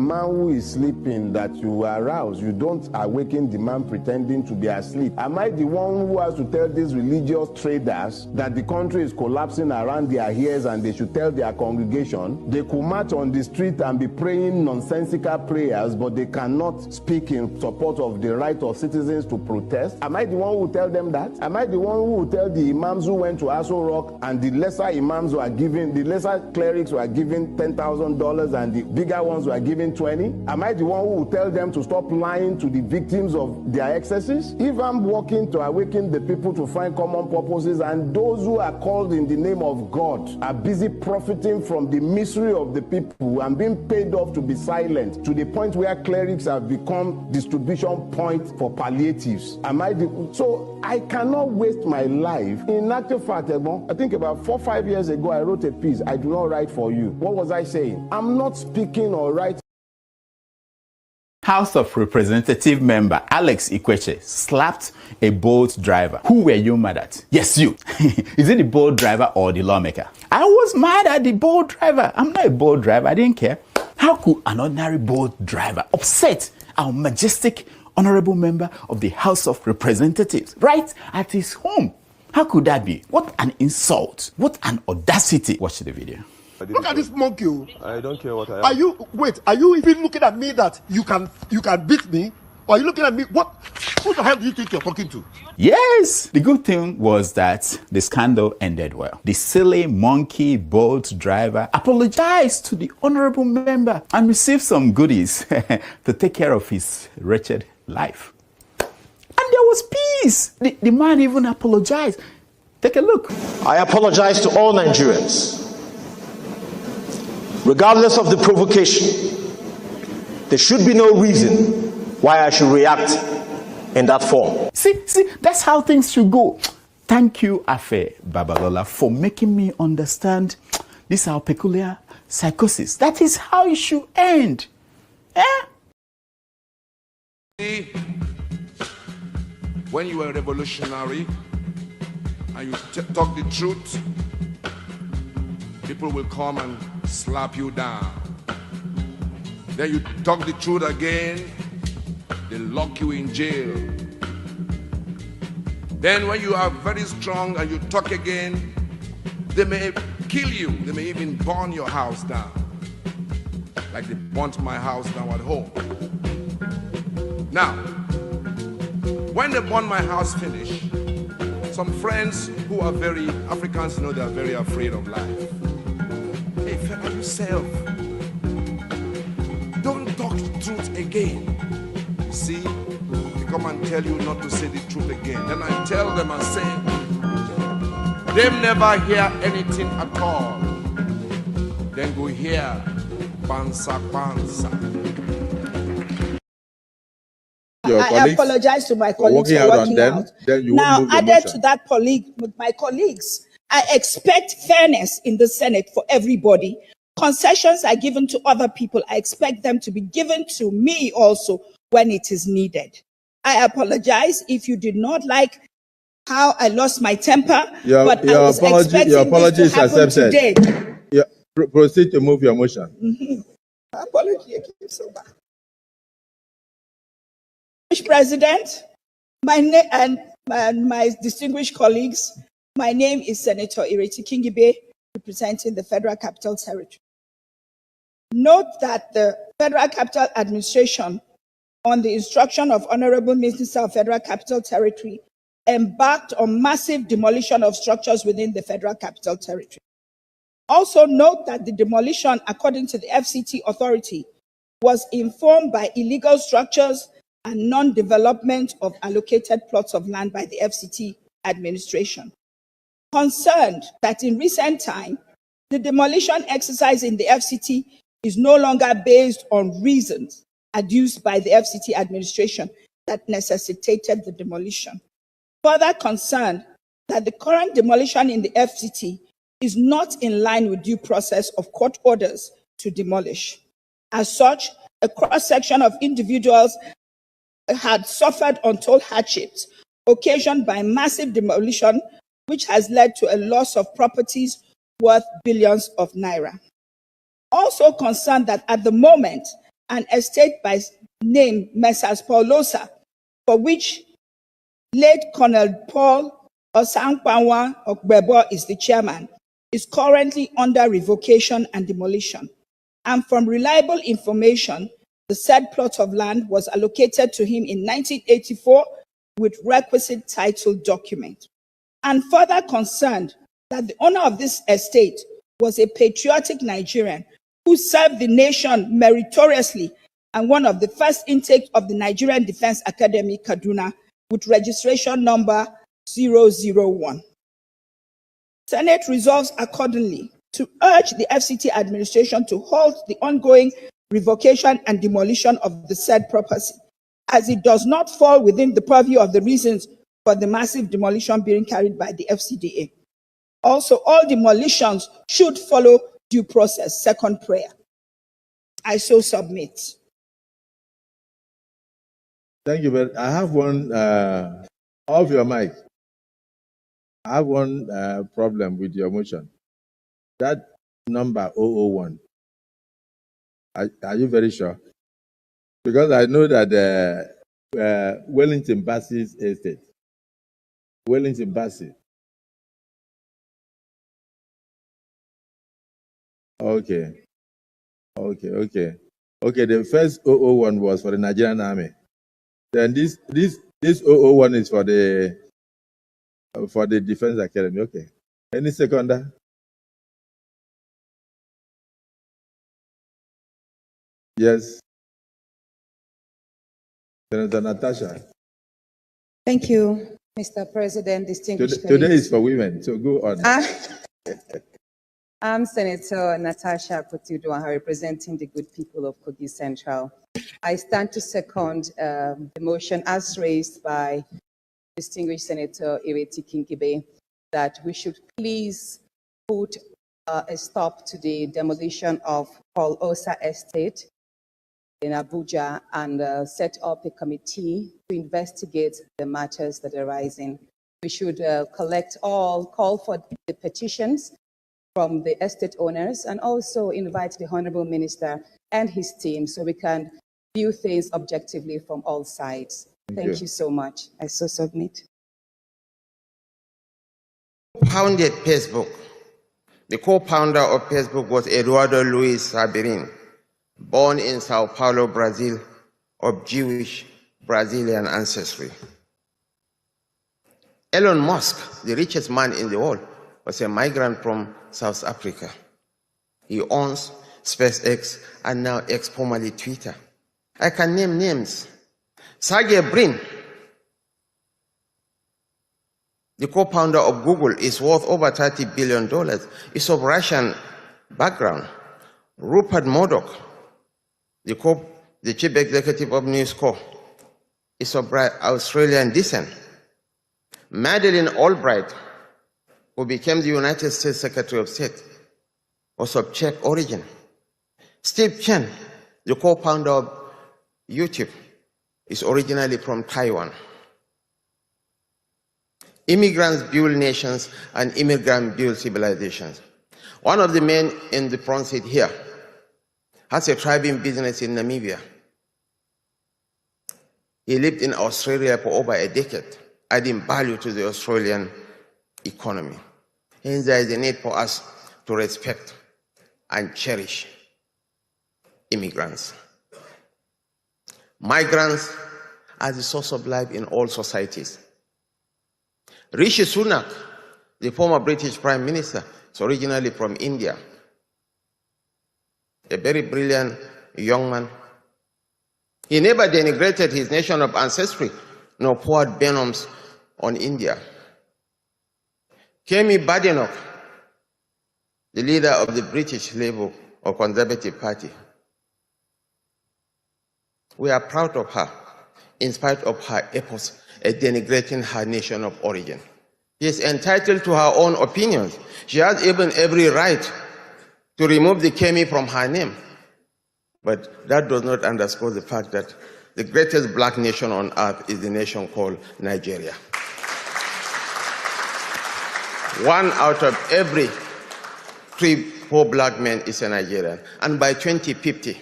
man who is sleeping that you arouse. You don't awaken the man pretending to be asleep. Am I the one who has to tell these religious traders that the country is collapsing around their ears and they should tell their congregation? They could march on the street and be praying nonsensical prayers, but they cannot speak in support of the right of citizens to protest. Am I the one who will tell them that? Am I the one who will tell the imams who went to Aso Rock and the lesser imams were given, the lesser clerics were given $10,000 and the bigger ones were given 20? Am I the one who will tell them to stop lying to the victims of their excesses? If I'm working to awaken the people to find common purposes and those who are called in the name of God are busy profiting from the misery of the people and being paid off to be silent to the point where clerics have become distribution point for palliatives, so I cannot waste my life. In actual fact, I think about 4 or 5 years ago, I wrote a piece, I do not write for you. What was I saying? I'm not speaking or writing. House of Representative member Alex Ikweche slapped a boat driver. Who were you mad at? Yes, you. Is it the boat driver or the lawmaker? I was mad at the boat driver. I'm not a boat driver. I didn't care. How could an ordinary boat driver upset our majestic honorable member of the House of Representatives right at his home? How could that be? What an insult. What an audacity. Watch the video. Look at this monkey. I don't care what I am. Are you even looking at me that you can beat me? Or are you looking at me? What? Who the hell do you think you're talking to? Yes. The good thing was that the scandal ended well. The silly monkey boat driver apologized to the honorable member and received some goodies to take care of his wretched life. And there was peace. The man even apologized. Take a look. I apologize to all Nigerians. Regardless of the provocation, there should be no reason why I should react in that form. See, that's how things should go. Thank you, Afe Babalola, for making me understand this our peculiar psychosis. That is how it should end. See, when you are revolutionary and you talk the truth, people will come and slap you down. Then you talk the truth again, they lock you in jail. Then when you are very strong and you talk again, they may kill you. They may even burn your house down, like they burnt my house down at home. Now, when they burn my house finish, some friends who are very Africans know they are very afraid of life. Hey, fella, yourself, don't talk the truth again. You see, they come and tell you not to say the truth again. Then I tell them and say, they never hear anything at all. Then go hear pansa pansa. I apologize to my colleagues for working out. Now, added to that, with my colleagues, I expect fairness in the Senate for everybody. Concessions are given to other people. I expect them to be given to me also when it is needed. I apologize if you did not like how I lost my temper, but I was expecting this to happen today. Yeah, proceed to move your motion. Apology again, so bad. Mr. President, and my distinguished colleagues, my name is Senator Ireti Kingibe, representing the Federal Capital Territory. Note that the Federal Capital Administration, on the instruction of Honorable Minister of Federal Capital Territory, embarked on massive demolition of structures within the Federal Capital Territory. Also note that the demolition, according to the FCT authority, was informed by illegal structures and non-development of allocated plots of land by the FCT administration. Concerned that in recent time, the demolition exercise in the FCT is no longer based on reasons adduced by the FCT administration that necessitated the demolition. Further concerned that the current demolition in the FCT is not in line with due process of court orders to demolish. As such, a cross-section of individuals had suffered untold hardships occasioned by massive demolition, which has led to a loss of properties worth billions of naira. Also concerned that at the moment, an estate by name Messrs. Paulosa, for which late Colonel Paul Osankwanwa Ogbebo is the chairman, is currently under revocation and demolition. And from reliable information, the said plot of land was allocated to him in 1984 with requisite title document. And further concerned that the owner of this estate was a patriotic Nigerian who served the nation meritoriously and one of the first intakes of the Nigerian Defense Academy, Kaduna, with registration number 001. Senate resolves accordingly to urge the FCT administration to halt the ongoing revocation and demolition of the said property, as it does not fall within the purview of the reasons for the massive demolition being carried by the FCDA. Also, all demolitions should follow due process. Second prayer. I so submit. Thank you, but I have one off your mic. I have one problem with your motion. That number 001. Are you very sure? Because I know that Wellington Bassey's estate. Wellington Bassey. Okay. The first 001 was for the Nigerian Army. Then this 001 is for the Defense Academy. Okay. Any seconder? Yes. Senator Natasha. Thank you, Mr. President, distinguished Today is for women, so go on. I'm Senator Natasha Kotiuduaha, representing the good people of Kogi Central. I stand to second the motion as raised by distinguished Senator Ireti Kingibe that we should please put a stop to the demolition of Paul Osa Estate in Abuja and set up a committee to investigate the matters that are arising. We should call for the petitions from the estate owners and also invite the Honorable Minister and his team so we can view things objectively from all sides. Thank you so much. I so submit. Founded Facebook. The co-founder of Facebook was Eduardo Luis Sabirin, born in Sao Paulo, Brazil, of Jewish Brazilian ancestry. Elon Musk, the richest man in the world, was a migrant from South Africa. He owns SpaceX and now X, formerly Twitter. I can name names. Sergey Brin, the co-founder of Google, is worth over $30 billion. He's of Russian background. Rupert Murdoch, the chief executive of News Corp, is of Australian descent. Madeleine Albright, who became the United States Secretary of State, was of Czech origin. Steve Chen, the co-founder of YouTube, is originally from Taiwan. Immigrants build nations and immigrants build civilizations. One of the men in the front seat here has a thriving business in Namibia. He lived in Australia for over a decade, adding value to the Australian economy. Hence, there is a need for us to respect and cherish immigrants. Migrants are the source of life in all societies. Rishi Sunak, the former British Prime Minister, is originally from India. A very brilliant young man. He never denigrated his nation of ancestry, nor poured venoms on India. Kemi Badenoch, the leader of the British Labour or Conservative Party. We are proud of her, in spite of her efforts at denigrating her nation of origin. She is entitled to her own opinions. She has even every right to remove the Kemi from her name. But that does not underscore the fact that the greatest black nation on earth is the nation called Nigeria. 1 out of every 3 black men is a Nigerian. And by 2050,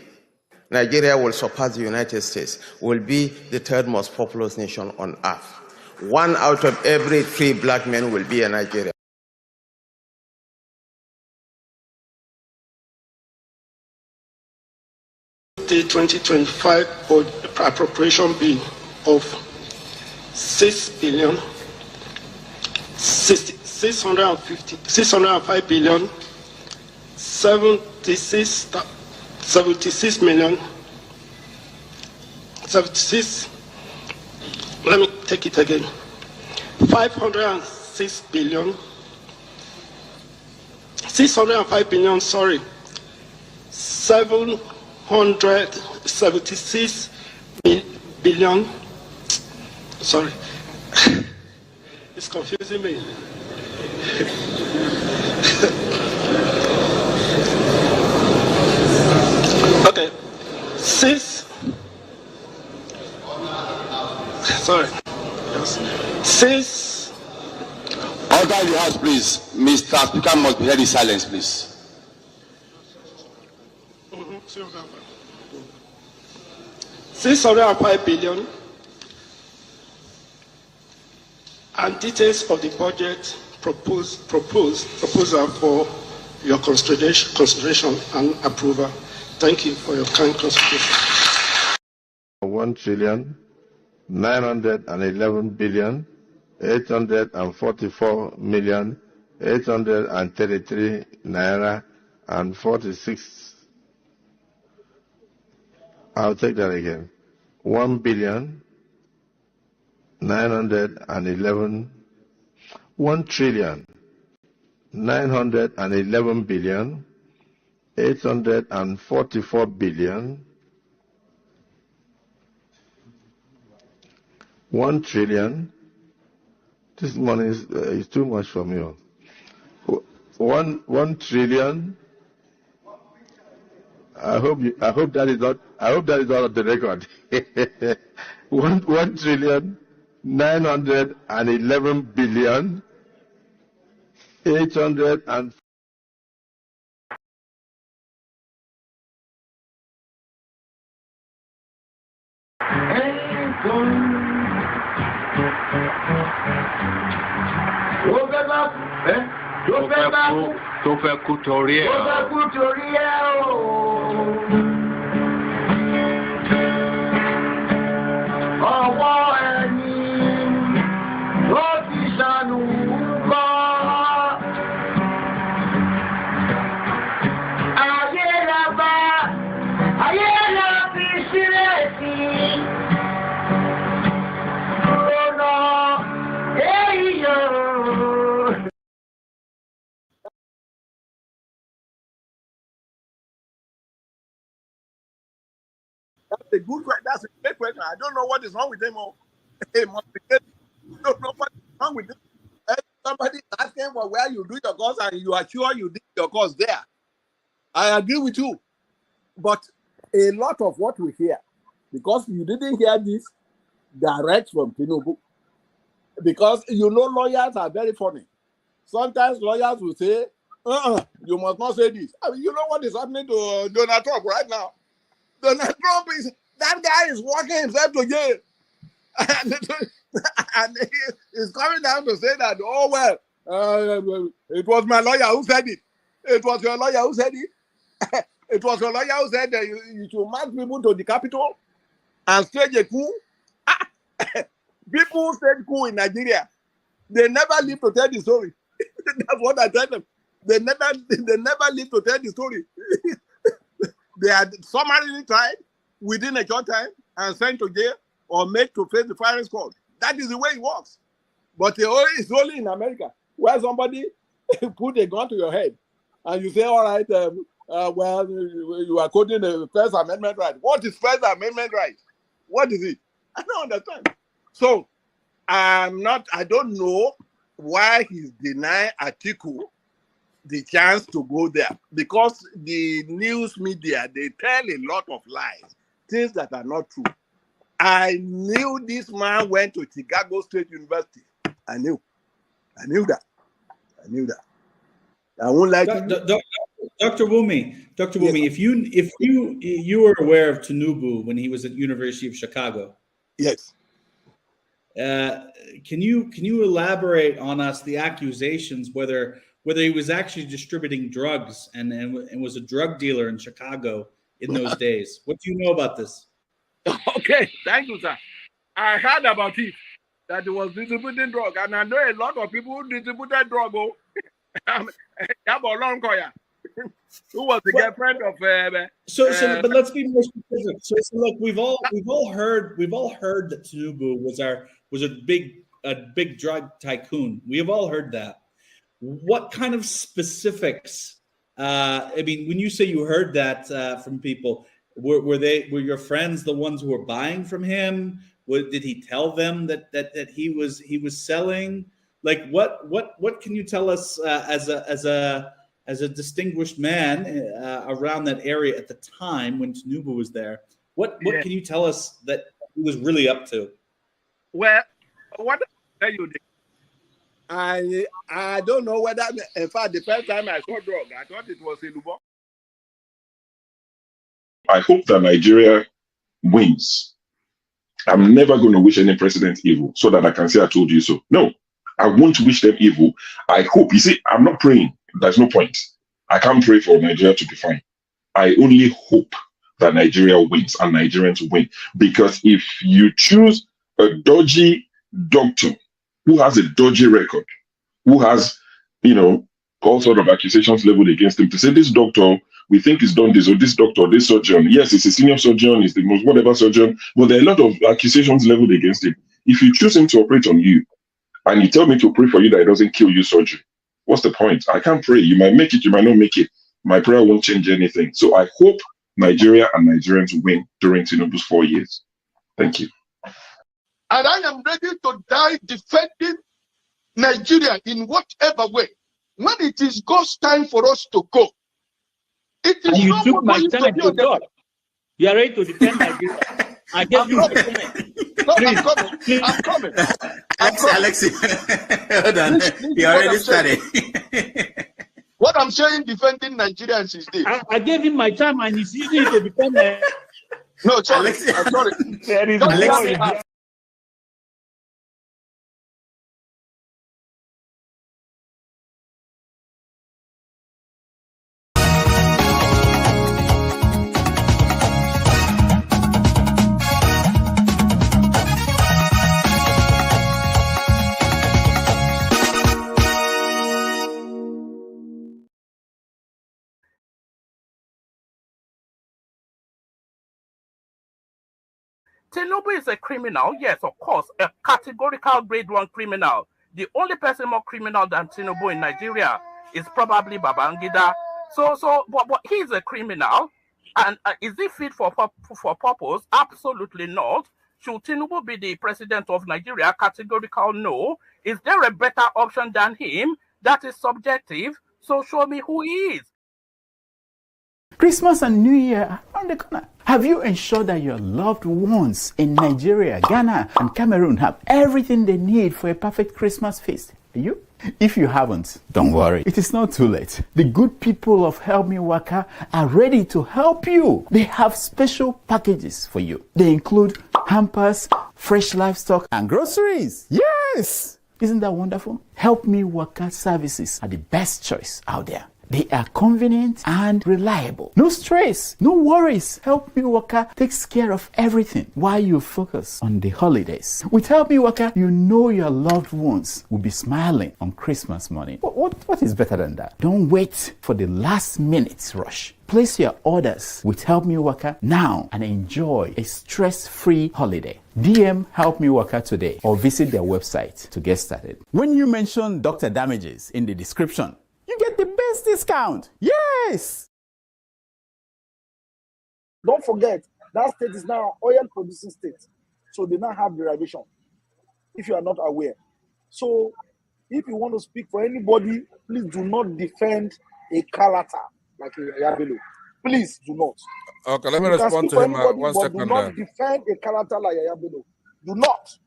Nigeria will surpass the United States, will be the third most populous nation on earth. 1 out of every 3 black men will be a Nigerian. The 2025 appropriation bill of 605 billion 76 million 76. Let me take it again. 506 billion 605 billion. Sorry, 776 billion. Sorry, it's confusing me. Okay, sorry, yes. 6. Order in the house, please. Mr. Speaker must be held in silence, please. 605 billion, and details of the budget proposal for your consideration and approval. Thank you for your kind consideration. 1,911,844,833 naira and 46. I'll take that again. 1,911,844,000,000. 1 trillion. This money is too much for me. 1 trillion. I hope that is not on the record. 1 trillion 911 billion 800 and tó fẹ́ kú torí ẹ̀. Ọwọ́ ẹni ló ti ṣàánú kọ́. Ayé la fi sílẹ̀ sí. Ọ̀nà èyí yóò. That's a good question. That's a great question. I don't know what is wrong with them all. Hey, I don't know what is wrong with them. Somebody is asking for where you do your course and you are sure you did your course there. I agree with you. But a lot of what we hear, because you didn't hear this direct from Tinubu, because you know lawyers are very funny. Sometimes lawyers will say, you must not say this. I mean, you know what is happening to Donald Trump right now? Donald Trump that guy is walking himself to jail. And he's coming down to say that, oh, well, it was my lawyer who said it. It was your lawyer who said it. It was your lawyer who said that you should march people to the Capitol and stage a coup. People stage coup in Nigeria. They never live to tell the story. That's what I tell them. They never live to tell the story. They are summarily tried within a short time and sent to jail or made to face the firing squad. That is the way it works. But it's only in America where somebody put a gun to your head and you say, all right, well, you are quoting the First Amendment right. What is First Amendment right? What is it? I don't understand. So I don't know why he's denying Atiku the chance to go there, because the news media, they tell a lot of lies, things that are not true. I knew this man went to Chicago State University. I knew that. I won't lie to you. Dr. Wumi, if you were aware of Tinubu when he was at University of Chicago, yes. Can you elaborate on us the accusations whether he was actually distributing drugs and was a drug dealer in Chicago in those days? What do you know about this? Okay, thank you, sir. I heard about it, that he was distributing drug, and I know a lot of people who distributed drug. Who was the girlfriend of? But let's be more specific. So look, we've all heard that Tinubu was a big drug tycoon. We have all heard that. What kind of specifics? I mean, when you say you heard that from people, were your friends the ones who were buying from him? Did he tell them that he was selling? Like what can you tell us as a distinguished man around that area at the time when Tinubu was there? What can you tell us that he was really up to? Well, what I tell you, I don't know whether, in fact, the first time I saw drug, I thought it was Ilubo. I hope that Nigeria wins. I'm never going to wish any president evil so that I can say I told you so. No, I won't wish them evil. I hope. You see, I'm not praying. There's no point. I can't pray for Nigeria to be fine. I only hope that Nigeria wins and Nigerians win. Because if you choose a dodgy doctor who has a dodgy record, who has, all sort of accusations leveled against him, to say this doctor, we think he's done this, or this doctor, this surgeon, yes, he's a senior surgeon, he's the most whatever surgeon, but there are a lot of accusations leveled against him. If you choose him to operate on you, and you tell me to pray for you that it doesn't kill you surgery, what's the point? I can't pray. You might make it, you might not make it. My prayer won't change anything. So I hope Nigeria and Nigerians win during Tinubu's 4 years. Thank you. And I am ready to die defending Nigeria in whatever way. When it is God's time for us to go, it is you not took my going time to God. You are ready to defend Nigeria. I gave you No, I'm coming. Alexi, hold on. You already started. What I'm saying, defending Nigerians is this. I gave him my time and he's using it to defend Nigeria. No, sorry. I'm sorry. Alexi. Tinubu is a criminal, yes, of course, a categorical grade 1 criminal. The only person more criminal than Tinubu in Nigeria is probably Babangida. But he's a criminal, and is he fit for purpose? Absolutely not. Should Tinubu be the president of Nigeria? Categorical no. Is there a better option than him? That is subjective. So show me who he is. Christmas and New Year are around the corner. Have you ensured that your loved ones in Nigeria, Ghana, and Cameroon have everything they need for a perfect Christmas feast? Are you? If you haven't, don't worry. It is not too late. The good people of Help Me Waka are ready to help you. They have special packages for you. They include hampers, fresh livestock, and groceries. Yes! Isn't that wonderful? Help Me Waka services are the best choice out there. They are convenient and reliable. No stress, no worries. Help Me Waka takes care of everything while you focus on the holidays. With Help Me Waka, you know your loved ones will be smiling on Christmas morning. What is better than that? Don't wait for the last minute rush. Place your orders with Help Me Waka now and enjoy a stress-free holiday. DM Help Me Waka today or visit their website to get started. When you mention Dr. Damages in the description, you get the best discount. Yes! Don't forget, that state is now an oil-producing state. So they now have derivation, if you are not aware. So if you want to speak for anybody, please do not defend a Kalata like a Yabelo. Please do not. Okay, let me respond to him. 1 second. Do not defend a Kalata like a Yabelo. Do not.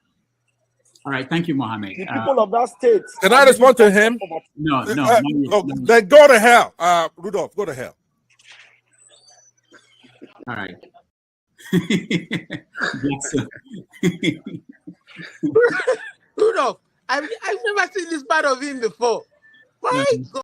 All right, thank you, Mohammed. The people of that state. Can I respond to him? No. Then go to hell. Rudolph, go to hell. All right. Rudolph, I've never seen this part of him before. My God.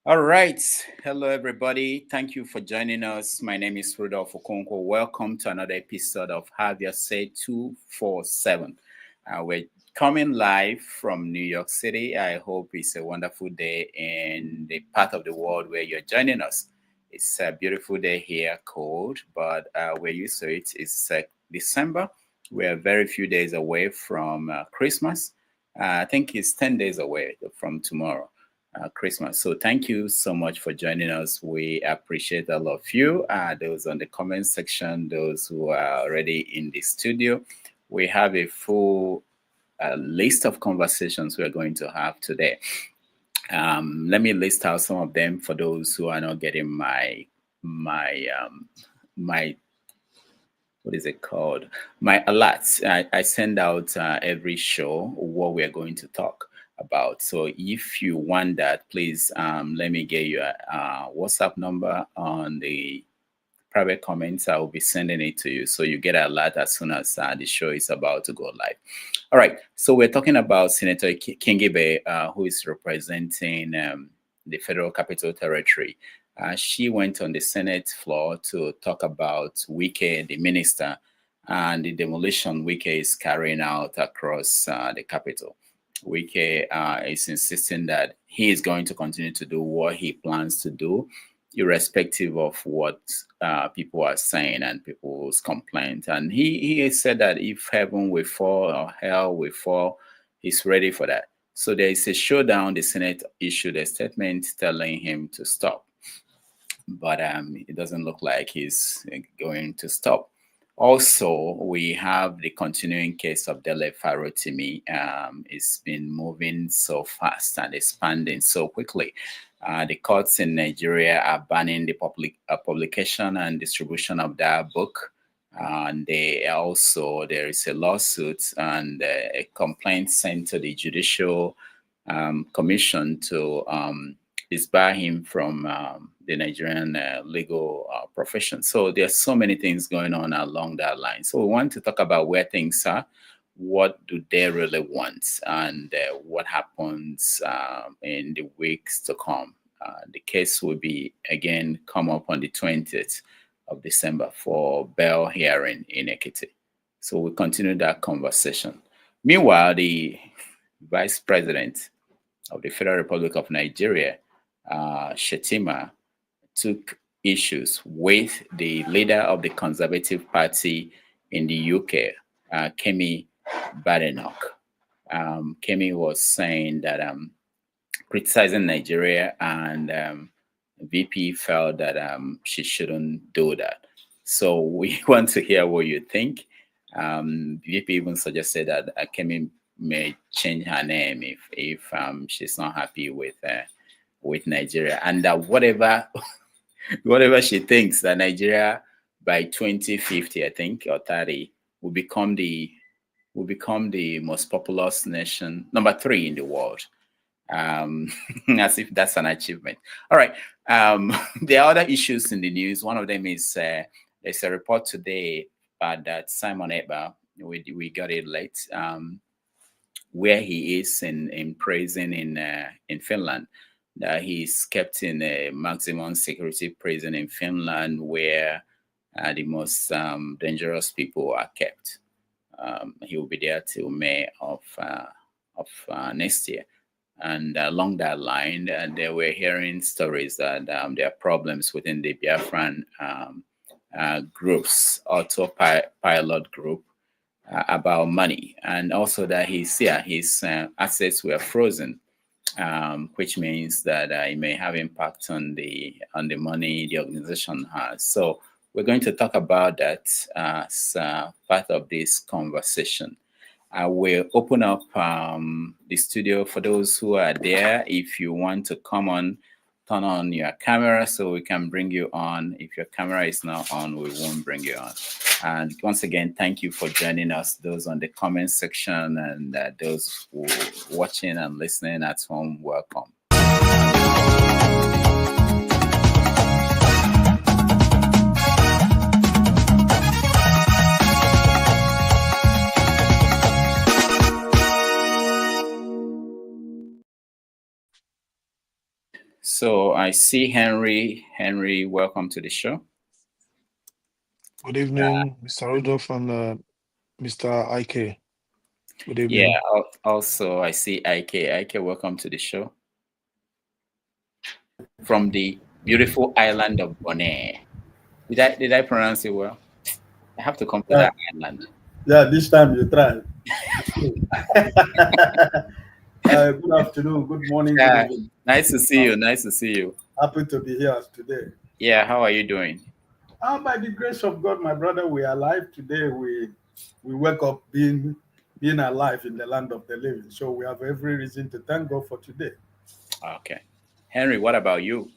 All right. Hello, everybody. Thank you for joining us. My name is Rudolph Okonkwo. Welcome to another episode of Have Your Say 247. We're coming live from New York City. I hope it's a wonderful day in the part of the world where you're joining us. It's a beautiful day here, cold, but we're used to it. It's December. We're very few days away from Christmas. I think it's 10 days away from tomorrow. Christmas. So thank you so much for joining us. We appreciate all of you, those on the comment section, those who are already in the studio. We have a full list of conversations we're going to have today. Let me list out some of them for those who are not getting my what is it called? My alerts. I send out every show what we're going to talk about. So if you want that, please let me get your WhatsApp number on the private comments. I will be sending it to you so you get an alert as soon as the show is about to go live. All right. So we're talking about Senator Kingibe, who is representing the Federal Capital Territory. She went on the Senate floor to talk about Wike, the minister, and the demolition Wike is carrying out across the capital. Wike is insisting that he is going to continue to do what he plans to do, irrespective of what people are saying and people's complaints. And he said that if heaven will fall or hell will fall, he's ready for that. So there is a showdown. The Senate issued a statement telling him to stop. But it doesn't look like he's going to stop. Also, we have the continuing case of Dele Farotimi. It's been moving so fast and expanding so quickly. The courts in Nigeria are banning the publication and distribution of that book. And there is a lawsuit and a complaint sent to the Judicial Commission to disbar him from the Nigerian legal profession. So there's so many things going on along that line. So we want to talk about where things are, what do they really want, and what happens in the weeks to come. The case will be again come up on the 20th of December for bail hearing in Ekiti. So we'll continue that conversation. Meanwhile, the Vice President of the Federal Republic of Nigeria, Shettima, took issues with the leader of the Conservative Party in the UK, Kemi Badenoch. Kemi was saying that criticizing Nigeria, and VP felt that she shouldn't do that. So we want to hear what you think. VP even suggested that Kemi may change her name if she's not happy with Nigeria, and that whatever she thinks that Nigeria by 2050, I think, or 30, will become the most populous nation, number 3 in the world. As if that's an achievement. All right. There are other issues in the news. One of them is there's a report today that Simon Ekpa, we got it late, where he is in prison in Finland. That he's kept in a maximum security prison in Finland, where the most dangerous people are kept. He will be there till May of next year. And along that line, they were hearing stories that there are problems within the Biafran groups, autopilot group, about money, and also that his assets were frozen. Which means that it may have impact on the money the organization has. So we're going to talk about that as part of this conversation. I will open up the studio for those who are there. If you want to come on, turn on your camera so we can bring you on. If your camera is not on, we won't bring you on. And once again, thank you for joining us, those on the comment section and those who are watching and listening at home, welcome. So I see Henry. Henry, welcome to the show. Good evening, Mr. Rudolph and Mr. Ike. Good evening. Yeah, also I see Ike. Ike, welcome to the show. From the beautiful island of Bonaire. Did I pronounce it well? I have to come to that island. Yeah, this time you try. Good afternoon, good morning, good evening. Nice to see you. Nice to see you. Happy to be here today. Yeah, how are you doing? By the grace of God, my brother, we are alive today. We wake up being alive in the land of the living. So we have every reason to thank God for today. Okay. Henry, what about you?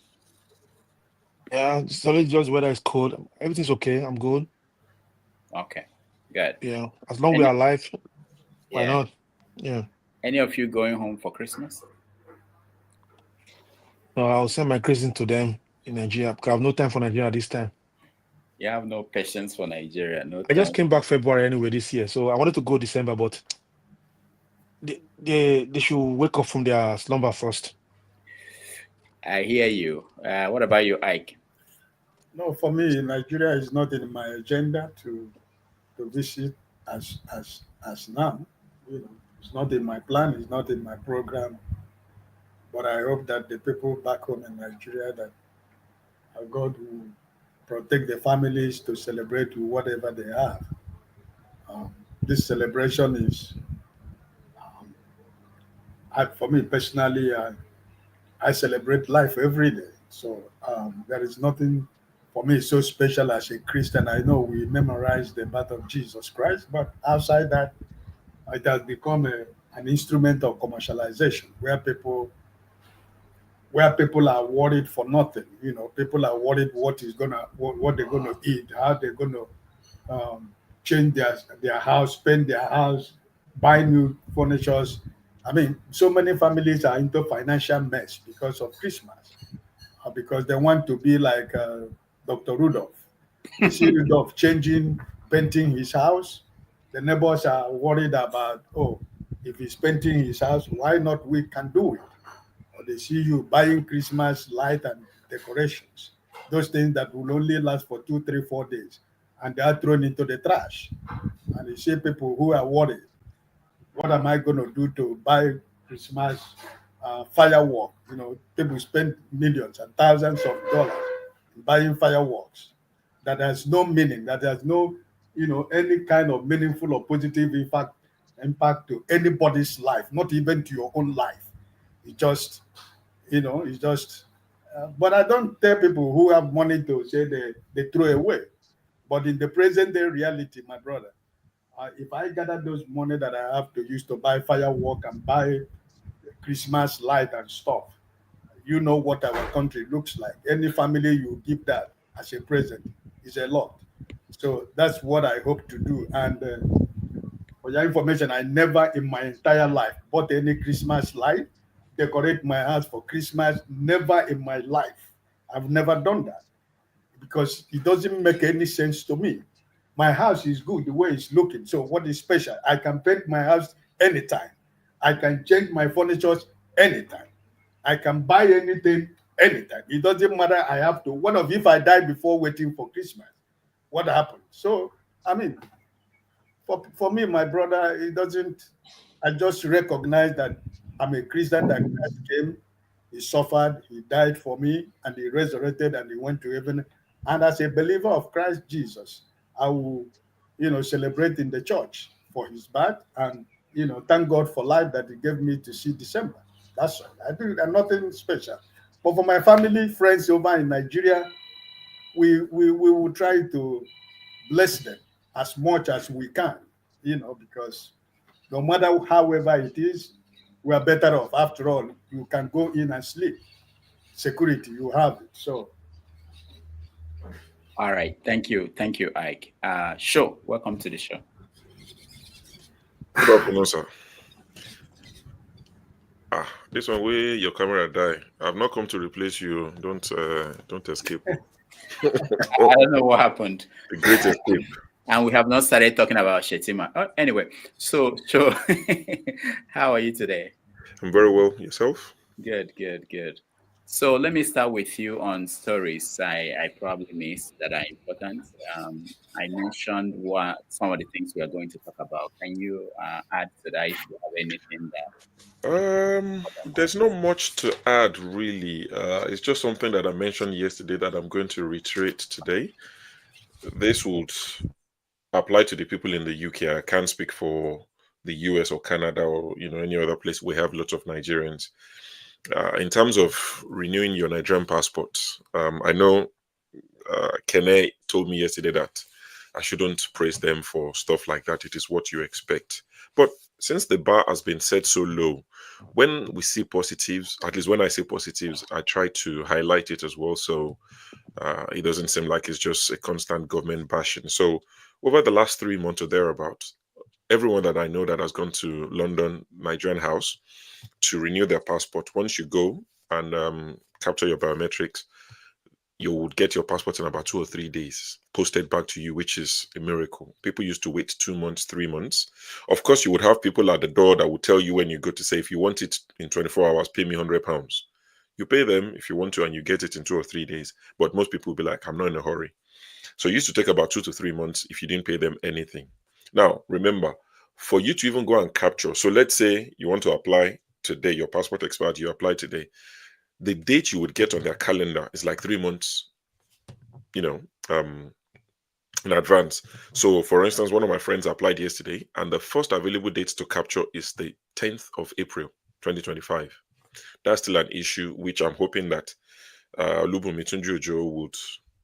Yeah, it's only just weather is cold. Everything's okay. I'm good. Okay, good. Yeah, as long as we're alive, why not? Yeah. Any of you going home for Christmas? No, I'll send my Christmas to them in Nigeria because I have no time for Nigeria this time. You have no patience for Nigeria. No. I just came back February anyway this year, so I wanted to go December, but they should wake up from their slumber first. I hear you. What about you, Ike? No, for me, Nigeria is not in my agenda to visit as now. You know, it's not in my plan. It's not in my program. But I hope that the people back home in Nigeria, that God will protect the families to celebrate with whatever they have. This celebration is, for me personally, I celebrate life every day. So there is nothing for me so special as a Christian. I know we memorize the birth of Jesus Christ, but outside that, it has become an instrument of commercialization where people are worried for nothing. You know, people are worried what they're gonna eat, how they're gonna change their house, spend their house, buy new furniture. I mean, so many families are into financial mess because of Christmas, because they want to be like Dr. Rudolph. You see Rudolph painting his house. The neighbors are worried about, if he's painting his house, why not we can do it? Or they see you buying Christmas light and decorations, those things that will only last for 2, 3, 4 days, and they are thrown into the trash. And you see people who are worried, what am I going to do to buy Christmas firework? You know, people spend millions and thousands of dollars buying fireworks that has no meaning, that has no, any kind of meaningful or positive impact to anybody's life, not even to your own life. It just, but I don't tell people who have money to say they throw away. But in the present day reality, my brother, if I gather those money that I have to use to buy firework and buy Christmas light and stuff, you know what our country looks like. Any family you give that as a present is a lot. So that's what I hope to do. And for your information, I never in my entire life bought any Christmas light, decorate my house for Christmas. Never in my life. I've never done that because it doesn't make any sense to me. My house is good the way it's looking. So what is special? I can paint my house anytime. I can change my furniture anytime. I can buy anything anytime. It doesn't matter. I have to. What if I die before waiting for Christmas? What happened? So, I mean, for me, my brother, it doesn't. I just recognize that I'm a Christian, that Christ came, he suffered, he died for me, and he resurrected and he went to heaven. And as a believer of Christ Jesus, I will, celebrate in the church for his birth and, thank God for life that he gave me to see December. That's all. I do nothing special. But for my family, friends over in Nigeria, we will try to bless them as much as we can, because No matter however it is, we are better off. After all, you can go in and sleep. Security, you have it. So All right. Thank you. Thank you, Ike. Sure. Welcome to the show. Good afternoon, sir. This one way your camera die. I've not come to replace you. Don't escape. I don't know what happened. The great escape. And we have not started talking about Shettima. Anyway, so how are you today? I'm very well. Yourself? Good. So let me start with you on stories I probably missed that are important. I mentioned some of the things we are going to talk about. Can you add to that if you have anything that? There's not much to add really. It's just something that I mentioned yesterday that I'm going to reiterate today. This would apply to the people in the UK. I can't speak for the US or Canada or any other place. We have lots of Nigerians. In terms of renewing your Nigerian passport, I know Kene told me yesterday that I shouldn't praise them for stuff like that. It is what you expect. But since the bar has been set so low, when we see positives, at least when I see positives, I try to highlight it as well. So it doesn't seem like it's just a constant government bashing. So over the last 3 months or thereabout, everyone that I know that has gone to London Nigerian House to renew their passport, once you go and capture your biometrics, you would get your passport in about 2 or 3 days posted back to you, which is a miracle. People used to wait 2 months, 3 months. Of course, you would have people at the door that would tell you when you go to say, if you want it in 24 hours, pay me £100. You pay them if you want to, and you get it in 2 or 3 days. But most people will be like, I'm not in a hurry. So it used to take about 2 to 3 months if you didn't pay them anything. Now, remember, for you to even go and capture, so let's say you want to apply today, your passport expired, you apply today. The date you would get on their calendar is like 3 months, in advance. So, for instance, one of my friends applied yesterday, and the first available date to capture is the 10th of April, 2025. That's still an issue, which I'm hoping that Lubumi Tunjujo would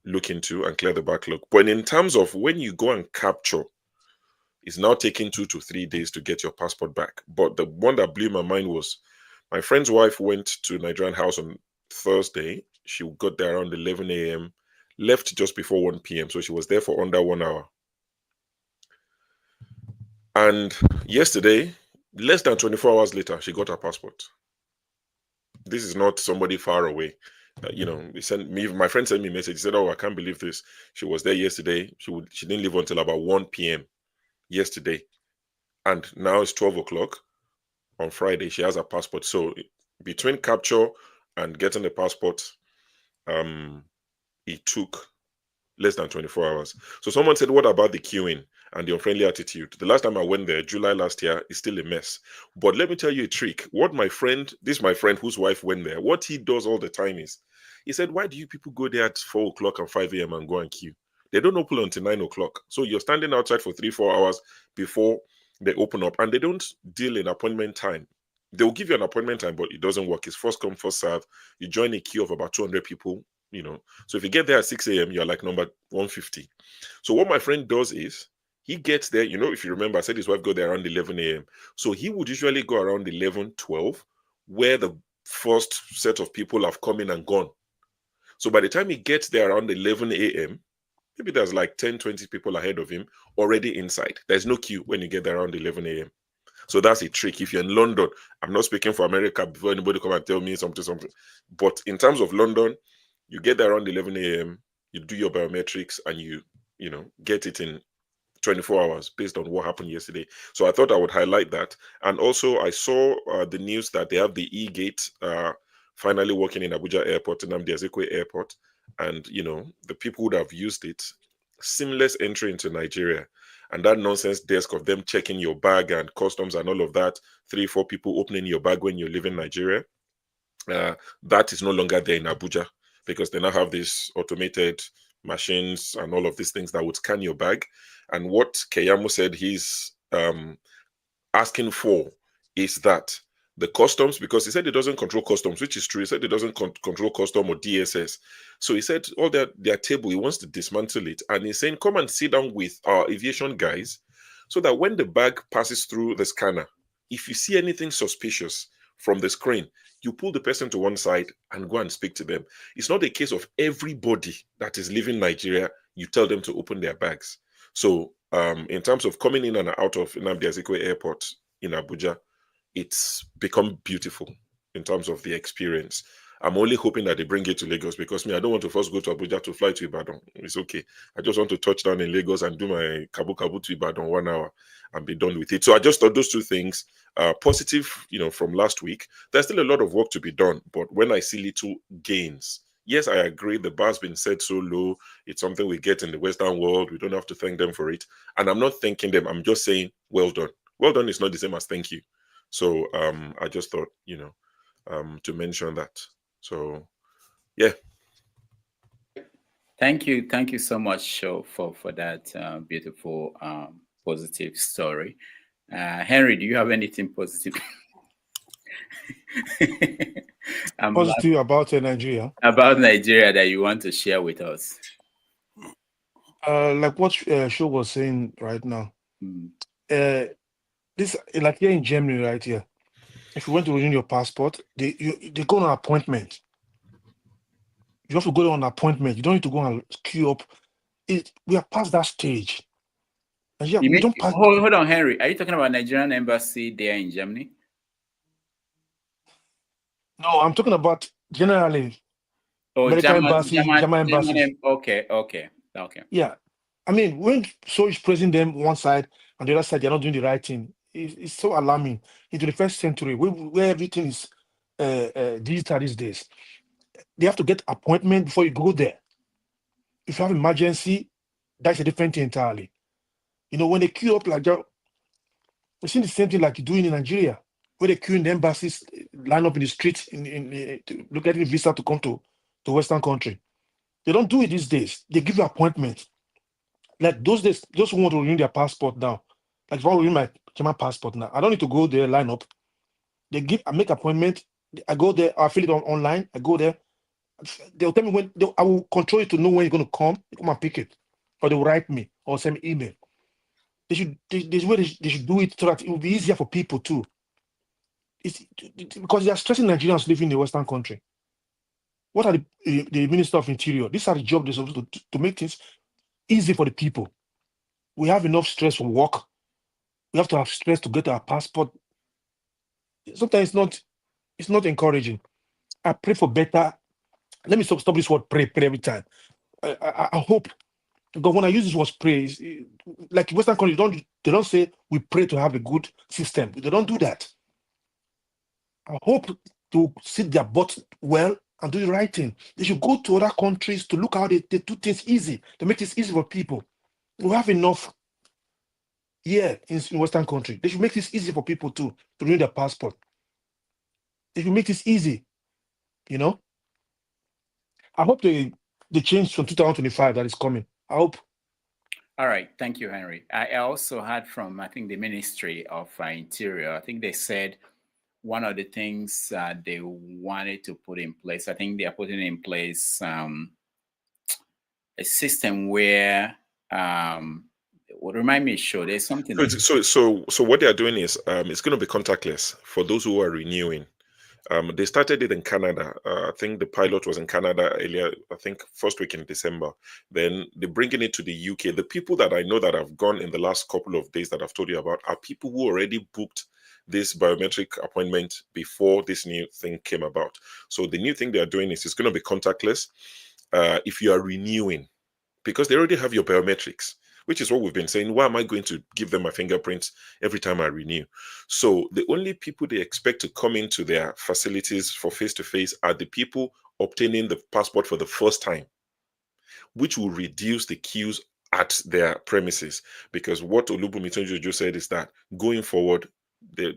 look into and clear the backlog. But in terms of when you go and capture, it's now taking 2 to 3 days to get your passport back. But the one that blew my mind was my friend's wife went to Nigerian House on Thursday. She got there around 11 a.m., left just before 1 p.m. So she was there for under 1 hour. And yesterday, less than 24 hours later, she got her passport. This is not somebody far away. My friend sent me a message. He said, "Oh, I can't believe this. She was there yesterday. She didn't leave until about 1 p.m. yesterday. And now it's 12 o'clock. On Friday, she has a passport." So between capture and getting the passport, it took less than 24 hours. So someone said, what about the queuing and the unfriendly attitude? The last time I went there, July last year, is still a mess. But let me tell you a trick. My friend whose wife went there, what he does all the time is, he said, why do you people go there at 4 o'clock and 5 a.m. and go and queue? They don't open until 9 o'clock. So you're standing outside for 3-4 hours before they open up, and they don't deal in appointment time. They'll give you an appointment time, but it doesn't work. It's first come, first serve. You join a queue of about 200 people, So if you get there at 6 a.m., you're like number 150. So what my friend does is, he gets there, if you remember, I said his wife got there around 11 a.m. So he would usually go around 11, 12, where the first set of people have come in and gone. So by the time he gets there around 11 a.m., maybe there's like 10, 20 people ahead of him already inside. There's no queue when you get there around 11 a.m. So that's a trick. If you're in London, I'm not speaking for America before anybody come and tell me something. But in terms of London, you get there around 11 a.m., you do your biometrics, and you get it in 24 hours based on what happened yesterday. So I thought I would highlight that. And also I saw the news that they have the e-gate finally working in Abuja Airport, Nnamdi Azikiwe Airport. And, the people would have used it, seamless entry into Nigeria. And that nonsense desk of them checking your bag and customs and all of that, 3-4 people opening your bag when you live in Nigeria, that is no longer there in Abuja, because they now have these automated machines and all of these things that would scan your bag. And what Keyamo said he's asking for is that the customs, because he said it doesn't control customs, which is true. He said it doesn't control custom or DSS. So he said all their table, he wants to dismantle it. And he's saying, come and sit down with our aviation guys so that when the bag passes through the scanner, if you see anything suspicious from the screen, you pull the person to one side and go and speak to them. It's not a case of everybody that is leaving Nigeria, you tell them to open their bags. So in terms of coming in and out of Nnamdi Azikiwe Airport in Abuja, it's become beautiful in terms of the experience. I'm only hoping that they bring it to Lagos, because I don't want to first go to Abuja to fly to Ibadan. It's okay. I just want to touch down in Lagos and do my Kabu Kabu to Ibadan 1 hour and be done with it. So I just thought those two things are positive, from last week. There's still a lot of work to be done, but when I see little gains, yes, I agree, the bar's been set so low. It's something we get in the Western world. We don't have to thank them for it. And I'm not thanking them. I'm just saying, well done. Well done is not the same as thank you. So I just thought, to mention that. So, yeah. Thank you so much, for that beautiful, positive story. Henry, do you have anything positive? Positive about Nigeria? About Nigeria that you want to share with us? Like what Show was saying right now. This, like here in Germany, right here, if you want to renew your passport, they go on an appointment. You have to go on an appointment. You don't need to go and queue up. We are past that stage. And yeah, we don't pass. Hold on, Henry. Are you talking about Nigerian embassy there in Germany? No, I'm talking about generally. American embassy, German embassy. Okay. Yeah. I mean, when so is praising them one side and the other side, they're not doing the right thing. It's so alarming. Into the 1st century, where everything is digital these days, they have to get appointment before you go there. If you have emergency, that's a different thing entirely. When they queue up like that, we're seeing the same thing like you're doing in Nigeria, where they queue in the embassies, line up in the street to look at the visa to come to Western country. They don't do it these days. They give you appointment. Like those days, those who want to renew their passport now, like if I renew my German passport now, I don't need to go there, line up. I make appointment. I go there, I fill it online. I go there. They'll tell me when. I will control it to know when you're going to come and pick it, or they will write me or send me email. They should do it so that it will be easier for people too. It's because they are stressing Nigerians living in the Western country. What are the Minister of Interior? These are the jobs they're supposed to make things easy for the people. We have enough stress from work. We have to have stress to get our passport. Sometimes it's not encouraging. I pray for better. Let me stop this word pray every time. I hope, because when I use this word pray, like Western countries, they don't say we pray to have a good system. They don't do that. I hope to sit their butt well and do the right thing. They should go to other countries to look how they do things easy, to make this easy for people. We have enough here in Western country. They should make this easy for people to renew their passport. They should make this easy, I hope they change from 2025 that is coming. I hope. All right. Thank you, Henry. I also heard from, I think, the Ministry of Interior. I think they said one of the things they wanted to put in place, I think they are putting in place a system where, would remind me, sure, there's something. So what they are doing is it's going to be contactless for those who are renewing. They started it in Canada. I think the pilot was in Canada earlier, I think first week in December. Then they're bringing it to the UK. The people that I know that have gone in the last couple of days that I've told you about are people who already booked this biometric appointment before this new thing came about. So the new thing they are doing is it's going to be contactless if you are renewing, because they already have your biometrics, which is what we've been saying. Why am I going to give them my fingerprints every time I renew? So the only people they expect to come into their facilities for face-to-face are the people obtaining the passport for the first time, which will reduce the queues at their premises. Because what Olubunmi Jojo said is that going forward, I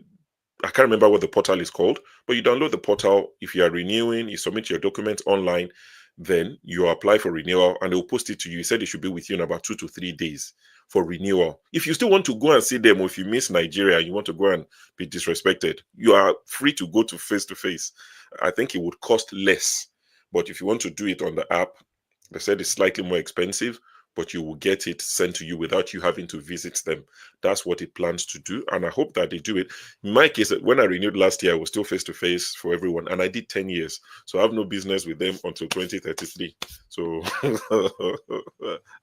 can't remember what the portal is called, but you download the portal. If you are renewing, you submit your documents online, then you apply for renewal and they'll post it to you. He said it should be with you in about 2 to 3 days for renewal. If you still want to go and see them, or if you miss Nigeria, you want to go and be disrespected, you are free to go to face. I think it would cost less. But if you want to do it on the app, they said it's slightly more expensive, but you will get it sent to you without you having to visit them. That's what it plans to do, and I hope that they do it. In my case, when I renewed last year, I was still face-to-face for everyone, and I did 10 years, so I have no business with them until 2033. So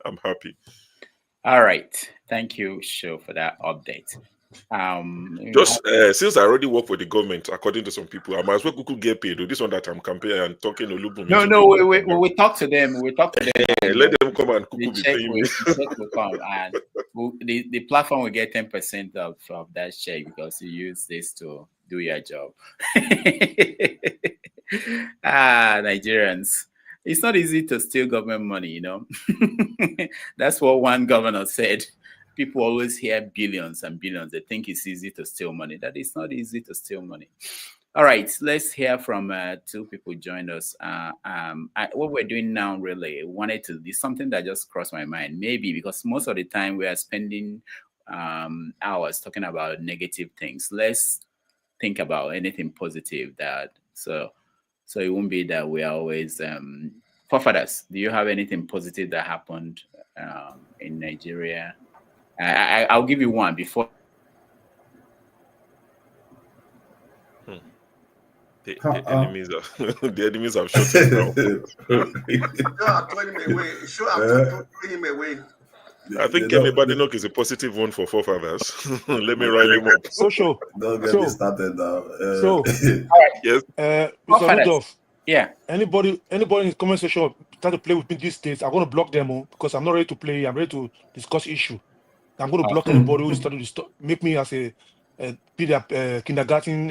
I'm happy. All right. Thank you, Sho, for that update. Just since I already work for the government, according to some people, I might as well get paid. This one that I'm campaigning and talking Olubunmi. No, we talk to them. We talk to them. Let them come and the be check paying me. will come, and the platform will get 10% of that check because you use this to do your job. Nigerians. It's not easy to steal government money, you know. That's what one governor said. People always hear billions and billions. They think it's easy to steal money. That it's not easy to steal money. All right, let's hear from two people joined us. What we're doing now really wanted to do something that just crossed my mind. Maybe because most of the time we are spending hours talking about negative things. Let's think about anything positive so it won't be that we are always forefathers. Do you have anything positive that happened in Nigeria? I'll give you one before. The enemies the enemies have shut us down. Throwing him away. I think Kemi Badenoch is a positive one for forefathers. Let me rile him up. So sure. Don't get me started now. So, all right. Yes. Mr. Rudolph. Yeah. Anybody in the comment section try to play with me these days, I'm going to block them because I'm not ready to play. I'm ready to discuss issue. I'm going to block anybody who started to make me as a kindergarten.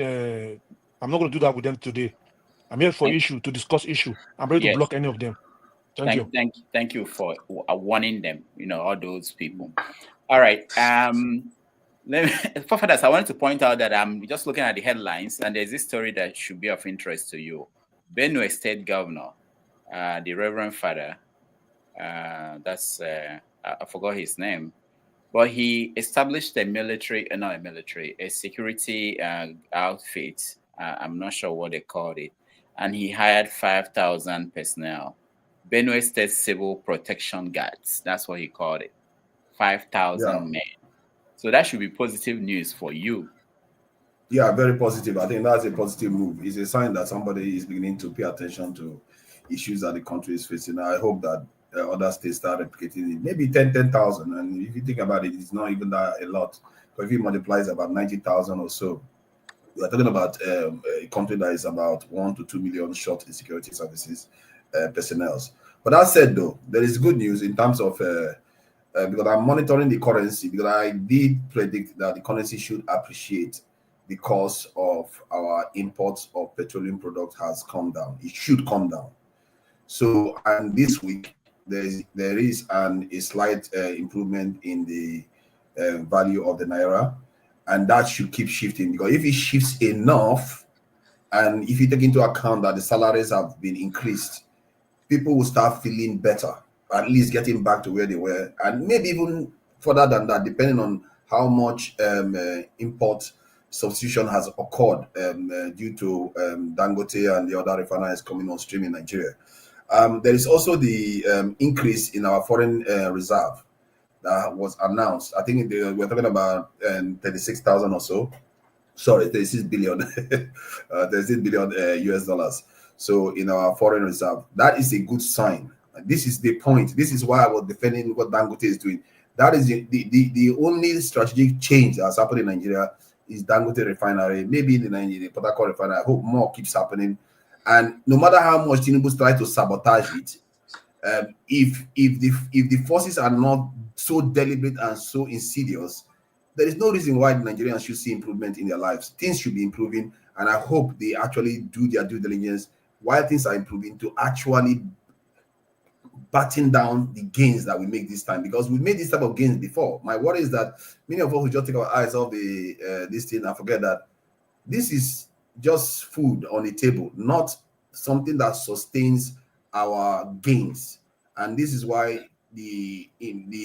I'm not going to do that with them today. I'm here for issue, to discuss issue. I'm ready to block any of them. Thank you for warning them, all those people. All right. Forefathers, I wanted to point out that I'm just looking at the headlines, and there's this story that should be of interest to you. Benue State Governor, the Reverend Father, I forgot his name, but he established a security outfit. I'm not sure what they called it, and he hired 5,000 personnel. Benue State Civil Protection Guards. That's what he called it. 5,000 men. So that should be positive news for you. Yeah, very positive. I think that's a positive move. It's a sign that somebody is beginning to pay attention to issues that the country is facing. I hope that other states start replicating it. Maybe 10,000. And if you think about it, it's not even that a lot. But if you multiply, it's about 90,000 or so. We are talking about a country that is about 1 to 2 million short in security services personnel. But that said, though, there is good news in terms of because I'm monitoring the currency, because I did predict that the currency should appreciate because of our imports of petroleum products has come down. It should come down. So, and this week there is a slight improvement in the value of the naira, and that should keep shifting, because if it shifts enough, and if you take into account that the salaries have been increased, people will start feeling better, at least getting back to where they were, and maybe even further than that, depending on how much import substitution has occurred due to Dangote and the other refineries coming on stream in Nigeria. There is also the increase in our foreign reserve that was announced. I think we're talking about 36,000 or so. Sorry, 36 billion, 36 billion US dollars. So in our foreign reserve, that is a good sign. This is the point. This is why I was defending what Dangote is doing. That is the only strategic change that's happening in Nigeria is Dangote refinery. Maybe in the Port Harcourt refinery. I hope more keeps happening. And no matter how much Tinubu tries to sabotage it, if the forces are not so deliberate and so insidious, there is no reason why the Nigerians should see improvement in their lives. Things should be improving, and I hope they actually do their due diligence while things are improving to actually batten down the gains that we make this time, because we made this type of gains before. My worry is that many of us will just take our eyes off this thing and forget that this is just food on the table, not something that sustains our gains. And this is why the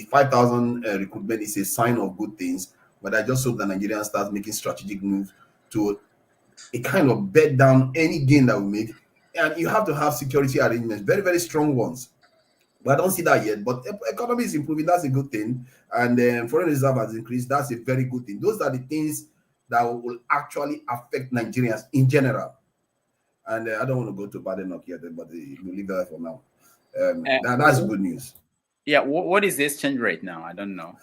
5,000 recruitment is a sign of good things. But I just hope that Nigerians start making strategic moves to a kind of bed down any gain that we make. And you have to have security arrangements, very, very strong ones. But I don't see that yet. But economy is improving. That's a good thing. And foreign reserve has increased. That's a very good thing. Those are the things that will actually affect Nigerians in general. And I don't want to go to Badenoch yet, but we'll leave that for now. That's good news. Yeah. What is the exchange rate now? I don't know.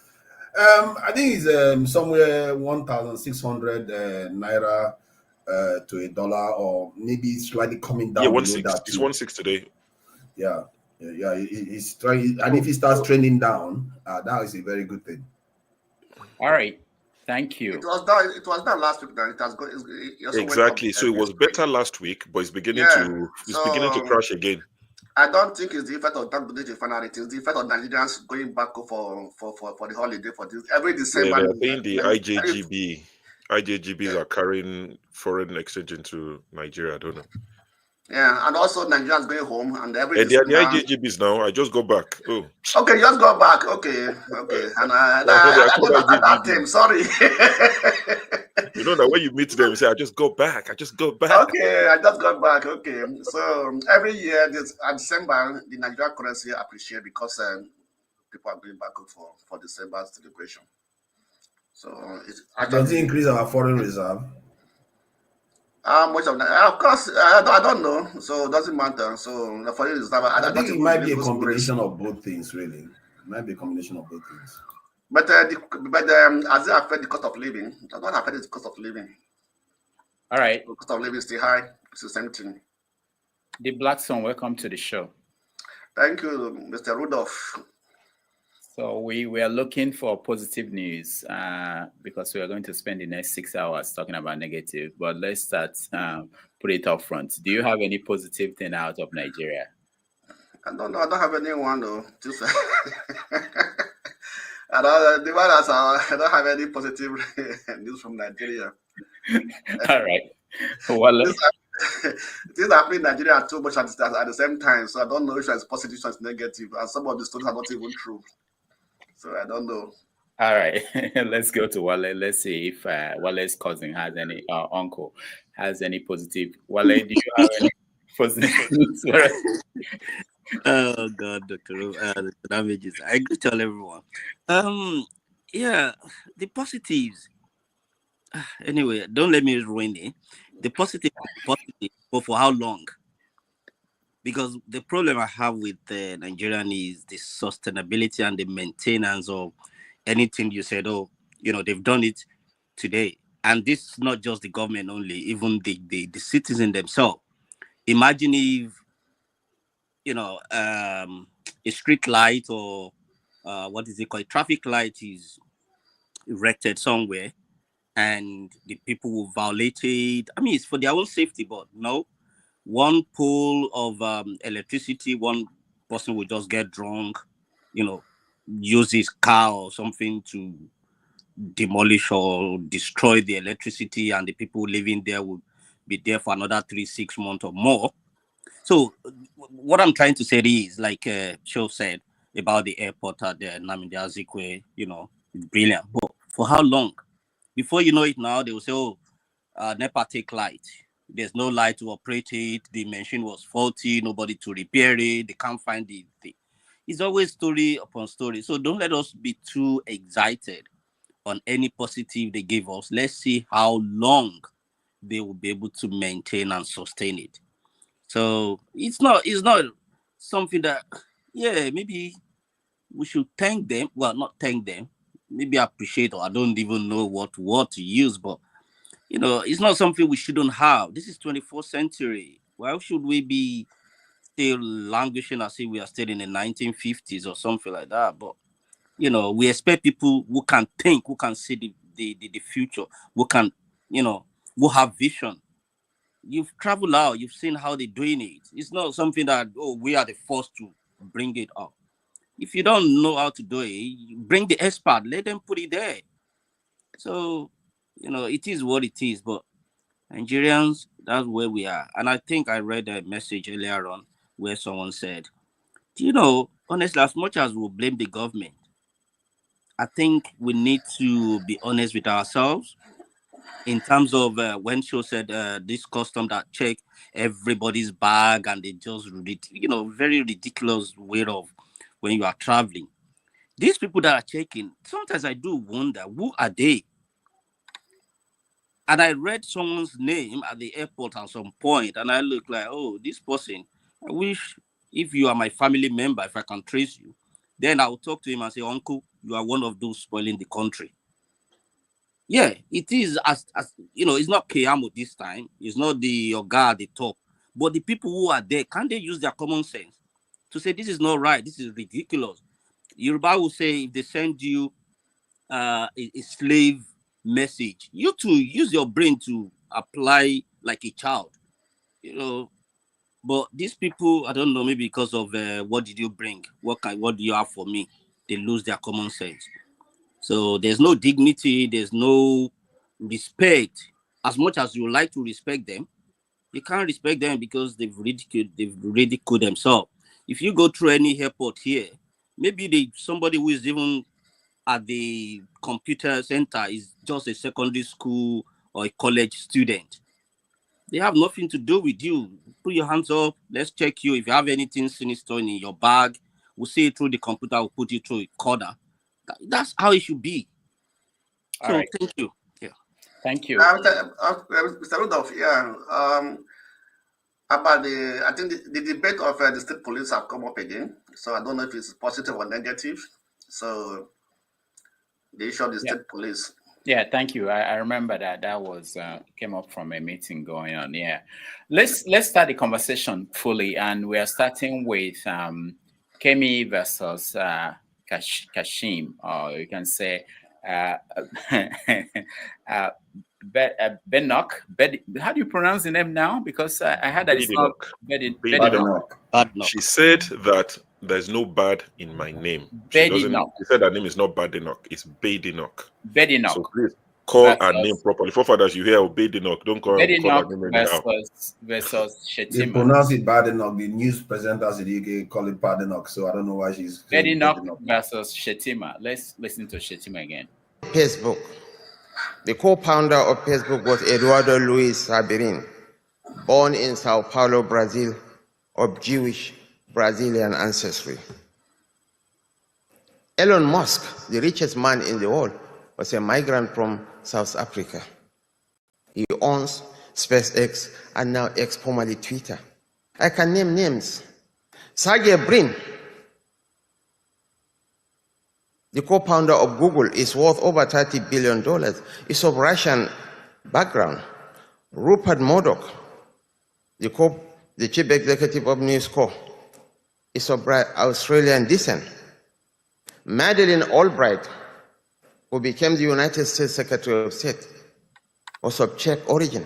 I think it's somewhere 1,600 naira to a dollar, or maybe slightly coming down. Yeah, below 1.6. that It's too. 1.6 today. Yeah. He's trying, and if he starts trending down, that is a very good thing. All right, thank you. It was done last week. Then it has got. It also Exactly. went up So it was better last week, but it's beginning to beginning to crash again. I don't think it's the effect of that refinery. It's the effect of Nigerians going back for the holiday for this every December. Yeah, they're paying the IJGB. IJGBs are carrying foreign exchange into Nigeria. I don't know. Yeah, and also Nigerians going home and every And they are the December. IJGBs now. I just go back. Oh. Okay, just go back. Okay. And I don't know that term. Sorry. You know that when you meet them, you say, I just go back. I just go back. Okay, I just got back. Okay. So every year, December, the Nigerian currency appreciate because people are going back for December celebration. So does it increase our foreign reserve? Much of that, of course, I don't know. So it doesn't matter. So the foreign reserve, I think it might be a combination of both things, really. It might be a combination of both things. But as it affect the cost of living, it does not affect the cost of living. All right. The cost of living is still high. It's the same thing. The Black Son, welcome to the show. Thank you, Mr. Rudolph. So we are looking for positive news because we are going to spend the next 6 hours talking about negative. But let's start, put it up front. Do you have any positive thing out of Nigeria? I don't know. I don't have anyone though. Just I don't have any positive news from Nigeria. All right. Well, things happening in Nigeria too much at the same time. So I don't know if it's positive or it's negative. And some of the stories are not even true. So I don't know. All right, let's go to Wale. Let's see if Wale's cousin has any uncle has any positive. Wale, do you have any positive news? Oh God, Dr. Damages. I agree to everyone. Yeah, the positives. Anyway, don't let me ruin it. The positive, but for how long? Because the problem I have with Nigerian is the sustainability and the maintenance of anything you said. Oh, they've done it today, and this is not just the government only, even the citizens themselves. Imagine if a street light or what is it called, a traffic light is erected somewhere, and the people will violate it. I mean, it's for their own safety, but no. One pole of electricity, one person will just get drunk, use his car or something to demolish or destroy the electricity, and the people living there will be there for another 3-6 months or more. So what I'm trying to say is, like Cho said about the airport at the Nnamdi Azikiwe, it's brilliant. But for how long? Before you know it now, they will say, oh, NEPA take light. There's no light to operate it. The machine was faulty. Nobody to repair it. They can't find the thing. It's always story upon story. So don't let us be too excited on any positive they give us. Let's see how long they will be able to maintain and sustain it. So it's not something that, maybe we should thank them. Well, not thank them. Maybe appreciate, or I don't even know what word to use, but it's not something we shouldn't have. This is 21st century. Why should we be still languishing as if we are still in the 1950s or something like that? But, we expect people who can think, who can see the future, who can, who have vision. You've traveled out. You've seen how they're doing it. It's not something that, we are the first to bring it up. If you don't know how to do it, bring the expert. Let them put it there. So, it is what it is, but Nigerians, that's where we are. And I think I read a message earlier on where someone said, honestly, as much as we blame the government, I think we need to be honest with ourselves in terms of when Cho said this custom that check everybody's bag and they just, very ridiculous way of when you are traveling. These people that are checking, sometimes I do wonder, who are they? And I read someone's name at the airport at some point, and I look like, oh, this person, I wish if you are my family member, if I can trace you, then I'll talk to him and say, Uncle, you are one of those spoiling the country. Yeah, it is as it's not Keyamo this time, it's not the Oga at the top, but the people who are there, can they use their common sense to say this is not right, this is ridiculous? Yoruba will say if they send you a slave message, you too use your brain to apply like a child, But these people, I don't know, maybe because of what did you bring, what do you have for me? They lose their common sense. So there's no dignity, there's no respect. As much as you like to respect them, you can't respect them because they've ridiculed themselves. If you go through any airport here, maybe somebody who is even at the computer center is just a secondary school or a college student. They have nothing to do with you. Put your hands up. Let's check you. If you have anything sinister in your bag, we'll see it through the computer. We'll put you through a corner. That's how it should be. All So right. thank you. Yeah. Thank you. Mr. Rudolph, about I think the debate of the state police have come up again. So I don't know if it's positive or negative. So the issue of the state police. Yeah, thank you. I remember that was came up from a meeting going on. Yeah, let's start the conversation fully, and we are starting with Kemi versus Kashim, or you can say Badenoch. How do you pronounce the name now? Because I heard that it's not Badenoch. She said that there's no bad in my name. She said her name is not Badenoch, it's Badenoch. Badenoch. So please call her name properly. Forefathers, you hear Badenoch, don't call her name anyhow. versus They Shettima. pronounce it Badenoch. The news presenters in the UK call it Badenoch, so I don't know why she's saying Badenoch versus Shettima. Let's listen to Shettima again. Facebook. The co-founder of Facebook was Eduardo Luis Sabirin, born in Sao Paulo, Brazil, of Jewish Brazilian ancestry. Elon Musk, the richest man in the world, was a migrant from South Africa. He owns SpaceX and now X, formerly Twitter. I can name names. Sergey Brin, the co-founder of Google, is worth over $30 billion. He's of Russian background. Rupert Murdoch, the chief executive of News Corp, is of Australian descent. Madeleine Albright, who became the United States Secretary of State, was of Czech origin.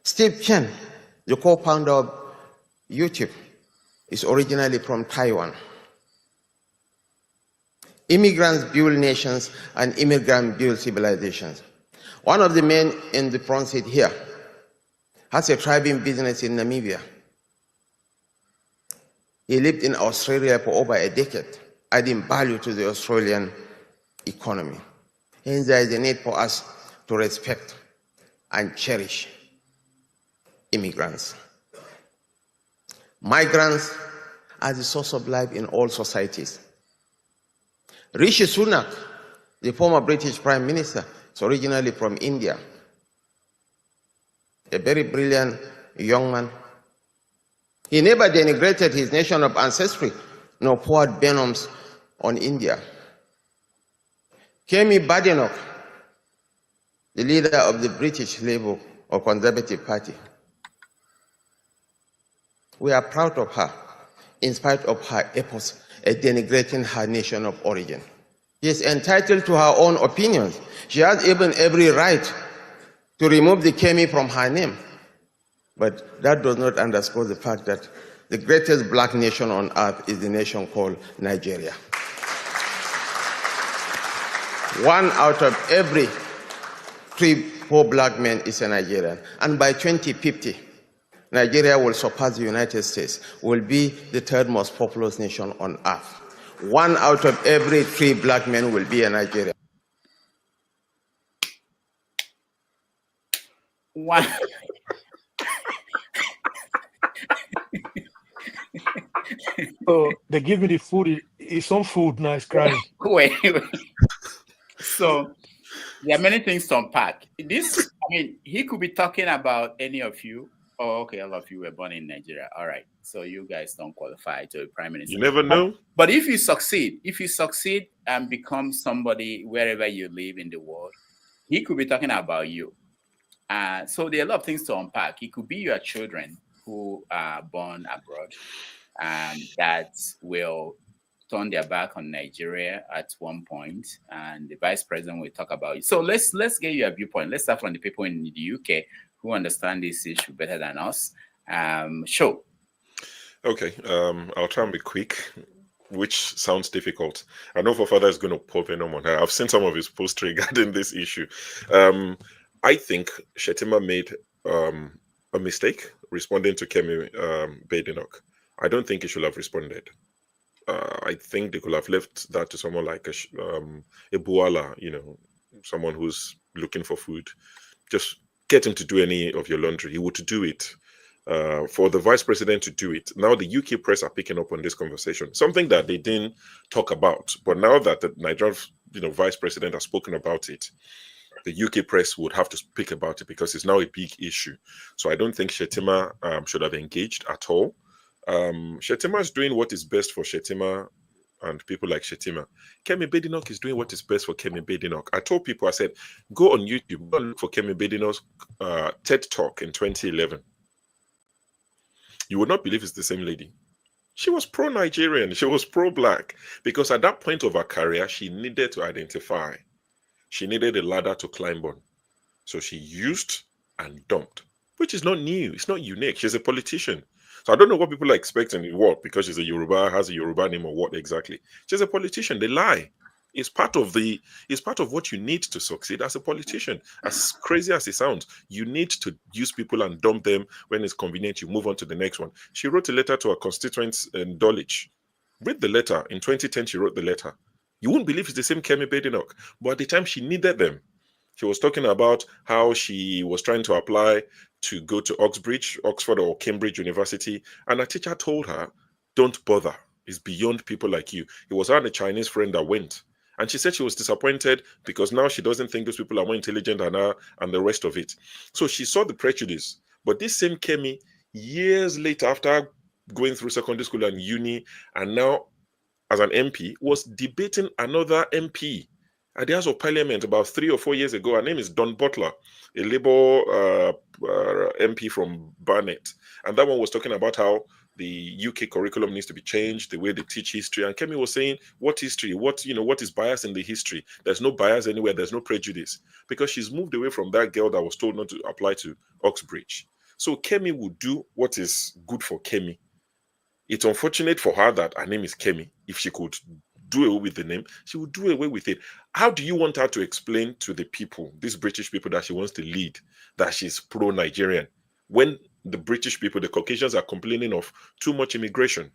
Steve Chen, the co-founder of YouTube, is originally from Taiwan. Immigrants build nations and immigrants build civilizations. One of the men in the front seat here has a thriving business in Namibia. He lived in Australia for over a decade, adding value to the Australian economy. Hence, there is a need for us to respect and cherish immigrants. Migrants are the source of life in all societies. Rishi Sunak, the former British Prime Minister, is originally from India. A very brilliant young man. He never denigrated his nation of ancestry, nor poured venoms on India. Kemi Badenoch, the leader of the British Labour or Conservative Party. We are proud of her, in spite of her efforts at denigrating her nation of origin. She is entitled to her own opinions. She has even every right to remove the Kemi from her name. But that does not underscore the fact that the greatest black nation on earth is the nation called Nigeria. 1 out of every 3-4 black men is a Nigerian. And by 2050, Nigeria will surpass the United States, will be the third most populous nation on earth. 1 out of every 3 black men will be a Nigerian. Wow. So they give me the food. It's some food now. It's crying. Wait. So there are many things to unpack. He could be talking about any of you. Oh, okay, all of you were born in Nigeria. All right, so you guys don't qualify to be prime minister. You never know. But if you succeed and become somebody wherever you live in the world, he could be talking about you. So there are a lot of things to unpack. It could be your children who are born abroad, that will turn their back on Nigeria at one point, and the vice president will talk about it. So let's get your viewpoint. Let's start from the people in the UK who understand this issue better than us. Show. Okay, I'll try and be quick, which sounds difficult. I know Fofada is going to pop in on her. I've seen some of his posts regarding this issue. I think Shettima made a mistake responding to Kemi Badenoch. I don't think he should have responded. I think they could have left that to someone like a Buala, someone who's looking for food. Just get him to do any of your laundry. He would do it. For the vice president to do it. Now the UK press are picking up on this conversation, something that they didn't talk about. But now that the Nigerian vice president has spoken about it, the UK press would have to speak about it because it's now a big issue. So I don't think Shettima should have engaged at all. Shettima is doing what is best for Shettima and people like Shettima. Kemi Badenoch is doing what is best for Kemi Badenoch. I told people, I said, go on YouTube, go and look for Kemi Badenoch's TED Talk in 2011. You would not believe it's the same lady. She was pro-Nigerian. She was pro-black. Because at that point of her career, she needed to identify. She needed a ladder to climb on. So she used and dumped, which is not new. It's not unique. She's a politician. So I don't know what people are expecting. What? Because she's a Yoruba, has a Yoruba name, or what exactly? She's a politician. They lie. It's part of what you need to succeed as a politician. As crazy as it sounds, you need to use people and dump them when it's convenient. You move on to the next one. She wrote a letter to her constituents in Dulwich. Read the letter. In 2010, she wrote the letter. You won't believe it's the same Kemi Badenoch. But at the time, she needed them. She was talking about how she was trying to apply to go to Oxford or Cambridge University. And a teacher told her, don't bother. It's beyond people like you. It was her and a Chinese friend that went. And she said she was disappointed because now she doesn't think those people are more intelligent than her and the rest of it. So she saw the prejudice. But this same Kemi, years later, after going through secondary school and uni, and now as an MP, was debating another MP at the House of Parliament about 3 or 4 years ago. Her name is Dawn Butler, a Labour MP from Barnet. And that one was talking about how the UK curriculum needs to be changed, the way they teach history. And Kemi was saying, what history? What is bias in the history? There's no bias anywhere. There's no prejudice. Because she's moved away from that girl that was told not to apply to Oxbridge. So Kemi would do what is good for Kemi. It's unfortunate for her that her name is Kemi. If she could do away with the name, she would do away with it. How do you want her to explain to the people, these British people that she wants to lead, that she's pro-Nigerian, when the British people, the Caucasians, are complaining of too much immigration?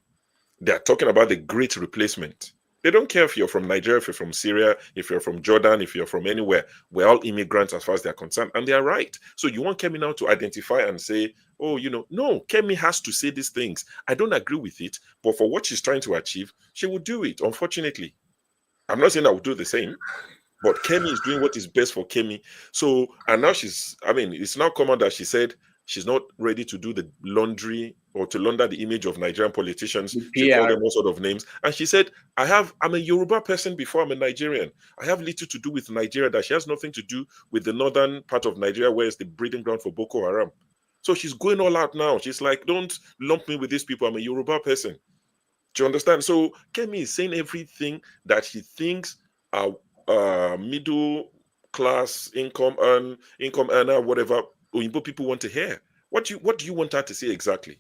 They're talking about the great replacement. They don't care if you're from Nigeria, if you're from Syria, if you're from Jordan, if you're from anywhere. We're all immigrants as far as they're concerned, and they're right. So you want Kemi now to identify and say, oh, no, Kemi has to say these things. I don't agree with it, but for what she's trying to achieve, she will do it, unfortunately. I'm not saying I will do the same, but Kemi is doing what is best for Kemi. So, and now it's now common that she said she's not ready to do the laundry or to launder the image of Nigerian politicians. She called them all sort of names. And she said, I'm a Yoruba person before I'm a Nigerian. I have little to do with Nigeria, that she has nothing to do with the northern part of Nigeria, where it's the breeding ground for Boko Haram. So she's going all out now. She's like, don't lump me with these people. I'm a Yoruba person. Do you understand? So Kemi is saying everything that she thinks are middle class income earner, whatever Oyinbo people want to hear. What do you want her to say exactly?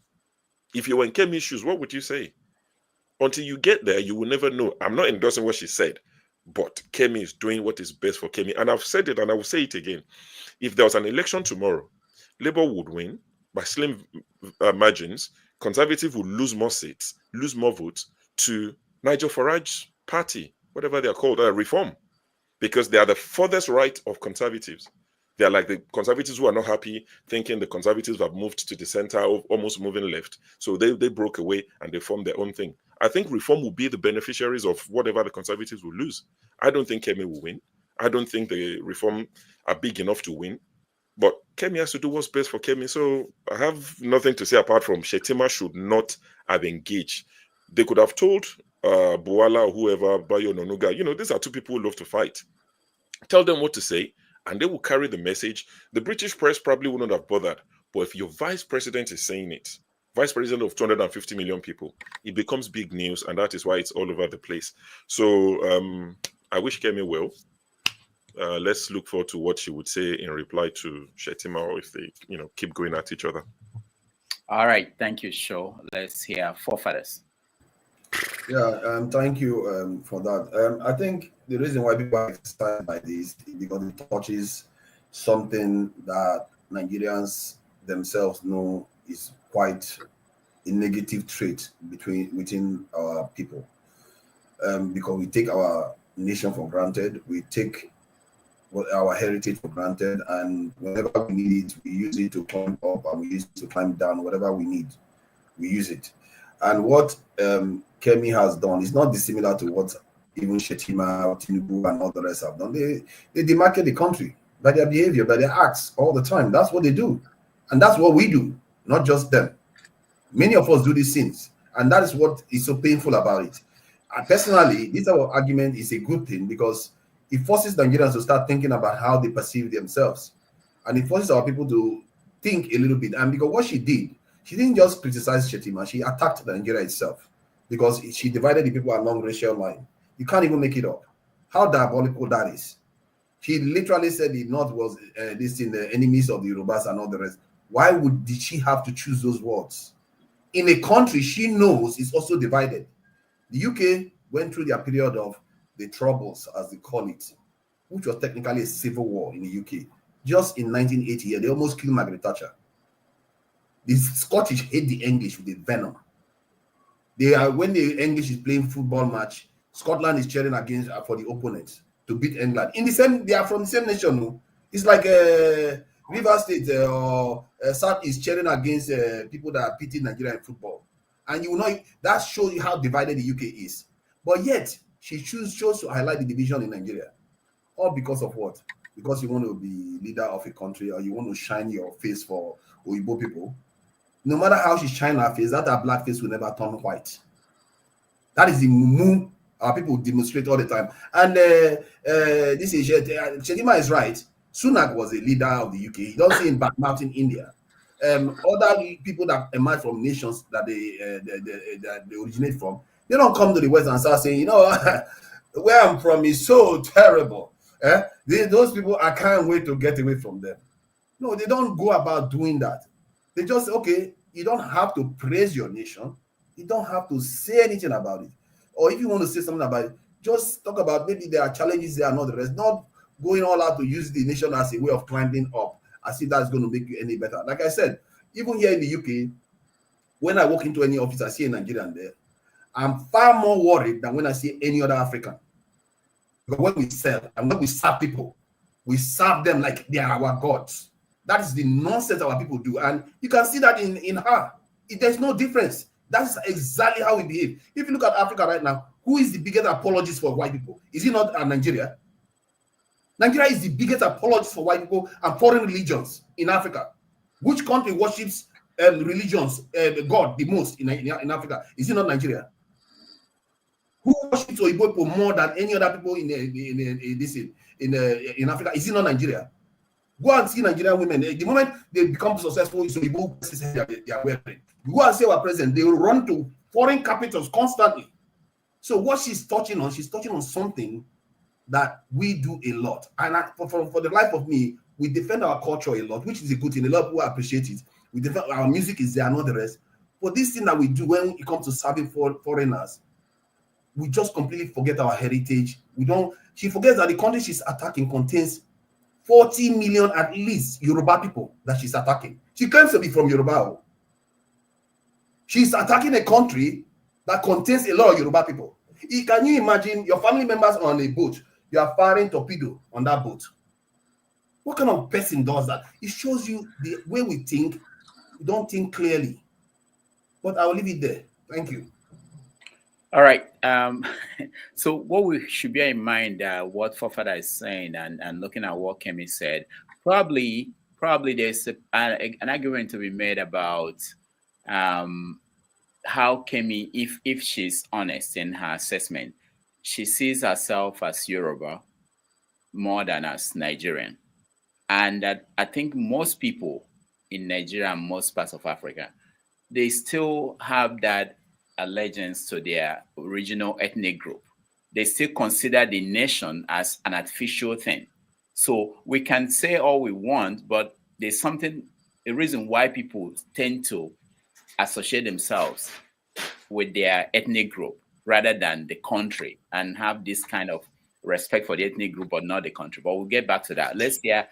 If you were in Kemi's shoes, what would you say? Until you get there, you will never know. I'm not endorsing what she said, but Kemi is doing what is best for Kemi. And I've said it and I will say it again. If there was an election tomorrow, Labour would win by slim margins. Conservative would lose more seats, lose more votes to Nigel Farage's party, whatever they are called, Reform, because they are the furthest right of Conservatives. They're like the conservatives who are not happy, thinking the conservatives have moved to the center, almost moving left. So they broke away and they formed their own thing. I think Reform will be the beneficiaries of whatever the conservatives will lose. I don't think Kemi will win. I don't think the Reform are big enough to win. But Kemi has to do what's best for Kemi. So I have nothing to say apart from Shettima should not have engaged. They could have told Buala or whoever, Bayo Nonuga, these are two people who love to fight. Tell them what to say, and they will carry the message. The British press probably wouldn't have bothered. But if your vice president is saying it, vice president of 250 million people, it becomes big news, and that is why it's all over the place. So I wish Kemi well. Let's look forward to what she would say in reply to Shettima, or if they, keep going at each other. All right, thank you, Sho. Let's hear forefathers. Yeah, thank you for that. I think the reason why people are excited by this is because it touches something that Nigerians themselves know is quite a negative trait within our people. Because we take our nation for granted, we take our heritage for granted, and whenever we need it, we use it to climb up and we use it to climb down. Whatever we need, we use it. And what Kemi has done is not dissimilar to what even Shettima, Tinubu, and all the rest have done. They demarcate the country by their behavior, by their acts all the time. That's what they do. And that's what we do, not just them. Many of us do these things, and that is what is so painful about it. Personally, this argument is a good thing because it forces Nigerians to start thinking about how they perceive themselves. And it forces our people to think a little bit. And because what she did, she didn't just criticize Shettima, she attacked Nigeria itself because she divided the people along racial lines. You can't even make it up. How diabolical that is. She literally said the North was the enemies of the Yorubas and all the rest. Why did she have to choose those words? In a country she knows is also divided. The UK went through their period of the Troubles, as they call it, which was technically a civil war in the UK. Just in 1980, they almost killed Margaret Thatcher. The Scottish hate the English with a venom. When the English is playing football match, Scotland is cheering against for the opponent to beat England. They are from the same nation. No? It's like Rivers State or South is cheering against people that are beating Nigeria in football. And that shows you how divided the UK is. But yet, she chose to highlight the division in Nigeria. All because of what? Because you want to be leader of a country, or you want to shine your face for Oyibo people. No matter how she shine her face, that her black face will never turn white. That is the move our people demonstrate all the time. And this is Shettima is right. Sunak was a leader of the UK. You don't see in badmouthing India. Other people that emerge from nations that they originate from, they don't come to the West and start saying, where I'm from is so terrible. Those people, I can't wait to get away from them. No, they don't go about doing that. They just, okay, you don't have to praise your nation. You don't have to say anything about it. Or if you want to say something about it, just talk about maybe there are challenges there and all the rest. Not going all out to use the nation as a way of climbing up, as if that's going to make you any better. Like I said, even here in the UK, when I walk into any office, I see a Nigerian there. I'm far more worried than when I see any other African. Because when we sell and when we serve people, we serve them like they are our gods. That is the nonsense our people do. And you can see that in her. There's no difference. That's exactly how we behave. If you look at Africa right now, who is the biggest apologist for white people? Is it not Nigeria? Nigeria is the biggest apologist for white people and foreign religions in Africa. Which country worships religions, God the most in Africa? Is it not Nigeria? Who worships Oyibo people more than any other people in Africa? Is it not Nigeria? Go and see Nigerian women. The moment they become successful, it's Oyibo they are wearing. Go and see our president. They will run to foreign capitals constantly. So what she's touching on something that we do a lot. And for the life of me, we defend our culture a lot, which is a good thing. A lot of people appreciate it. We defend our music is there and all the rest. But this thing that we do when it comes to serving foreigners, we just completely forget our heritage. She forgets that the country she's attacking contains 40 million at least Yoruba people that she's attacking. She claims to be from Yoruba. She's attacking a country that contains a lot of Yoruba people. Can you imagine your family members on a boat? You are firing torpedo on that boat. What kind of person does that? It shows you the way we think. We don't think clearly. But I will leave it there. Thank you. All right. So what we should bear in mind, what Forefather is saying, and looking at what Kemi said, probably there's an argument to be made about how Kemi, if she's honest in her assessment, she sees herself as Yoruba more than as Nigerian. And that I think most people in Nigeria and most parts of Africa, they still have that allegiance to their original ethnic group. They still consider the nation as an artificial thing. So we can say all we want, but there's a reason why people tend to associate themselves with their ethnic group rather than the country and have this kind of respect for the ethnic group, but not the country. But we'll get back to that. Let's hear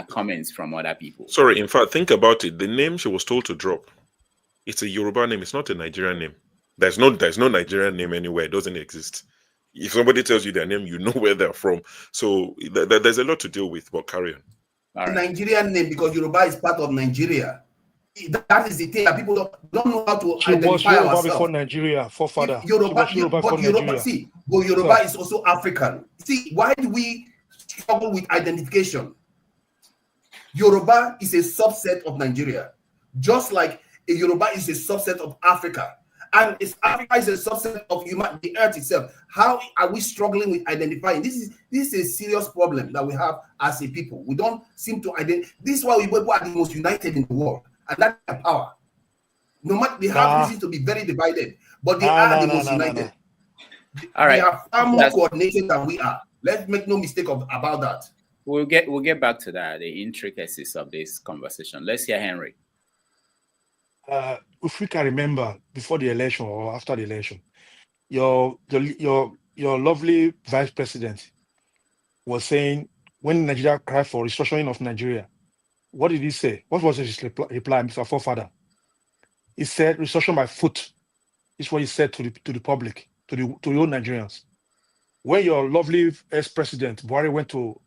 comments from other people. Sorry, in fact, think about it. The name she was told to drop, it's a Yoruba name. It's not a Nigerian name. There's no Nigerian name anywhere. It doesn't exist. If somebody tells you their name, you know where they're from. So there's a lot to deal with, but carry on. A Nigerian name, because Yoruba is part of Nigeria. That is the thing that people don't know how to identify Yoruba ourselves. Before Nigeria, forefather. Yoruba So, is also African. See, why do we struggle with identification? Yoruba is a subset of Nigeria, just like a Yoruba is a subset of Africa, and Africa is a subset of the earth itself. How are we struggling with identifying? This is a serious problem that we have as a people. We don't seem to identify. This is why we are the most united in the world, and that's their power. No matter they have reason to be very divided, but they are the most united. All right, they are far more coordinated than we are. Let's make no mistake about that. We'll get back to that, the intricacies of this conversation. Let's hear Henry. If we can remember, before the election or after the election, your lovely vice president was saying, when Nigeria cried for restructuring of Nigeria, what did he say? What was his reply, Mr. Forefather? He said, restructuring by foot. This is what he said to the public, to the old Nigerians. When your lovely ex-president Buhari went to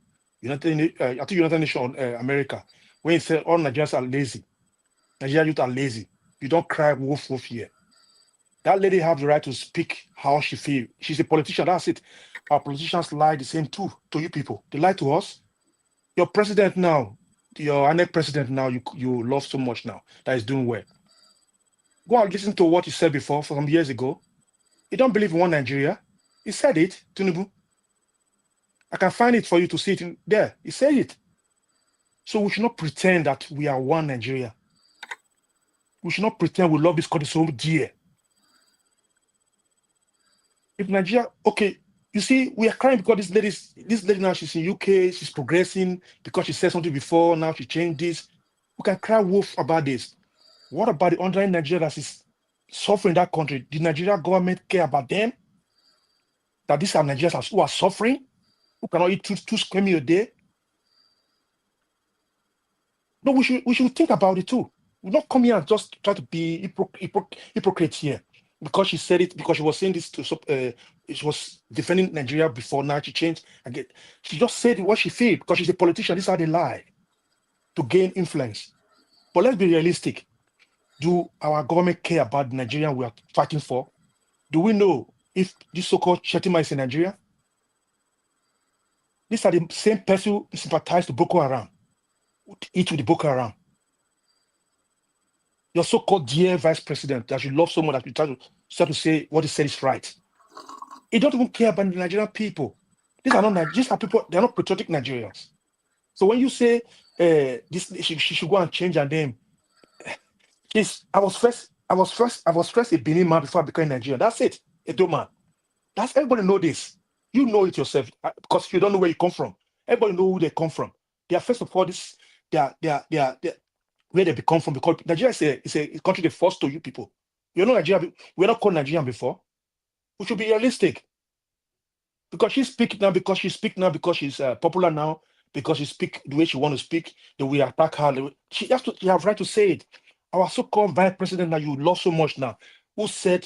United Nations America, when he said all Nigerians are lazy, Nigerian youth are lazy, you don't cry wolf wolf here. That lady has the right to speak how she feels. She's a politician, that's it. Our politicians lie the same too to you people. They lie to us. Your president now, your next president now, you love so much now, that is doing well. Go and listen to what he said before, from years ago. He don't believe in one Nigeria. He said it, Tinubu. I can find it for you to see it there. He said it. So we should not pretend that we are one Nigeria. We should not pretend we love this country so dear. If Nigeria, okay, you see, we are crying because this lady now, she's in UK, she's progressing because she said something before, now she changed this. We can cry wolf about this. What about the underlying Nigeria that is suffering in that country? Did Nigeria government care about them? That these are Nigerians who are suffering, who cannot eat two square meals a day? No, we should think about it too. We not come here and just try to be hypocrite here. Because she said it, because she was saying this she was defending Nigeria before, now she changed again. She just said what she feels because she's a politician. This is how they lie to gain influence. But let's be realistic. Do our government care about the Nigerian we are fighting for? Do we know if this so-called Shettima is in Nigeria? These are the same person who sympathize to Boko Haram, who eat with the Boko Haram. Your so-called dear vice president that you love so much that you try to say what he said is right. He don't even care about the Nigerian people. These are people, they're not patriotic Nigerians. So when you say she should go and change her name, I was first a Benin man before I became Nigerian. That's it. A dope man. That's everybody know this. You know it yourself because you don't know where you come from. Everybody know who they come from. They are first of all where they come from, because Nigeria is a country they forced to you people. You know Nigeria, we're not called Nigerian before. We should be realistic. Because she speaks now, because she's popular now, because she speaks the way she wants to speak, the way we attack her. She has right to say it. Our so-called vice president that you love so much now, who said,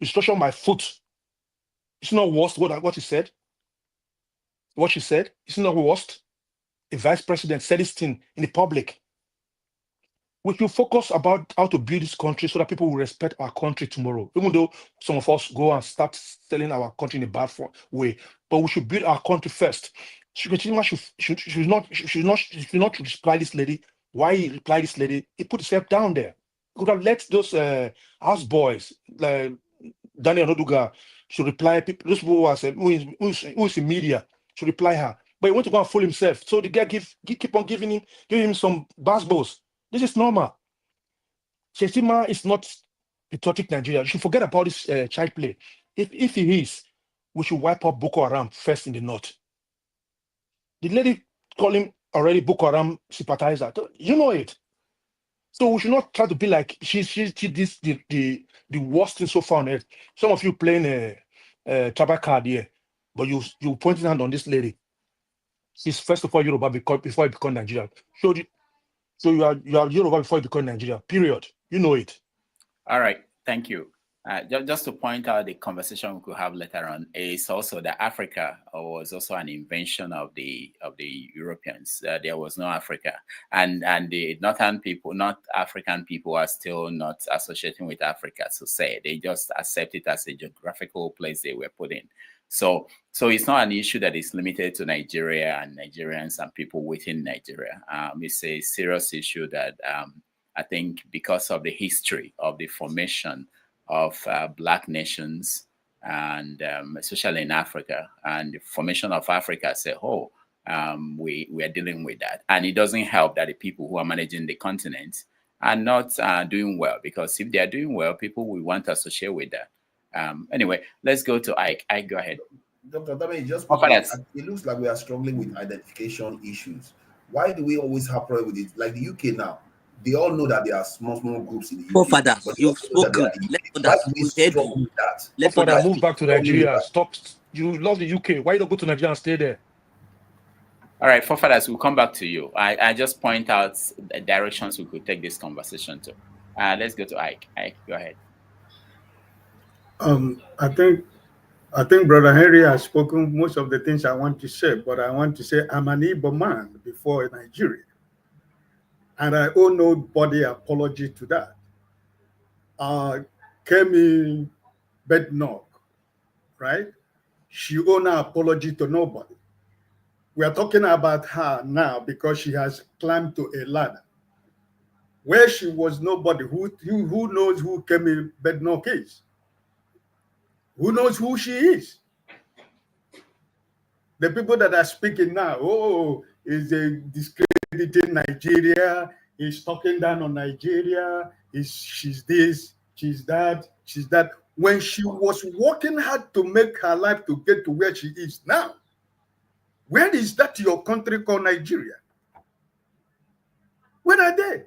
restructure my foot. It's not worst what he said. What she said, it's not worst. a vice president said this thing in the public. We should focus about how to build this country so that people will respect our country tomorrow. Even though some of us go and start selling our country in a bad way, but we should build our country first. Shettima should not reply this lady. Why he reply this lady? He put himself down there. He could have let those house boys, like Daniel Noduga, should reply. People, those people who is in media should reply her. But he went to go and fool himself. So the guy keep on giving him some basketballs. This is normal. Shettima is not patriotic Nigeria. You should forget about this child play. If he is, we should wipe up Boko Haram first in the north. The lady called him already Boko Haram sympathizer. You know it. So we should not try to be like she's the worst thing so far on earth. Some of you playing a tribal card here, but you pointing out on this lady. She's first of all Yoruba before you become Nigeria. So you are Yoruba before you become Nigeria. Period. You know it. All right. Thank you. Just to point out the conversation we could have later on is also that Africa was also an invention of the Europeans. There was no Africa, and the northern people, not African people, are still not associating with Africa. So they just accept it as a geographical place they were put in. So it's not an issue that is limited to Nigeria and Nigerians and people within Nigeria. It's a serious issue that I think because of the history of the formation of Black nations and especially in Africa and the formation of Africa as a whole, we are dealing with that. And it doesn't help that the people who are managing the continent are not doing well, because if they are doing well, people will want to associate with that. Anyway, let's go to Ike. Ike, go ahead. Dr. Dame, it looks like we are struggling with identification issues. Why do we always have problems with it? Like the UK now, they all know that there are small groups in the UK. Forefathers, you've spoken. Let move back to Nigeria. Stop. You love the UK. Why don't go to Nigeria and stay there? All right, forefathers, we'll come back to you. I just point out the directions we could take this conversation to. Let's go to Ike. Ike, go ahead. I think Brother Henry has spoken most of the things I want to say, but I want to say I'm an Igbo man before Nigeria. And I owe nobody apology to that. Kemi Badenoch, right? She owe no apology to nobody. We are talking about her now because she has climbed to a ladder. Where she was nobody, who knows who Kemi Badenoch is? Who knows who she is? The people that are speaking now, is a discrediting Nigeria, is talking down on Nigeria, she's this, she's that. When she was working hard to make her life to get to where she is now, where is that your country called Nigeria? Where are they?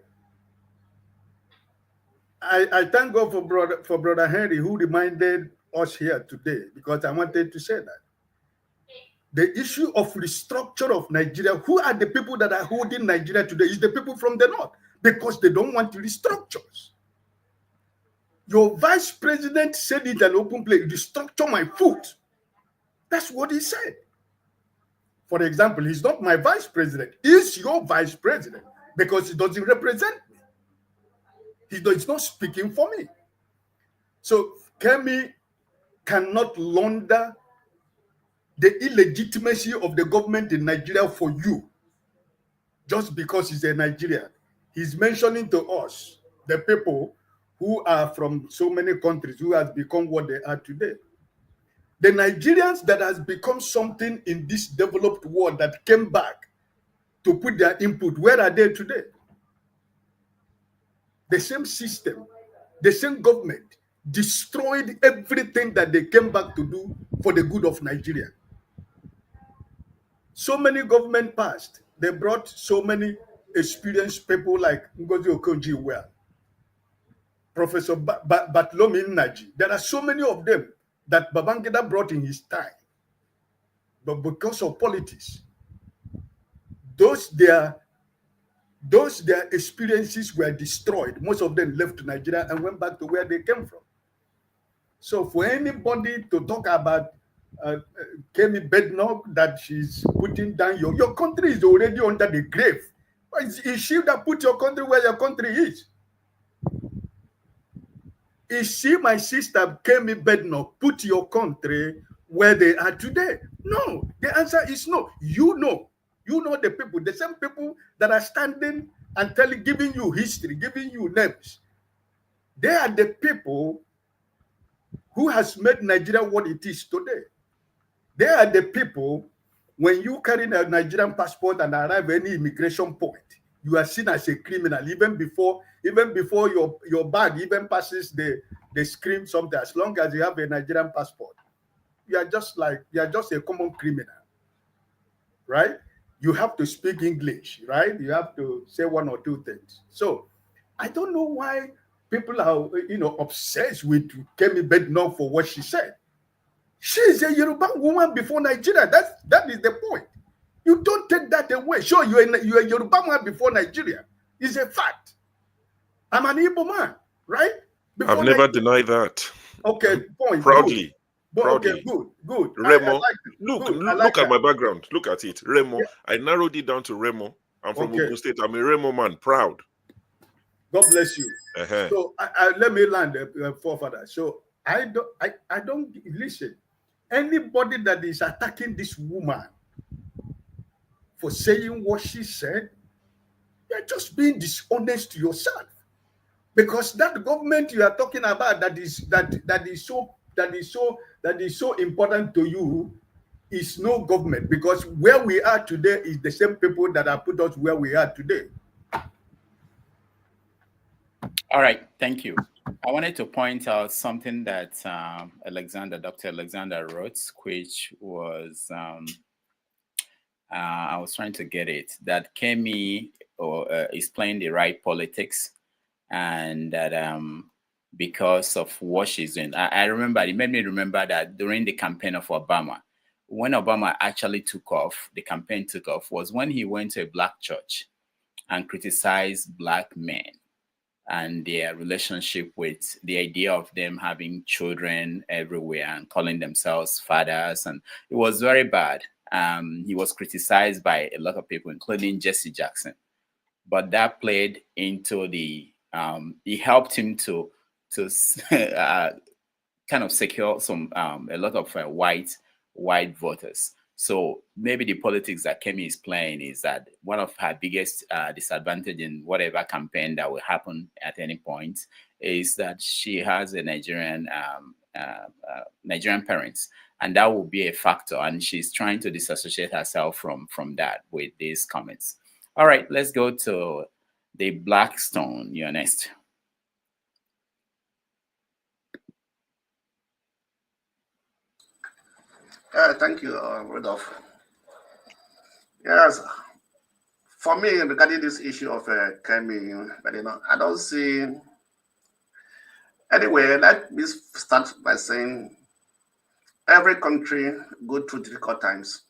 I thank God for Brother Henry, who reminded us here today, because I wanted to say that. The issue of restructure of Nigeria, who are the people that are holding Nigeria today? Is the people from the north, because they don't want restructures. Your vice president said it an open play, restructure my foot. That's what he said. For example, he's not my vice president. He's your vice president, because he doesn't represent me. He's not speaking for me. So Kemi cannot launder the illegitimacy of the government in Nigeria for you just because he's a Nigerian. He's mentioning to us, the people who are from so many countries who have become what they are today. The Nigerians that has become something in this developed world that came back to put their input, where are they today? The same system, the same government destroyed everything that they came back to do for the good of Nigeria. So many government passed. They brought so many experienced people like Ngozi Okonjo-Iweala, Professor Bartholomew Nnaji. There are so many of them that Babangida brought in his time. But because of politics, those their experiences were destroyed. Most of them left Nigeria and went back to where they came from. So for anybody to talk about Kemi Badenoch that she's putting down your country is already under the grave. Is she that put your country where your country is? Is she, my sister Kemi Badenoch, put your country where they are today? No. The answer is no. You know the people, the same people that are standing and giving you history, giving you names. They are the people who has made Nigeria what it is today. They are the people, when you carry a Nigerian passport and arrive at any immigration point, you are seen as a criminal even before your bag even passes the screen something. As long as you have a Nigerian passport, you are just a common criminal, right? You have to speak English, right? You have to say one or two things. So I don't know why people are obsessed with Kemi Badenoch for what she said. She is a Yoruba woman before Nigeria. That is the point. You don't take that away. Sure, you're a Yoruba man before Nigeria. It's a fact. I'm an Igbo man, right? Before I've never denied that. Okay, point. Proudly. Good. Proudly. Okay, good. Remo, Look at my background. Look at it. Remo. Yeah. I narrowed it down to Remo. I'm from Ogun State. I'm a Remo man. Proud. God bless you. So let me land forefather. So I don't listen. Anybody that is attacking this woman for saying what she said, you're just being dishonest to yourself. Because that government you are talking about that is so important to you is no government. Because where we are today is the same people that have put us where we are today. All right, thank you. I wanted to point out something that Dr. Alexander wrote, which was, I was trying to get it, that Kemi is playing the right politics, and that because of what she's doing. I remember, it made me remember that during the campaign of Obama, when Obama actually took off, the campaign took off, was when he went to a black church and criticized black men and their relationship with the idea of them having children everywhere and calling themselves fathers. And it was very bad. He was criticized by a lot of people, including Jesse Jackson. But that played into it helped him to kind of secure a lot of white voters. So maybe the politics that Kemi is playing is that one of her biggest disadvantage in whatever campaign that will happen at any point is that she has a Nigerian parents, and that will be a factor. And she's trying to disassociate herself from that with these comments. All right, let's go to the Blackstone. You're next. Thank you, Rudolph. Yes, for me, regarding this issue of Kemi, I don't see. Anyway, let me start by saying every country goes through difficult times.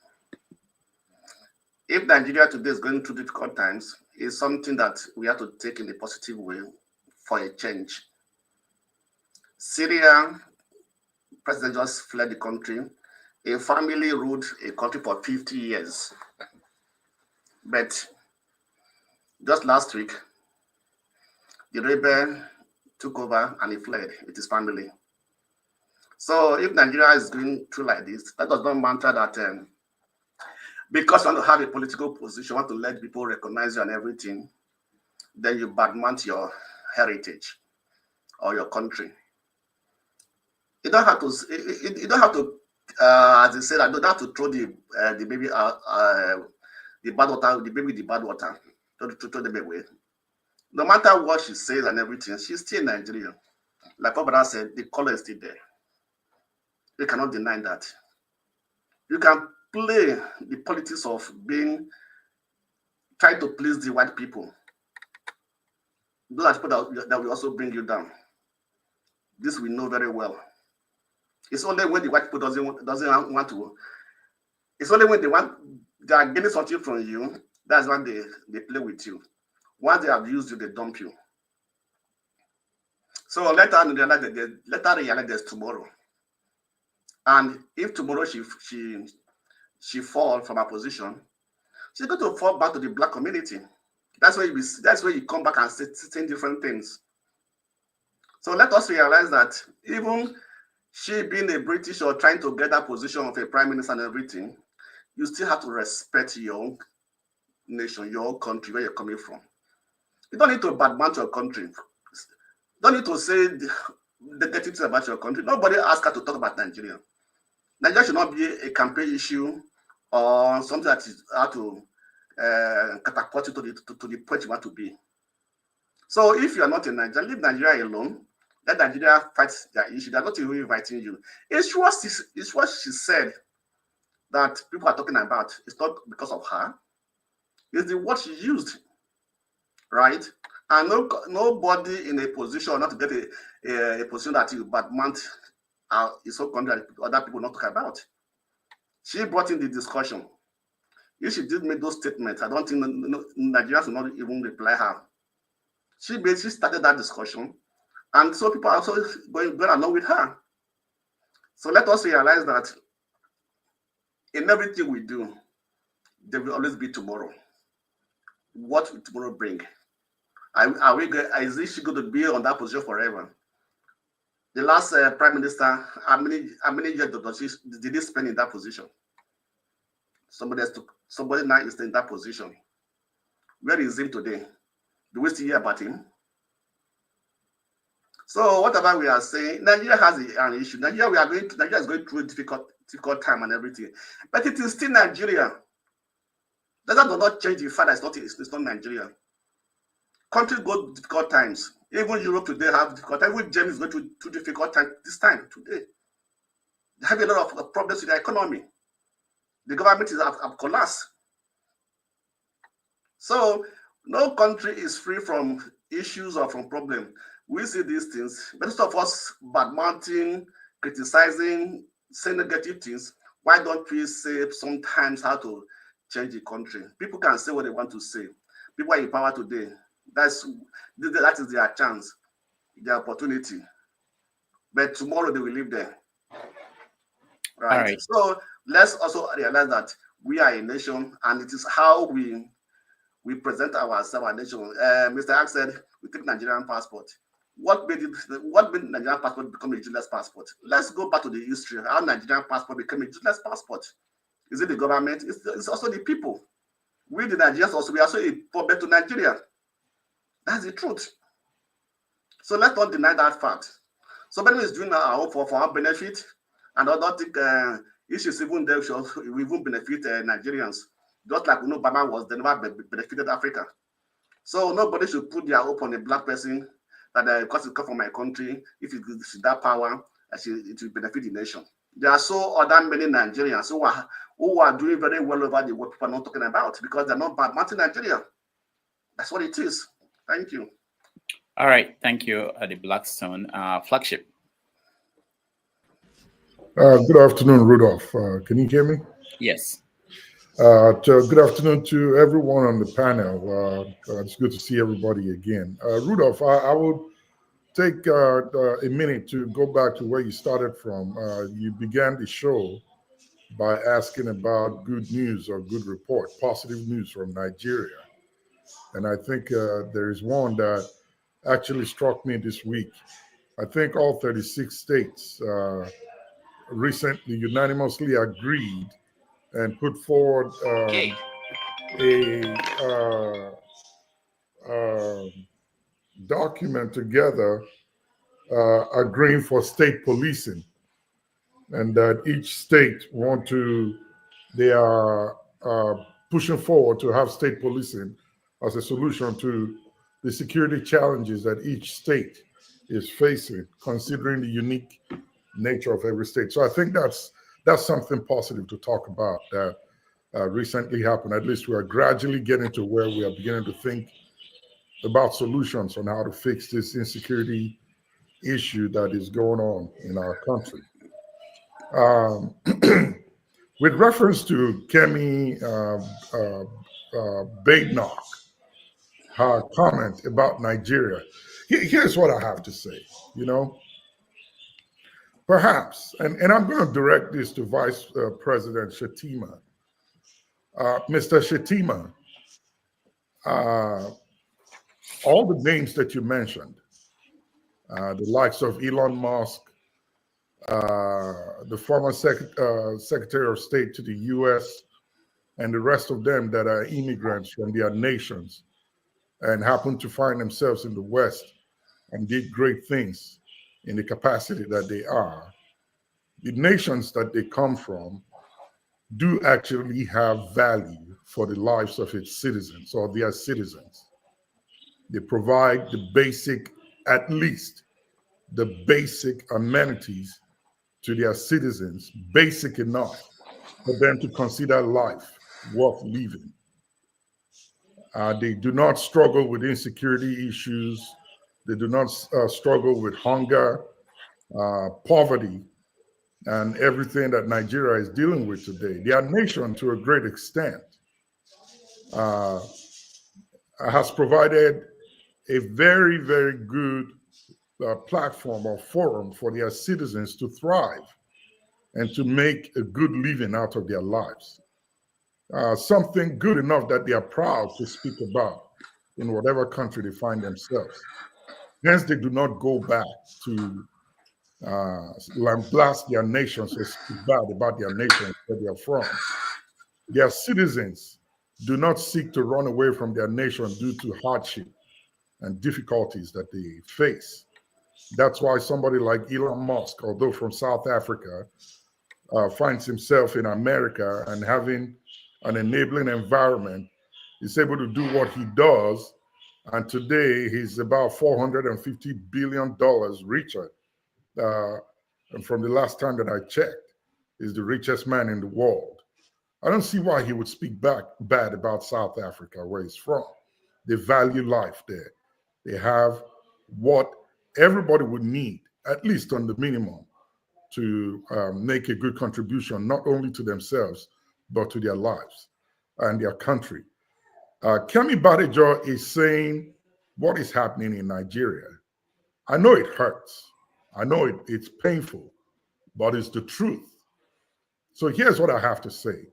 If Nigeria today is going through difficult times, it's something that we have to take in a positive way for a change. Syria, president just fled the country. A family ruled a country for 50 years. But just last week, the rebel took over and he fled with his family. So if Nigeria is going through like this, that does not matter that because you want to have a political position, want to let people recognize you and everything, then you badmouth your heritage or your country. You don't have to. You don't have to. As they said, I don't have to throw the baby the bad water, the baby the bad water to throw the baby away. No matter what she says and everything, she's still Nigerian. Like Papa said, the color is still there. You cannot deny that. You can play the politics of trying to please the white people. Those are people that will also bring you down. This we know very well. It's only when the white people doesn't want to. It's only when they are getting something from you, that's when they play with you. Once they have used you, they dump you. So let her realize there's tomorrow. And if tomorrow she fall from her position, she's going to fall back to the black community. That's where you come back and say different things. So let us realize that even she being a British or trying to get that position of a prime minister and everything, you still have to respect your own nation, your own country, where you're coming from. You don't need to badmouth your country. Don't need to say the negative things about your country. Nobody asked her to talk about Nigeria. Nigeria should not be a campaign issue or something that is how to catapult you to the point you want to be. So if you are not in Nigeria, leave Nigeria alone. Let Nigeria fight their issue. They're not even inviting you. It's what she said that people are talking about. It's not because of her. It's the word she used, right? And nobody in a position not to get a position that you badmouth is so country that other people not talk about. She brought in the discussion. If she did make those statements, I don't think Nigerians will not even reply her. She basically started that discussion, and so people are also going along with her. So let us realize that in everything we do, there will always be tomorrow. What will tomorrow bring? Is she going to be on that position forever? The last prime minister, how many years did he spend in that position? Somebody now is in that position. Where is he today? Do we still hear about him? So whatever we are saying, Nigeria has an issue. Nigeria is going through a difficult time and everything, but it is still Nigeria. That does not change the fact that it's not Nigeria. Countries go through difficult times. Even Europe today have difficult times. Even Germany is going through difficult time this time today. They have a lot of problems with their economy. The government is have collapsed. So no country is free from issues or from problems. We see these things. Most of us badmouthing, criticizing, saying negative things. Why don't we say sometimes how to change the country? People can say what they want to say. People are in power today. That is their chance, their opportunity. But tomorrow they will live there. Right? So let's also realize that we are a nation, and it is how we present ourselves, our nation. Mr. Ak said we take Nigerian passport. What made Nigerian passport become a useless passport? Let's go back to the history. How Nigerian passport became a useless passport? Is it the government? It's also the people. We the Nigerians we are also a problem to Nigeria. That's the truth. So let's not deny that fact. Somebody is doing our own for our benefit, and I don't think issues even there should even benefit Nigerians. Just like Obama they never benefited Africa. So nobody should put their hope on a black person that because it comes from my country, if it's that power, it will benefit the nation. There are so other many Nigerians who are doing very well over the world people are not talking about because they're not badmouthing Nigeria. That's what it is. Thank you. All right. Thank you, the Blackstone flagship. Good afternoon, Rudolph. Can you hear me? Yes. Good afternoon to everyone on the panel. It's good to see everybody again. Rudolph, I will take a minute to go back to where you started from. You began the show by asking about good news or good report, positive news from Nigeria. And I think there is one that actually struck me this week. I think all 36 states recently unanimously agreed and put forward a document together agreeing for state policing, and that each state they are pushing forward to have state policing as a solution to the security challenges that each state is facing, considering the unique nature of every state. So I think that's something positive to talk about that recently happened. At least we are gradually getting to where we are beginning to think about solutions on how to fix this insecurity issue that is going on in our country. With reference to Kemi Badenoch, her comment about Nigeria, here's what I have to say. Perhaps, and I'm going to direct this to Vice President Shettima. Mr. Shettima, all the names that you mentioned, the likes of Elon Musk, the former Secretary of State to the U.S., and the rest of them that are immigrants from their nations and happen to find themselves in the West and did great things in the capacity that they are. The nations that they come from do actually have value for the lives of its citizens or their citizens. They provide the basic, at least the basic amenities to their citizens, basic enough for them to consider life worth living. They do not struggle with insecurity issues. They do not struggle with hunger, poverty, and everything that Nigeria is dealing with today. Their nation, to a great extent, has provided a very, very good platform or forum for their citizens to thrive and to make a good living out of their lives. Something good enough that they are proud to speak about in whatever country they find themselves. Hence, they do not go back to blast their nations or speak bad about their nations where they are from. Their citizens do not seek to run away from their nation due to hardship and difficulties that they face. That's why somebody like Elon Musk, although from South Africa, finds himself in America and having an enabling environment, is able to do what he does. And today he's about $450 billion richer. And from the last time that I checked, is the richest man in the world. I don't see why he would speak bad about South Africa, where he's from. They value life there. They have what everybody would need, at least on the minimum, to make a good contribution, not only to themselves, but to their lives and their country. Kemi Badenoch is saying what is happening in Nigeria. I know it hurts. I know it's painful, but it's the truth. So here's what I have to say.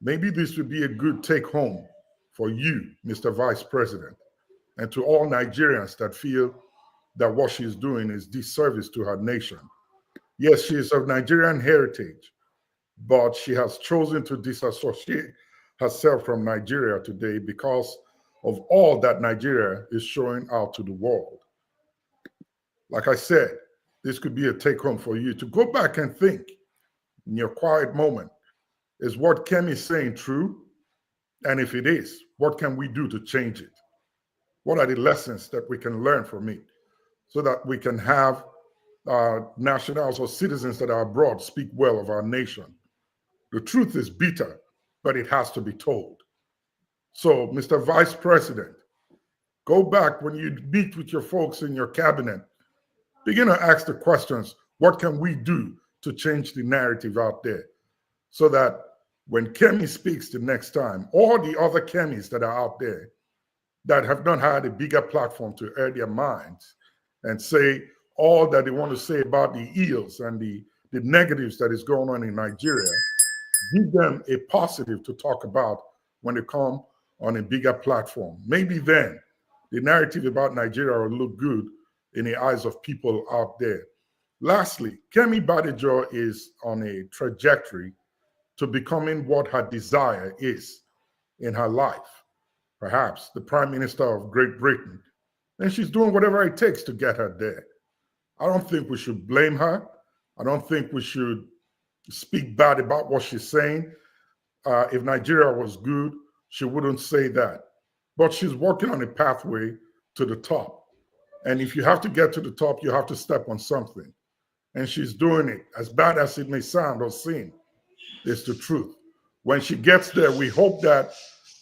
Maybe this would be a good take home for you, Mr. Vice President, and to all Nigerians that feel that what she's doing is disservice to her nation. Yes, she is of Nigerian heritage, but she has chosen to disassociate herself from Nigeria today because of all that Nigeria is showing out to the world. Like I said, this could be a take home for you to go back and think in your quiet moment. Is what Kemi is saying true? And if it is, what can we do to change it? What are the lessons that we can learn from it so that we can have nationals or citizens that are abroad speak well of our nation? The truth is bitter, but it has to be told. So, Mr. Vice President, go back when you meet with your folks in your cabinet, begin to ask the questions, what can we do to change the narrative out there so that when Kemi speaks the next time, all the other Kemis that are out there that have not had a bigger platform to air their minds and say all that they want to say about the ills and the negatives that is going on in Nigeria, give them a positive to talk about when they come on a bigger platform. Maybe then the narrative about Nigeria will look good in the eyes of people out there. Lastly, Kemi Badenoch is on a trajectory to becoming what her desire is in her life, perhaps the Prime Minister of Great Britain. And she's doing whatever it takes to get her there. I don't think we should blame her. I don't think we should speak bad about what she's saying. If Nigeria was good, she wouldn't say that. But she's working on a pathway to the top. And if you have to get to the top, you have to step on something. And she's doing it. As bad as it may sound or seem, it's the truth. When she gets there, we hope that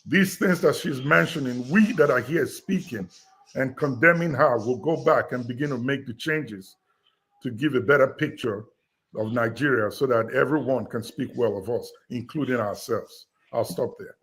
these things that she's mentioning, we that are here speaking and condemning her will go back and begin to make the changes to give a better picture of Nigeria so that everyone can speak well of us, including ourselves. I'll stop there.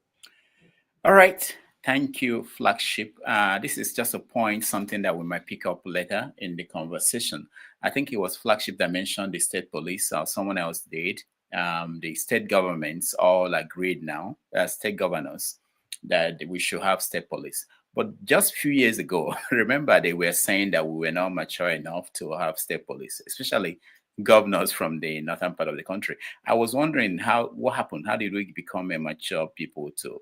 All right. Thank you, Flagship. This is just a point, something that we might pick up later in the conversation. I think it was Flagship that mentioned the state police, or someone else did. The state governments all agreed now, state governors, that we should have state police. But just a few years ago, remember they were saying that we were not mature enough to have state police, especially governors from the northern part of the country. I was wondering what happened? How did we become a mature people to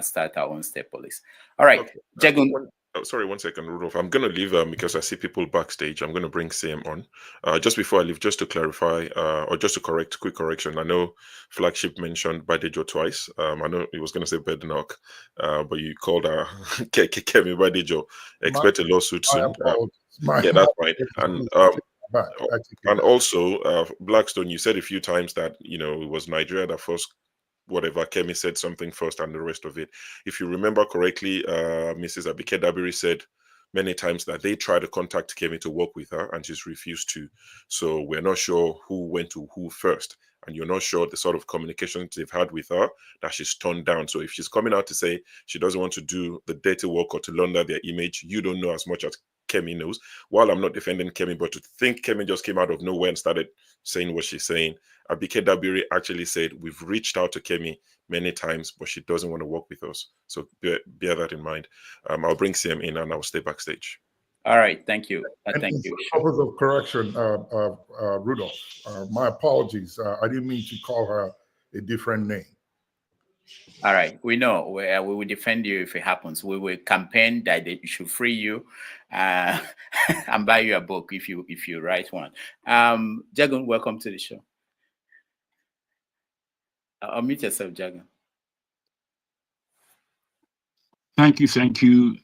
start our own state police? All right, Okay. Jagun. Sorry, 1 second, Rudolph. I'm going to leave because I see people backstage. I'm going to bring CM on. Just before I leave, just to clarify, or just to correct, quick correction. I know Flagship mentioned Badejo twice. I know he was going to say Badenoch, but you called Kemi Badenoch. Expect a lawsuit soon. Yeah, that's right. And also, Blackstone, you said a few times that, it was Nigeria that first, whatever, Kemi said something first and the rest of it. If you remember correctly, Mrs. Abike Dabiri said many times that they tried to contact Kemi to work with her and she's refused to. So we're not sure who went to who first. And you're not sure the sort of communications they've had with her that she's turned down. So if she's coming out to say she doesn't want to do the dirty work or to launder their image, you don't know as much as Kemi knows. While I'm not defending Kemi, but to think Kemi just came out of nowhere and started saying what she's saying, Abike Dabiri actually said, we've reached out to Kemi many times, but she doesn't want to work with us. So bear that in mind. I'll bring CM in and I'll stay backstage. All right, thank you. Thank you. For purpose of correction, Rudolph, my apologies. I didn't mean to call her a different name. All right, we know. We will defend you if it happens. We will campaign that they should free you and buy you a book if you write one. Jagun, welcome to the show. Unmute yourself, Jagun. Thank you.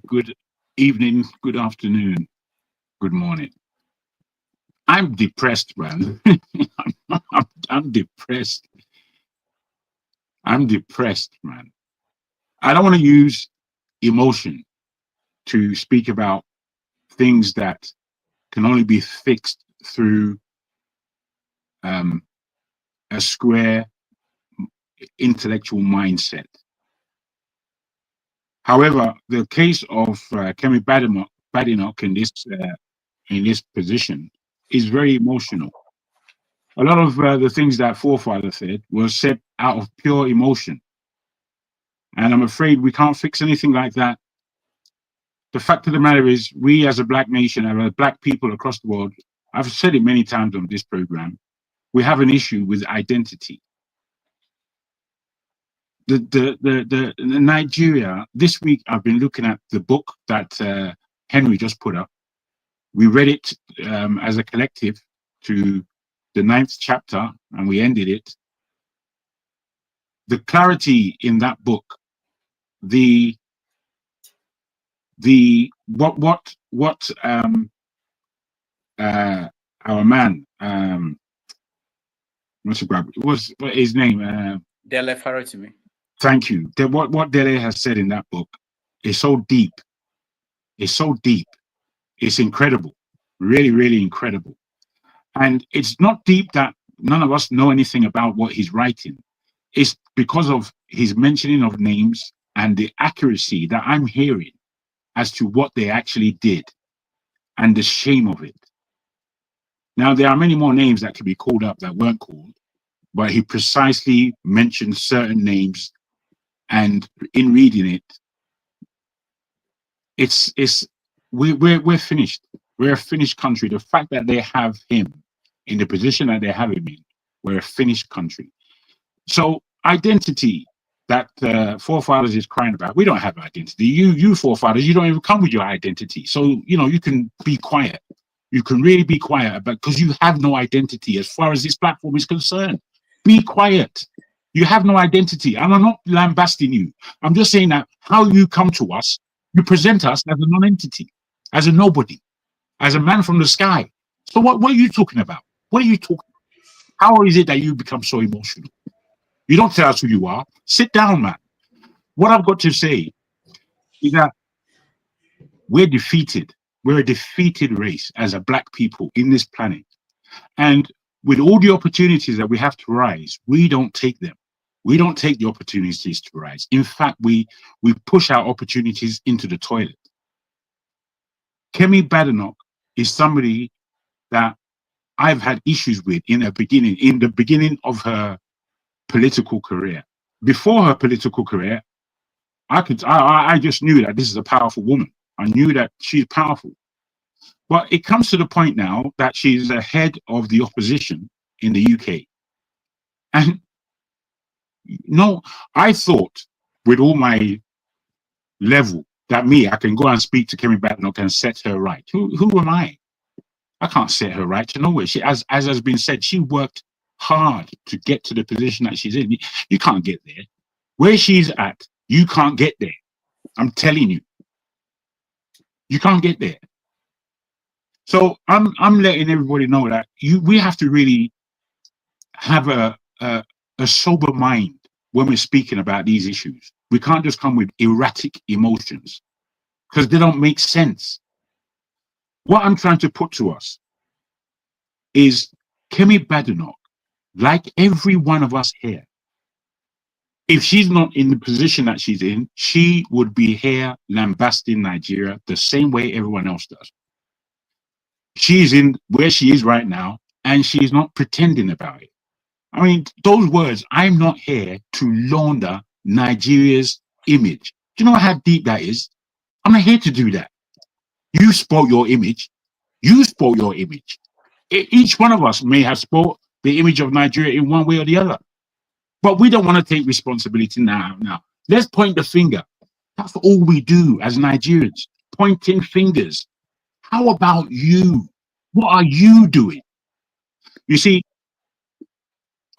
Good evening, good afternoon, good morning. I'm depressed, man. I'm depressed. I'm depressed, man. I don't want to use emotion to speak about things that can only be fixed through a square intellectual mindset. However, the case of Kemi Badenoch in this position is very emotional. A lot of the things that forefather said were said out of pure emotion. And I'm afraid we can't fix anything like that. The fact of the matter is, we as a black nation, as black people across the world, I've said it many times on this program, we have an issue with identity. The Nigeria, this week I've been looking at the book that Henry just put up. We read it as a collective to the 9th chapter, and we ended it. The clarity in that book, what our man what's his name? Dele Farotimi. Thank you. What Dele has said in that book is so deep. It's so deep. It's incredible. Really, really incredible. And it's not deep that none of us know anything about what he's writing. It's because of his mentioning of names and the accuracy that I'm hearing as to what they actually did and the shame of it. Now, there are many more names that could be called up that weren't called, but he precisely mentioned certain names, and in reading it, we're finished. We're a finished country. The fact that they have him in the position that they have him in, we're a finished country. So identity that forefathers is crying about, we don't have identity. You forefathers, you don't even come with your identity. So, you can be quiet. You can really be quiet because you have no identity as far as this platform is concerned. Be quiet. You have no identity. And I'm not lambasting you. I'm just saying that how you come to us, you present us as a non-entity, as a nobody, as a man from the sky. So what are you talking about? What are you talking about? How is it that you become so emotional? You don't tell us who you are. Sit down, man. What I've got to say is that we're defeated. We're a defeated race as a black people in this planet. And with all the opportunities that we have to rise, we don't take them. We don't take the opportunities to rise. In fact, we push our opportunities into the toilet. Kemi Badenoch is somebody that I've had issues with in the beginning of her political career. Before her political career, I just knew that this is a powerful woman. I knew that she's powerful. But it comes to the point now that she's the head of the opposition in the UK. And no, I thought with all my level that I can go and speak to Kemi Badenoch and set her right. Who am I? I can't set her right to nowhere. She, as has been said, she worked hard to get to the position that she's in. You can't get there. Where she's at, you can't get there. I'm telling you. You can't get there. So I'm letting everybody know that we have to really have a sober mind when we're speaking about these issues. We can't just come with erratic emotions because they don't make sense. What I'm trying to put to us is Kemi Badenoch, like every one of us here, if she's not in the position that she's in, she would be here lambasting Nigeria the same way everyone else does. She's in where she is right now, and she's not pretending about it. I mean, those words, I'm not here to launder Nigeria's image. Do you know how deep that is? I'm not here to do that. You spoil your image. You spoil your image. Each one of us may have spoiled the image of Nigeria in one way or the other. But we don't want to take responsibility now. Let's point the finger. That's all we do as Nigerians, pointing fingers. How about you? What are you doing? You see,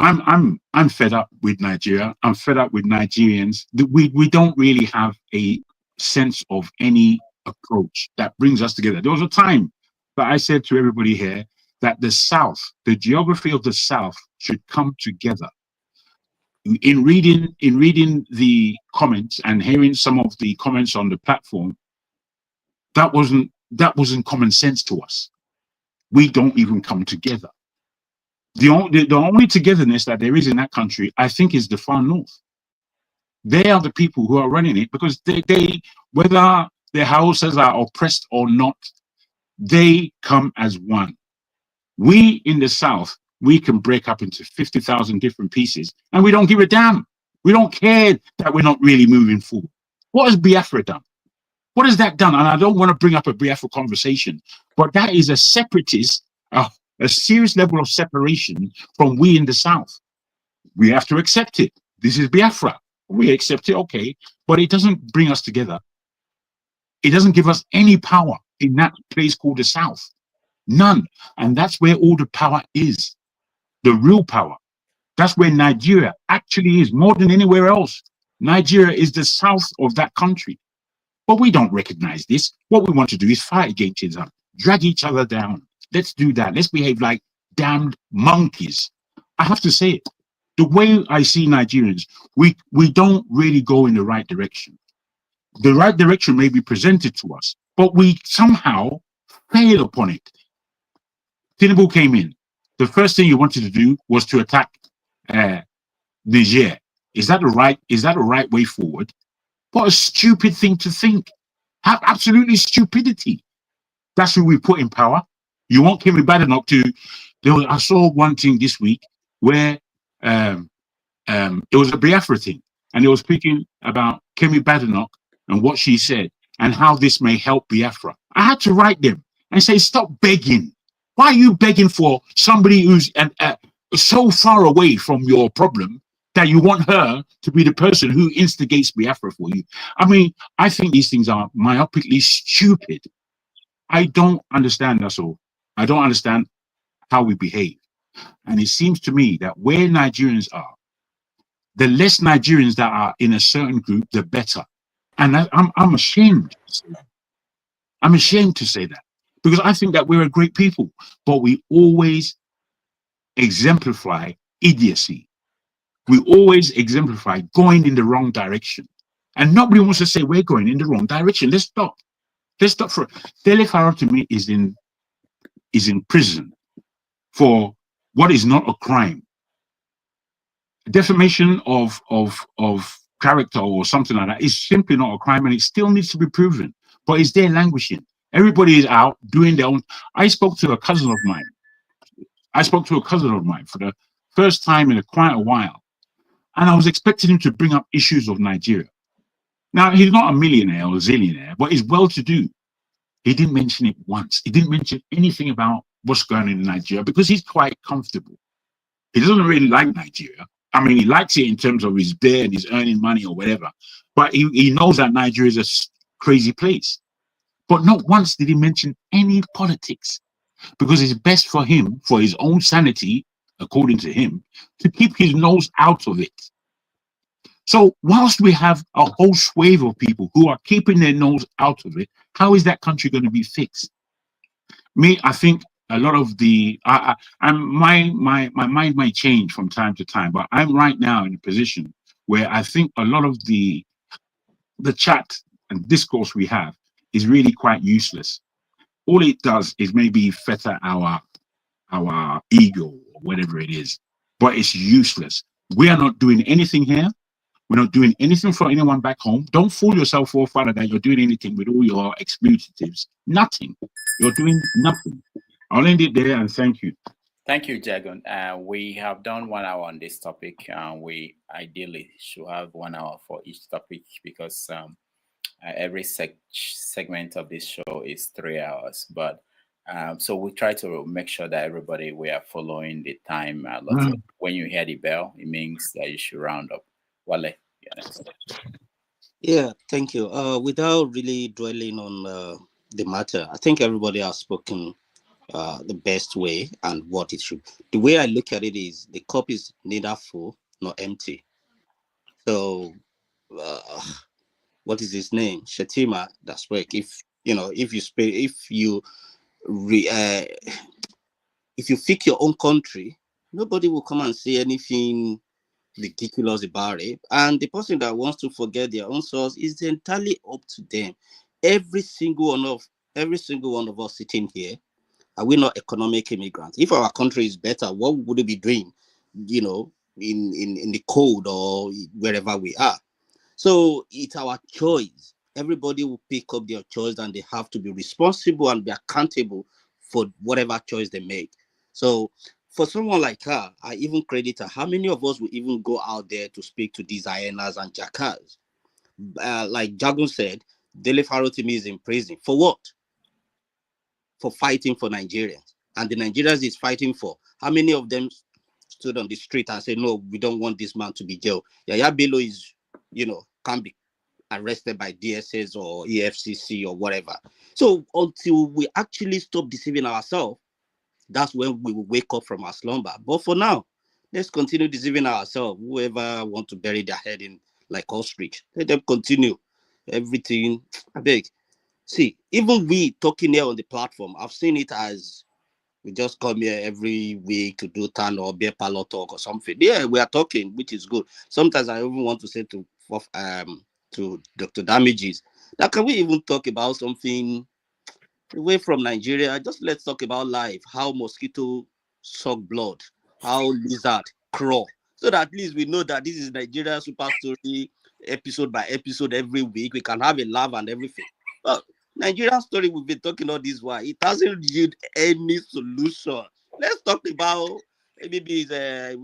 I'm fed up with Nigeria. I'm fed up with Nigerians. We don't really have a sense of any approach that brings us together. There was a time that I said to everybody here that the South, the geography of the South, should come together. In reading the comments and hearing some of the comments on the platform, that wasn't common sense to us. We don't even come together. The only togetherness that there is in that country, I think, is the far north. They are the people who are running it because they whether their houses are oppressed or not, they come as one. We in the South, we can break up into 50,000 different pieces and we don't give a damn. We don't care that we're not really moving forward. What has Biafra done? What has that done? And I don't want to bring up a Biafra conversation, but that is a separatist, a serious level of separation from we in the South. We have to accept it. This is Biafra. We accept it, okay, but it doesn't bring us together. It doesn't give us any power in that place called the South. None. And that's where all the power is. The real power. That's where Nigeria actually is more than anywhere else. Nigeria is the south of that country. But we don't recognize this. What we want to do is fight against each other, drag each other down. Let's do that. Let's behave like damned monkeys. I have to say it. The way I see Nigerians, we don't really go in the right direction. The right direction may be presented to us, but we somehow fail upon it. Tinubu came in. The first thing he wanted to do was to attack Niger. Is that the right way forward? What a stupid thing to think. Absolutely stupidity. That's who we put in power. You want Kemi Badenoch to... I saw one thing this week where it was a Biafra thing, and it was speaking about Kemi Badenoch and what she said and how this may help Biafra. I had to write them and say, stop begging. Why are you begging for somebody who's so far away from your problem that you want her to be the person who instigates Biafra for you? I mean, I think these things are myopically stupid. I don't understand, that's all. I don't understand how we behave. And it seems to me that where Nigerians are, the less Nigerians that are in a certain group, the better. And I'm ashamed to say that. I'm ashamed to say that. Because I think that we're a great people, but we always exemplify idiocy. We always exemplify going in the wrong direction. And nobody wants to say we're going in the wrong direction. Let's stop. Let's stop for Dele Farotimi is in prison for what is not a crime. defamation of character or something like that is simply not a crime, and it still needs to be proven. But it's there languishing. Everybody is out doing their own. I spoke to a cousin of mine for the first time in quite a while, and I was expecting him to bring up issues of Nigeria. Now, he's not a millionaire or a zillionaire, but he's well-to-do. He didn't mention it once. He didn't mention anything about what's going on in Nigeria because he's quite comfortable. He doesn't really like Nigeria. I mean, he likes it in terms of his beer and he's earning money or whatever. But he knows that Nigeria is a crazy place. But not once did he mention any politics, because it's best for him, for his own sanity, according to him, to keep his nose out of it. So whilst we have a whole swathe of people who are keeping their nose out of it, how is that country going to be fixed? I think a lot of my mind might change from time to time, but I'm right now in a position where I think a lot of the chat and discourse we have is really quite useless. All it does is maybe fetter our ego or whatever it is, but it's useless. We are not doing anything here. We're not doing anything for anyone back home. Don't fool yourself, forefather, that you're doing anything with all your expletives. Nothing. You're doing nothing. I'll end it there and thank you. Thank you, Jagun. We have done 1 hour on this topic. We ideally should have 1 hour for each topic, because every segment of this show is 3 hours. But so we try to make sure that we are following the time. When you hear the bell, it means that you should round up. Wale, Yeah, thank you. Without really dwelling on the matter, I think everybody has spoken the best way and what it should. The way I look at it is the cup is neither full nor empty. So, what is his name? Shettima. That's Wike. If you pick your own country, nobody will come and say anything ridiculous about it. And the person that wants to forget their own source is entirely up to them. Every single one of us sitting here, are we not economic immigrants? If our country is better, what would we be doing, in the cold or wherever we are? So it's our choice. Everybody will pick up their choice, and they have to be responsible and be accountable for whatever choice they make. So for someone like her, I even credit her. How many of us will even go out there to speak to these hyenas and jackals? Like Jagun said, Dele Farotimi is in prison. For what? For fighting for Nigerians. And the Nigerians is fighting for. How many of them stood on the street and said, no, we don't want this man to be jailed? Yaya Bello is, can't be arrested by DSS or EFCC or whatever. So until we actually stop deceiving ourselves, that's when we will wake up from our slumber. But for now, let's continue deceiving ourselves. Whoever want to bury their head in like ostrich, let them continue. Everything, I beg. See, even we talking here on the platform, I've seen it as we just come here every week to do town or beer parlor talk or something. Yeah, we are talking, which is good. Sometimes I even want to say to Dr. Damages, that can we even talk about something away from Nigeria? Just let's talk about life, how mosquito suck blood, how lizard crawl, so that at least we know that this is Nigeria super story, episode by episode every week. We can have a laugh and everything. But Nigerian story we've been talking all this while, it hasn't yield any solution. Let's talk about maybe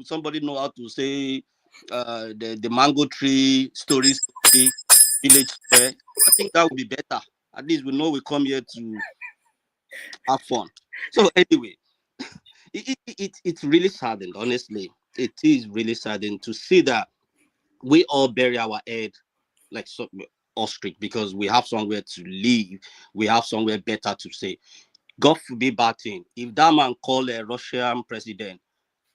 somebody know how to say the mango tree story, village square. I think that would be better. At least we know we come here to have fun. So anyway, it's really saddened, honestly. It is really saddened to see that we all bury our head like ostrich because we have somewhere to live. We have somewhere better to say. God forbid bad thing. If that man call a Russian president,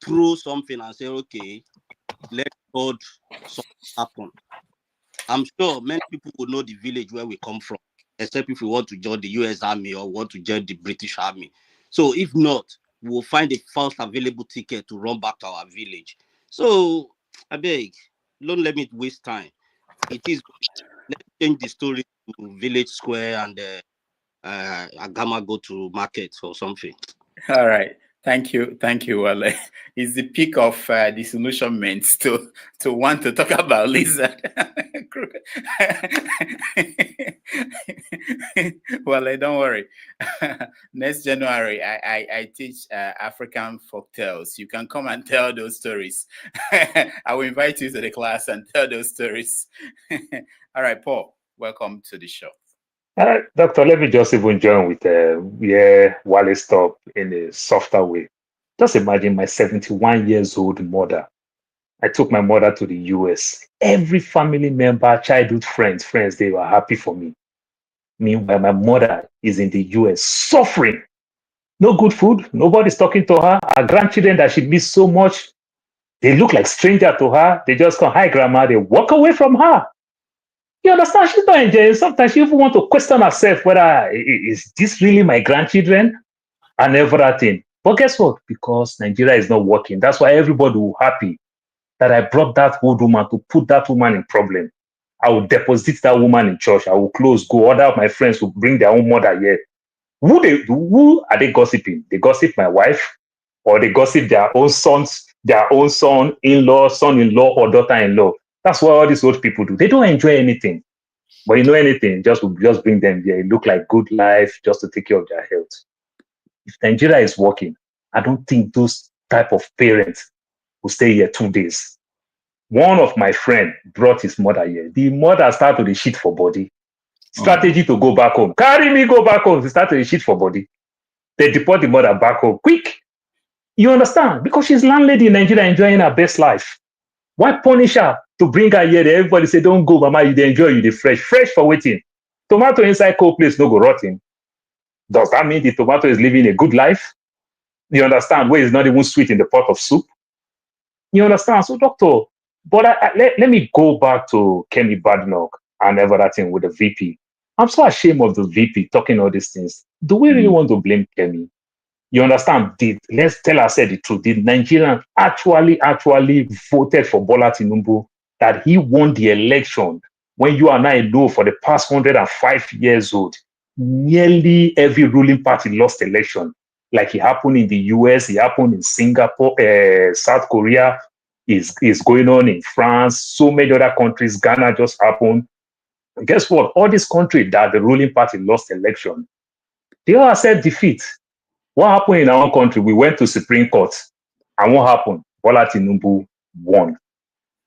throw something and say, okay, let God something happen. I'm sure many people will know the village where we come from, except if we want to join the US Army or want to join the British Army. So if not, we'll find the first available ticket to run back to our village. So I beg, don't let me waste time. It is, let's change the story to village square and Agama go to market or something. All right. Thank you. Well, it's the peak of disillusionment to want to talk about lizard. Well, don't worry. Next January, I teach African folk tales. You can come and tell those stories. I will invite you to the class and tell those stories. All right, Paul, welcome to the show. Doctor, let me just even join with where Wale stopped in a softer way. Just imagine my 71 years old mother. I took my mother to the US. Every family member, childhood friends, they were happy for me. Meanwhile, my mother is in the US suffering. No good food. Nobody's talking to her. Her grandchildren that she missed so much, they look like strangers to her. They just come, hi, grandma. They walk away from her. You understand? She's not enjoying. Sometimes she even want to question herself whether is this really my grandchildren and everything. But guess what? Because Nigeria is not working. That's why everybody will happy that I brought that old woman to put that woman in problem. I will deposit that woman in church. I will close, go. Other of my friends will bring their own mother here. Who are they gossiping? They gossip my wife, or they gossip their own sons, their own son-in-law, son-in-law, or daughter-in-law. That's what all these old people do. They don't enjoy anything. But you know anything, just bring them there. It look like good life just to take care of their health. If Nigeria is working, I don't think those type of parents will stay here 2 days. One of my friend brought his mother here. The mother started to shit for body. Strategy to go back home. Carry me, go back home. They started to shit for body. They deport the mother back home. Quick. You understand? Because she's landlady in Nigeria enjoying her best life. Why punish her to bring her here? Everybody say, don't go, mama, you enjoy, you the fresh. Fresh for waiting. Tomato inside cold place, no go rotting. Does that mean the tomato is living a good life? You understand? Where it's not even sweet in the pot of soup? You understand? So, doctor, but let me go back to Kemi Badenoch and everything with the VP. I'm so ashamed of the VP talking all these things. Do we really want to blame Kemi? You understand? Let's tell ourselves the truth. Did Nigerians actually voted for Bola Tinubu, that he won the election when you and I know for the past 105 years old, nearly every ruling party lost election. Like it happened in the US, it happened in Singapore, South Korea, is going on in France, so many other countries, Ghana just happened. And guess what? All these countries that the ruling party lost election, they all accept defeat. What happened in our own country? We went to Supreme Court. And what happened? Bola Tinubu won.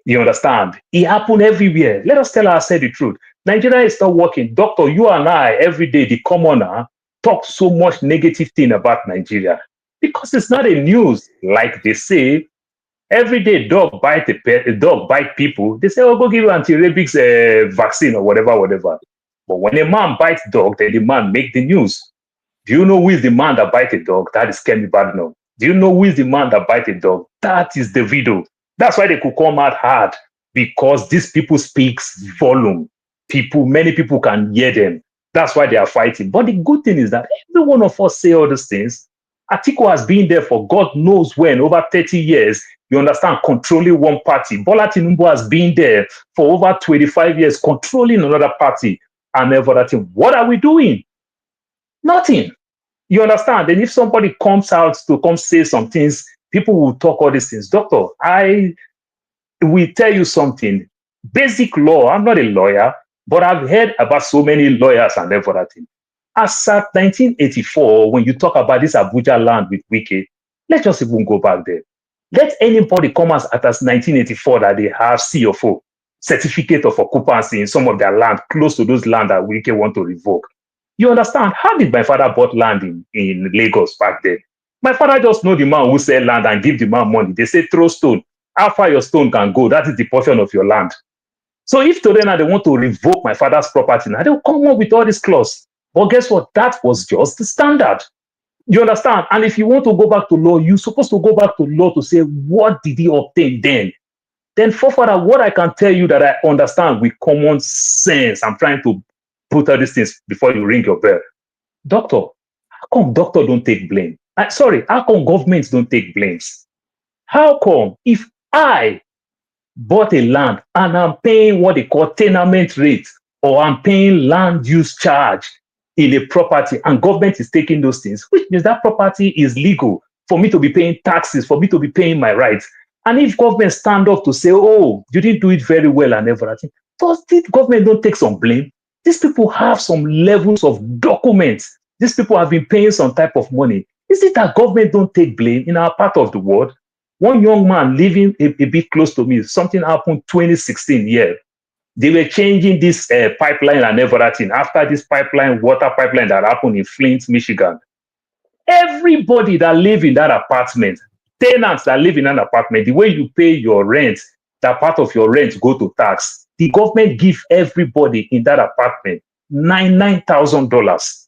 You understand? It happened everywhere. Let us tell ourselves the truth. Nigeria is not working. Doctor, you and I, every day, the commoner, talk so much negative thing about Nigeria. Because it's not a news. Like they say, every day dog bite people. They say, oh, go give anti-rabies vaccine or whatever. But when a man bites dog, then the man make the news. Do you know who is the man that bites a dog? That is Kemi Badenoch. Do you know who is the man that bites a dog? That is Davido. That's why they could come out hard, because these people speaks volume. Many people can hear them. That's why they are fighting. But the good thing is that every one of us say all these things. Atiku has been there for God knows when, over 30 years, you understand, controlling one party. Bola Tinubu has been there for over 25 years, controlling another party and everything. What are we doing? Nothing. You understand? And if somebody comes out to come say some things, people will talk all these things. Doctor, I will tell you something. Basic law, I'm not a lawyer, but I've heard about so many lawyers and everything. As at 1984, when you talk about this Abuja land with Wike, let's just even go back there. Let anybody come as 1984 that they have CFO, certificate of occupancy in some of their land, close to those land that Wike want to revoke. You understand? How did my father bought land in Lagos back then? My father just know the man who sell land and give the man money. They say throw stone. How far your stone can go, that is the portion of your land. So if today now they want to revoke my father's property, now they'll come up with all these clauses. But guess what? That was just the standard. You understand? And if you want to go back to law, you're supposed to go back to law to say, what did he obtain then? Then for further, what I can tell you that I understand with common sense, I'm trying to put all these things before you ring your bell. Doctor, how come doctor don't take blame? How come governments don't take blames? How come if I bought a land and I'm paying what they call tenement rate, or I'm paying land use charge in a property, and government is taking those things, which means that property is legal for me to be paying taxes, for me to be paying my rights. And if government stand up to say, oh, you didn't do it very well and everything, does the government don't take some blame? These people have some levels of documents. These people have been paying some type of money. Is it that government don't take blame in our part of the world? One young man living a bit close to me, something happened 2016 here. They were changing this pipeline and everything. After this water pipeline that happened in Flint, Michigan, everybody that live in that apartment, tenants that live in an apartment, the way you pay your rent, that part of your rent go to tax. The government give everybody in that apartment $9,000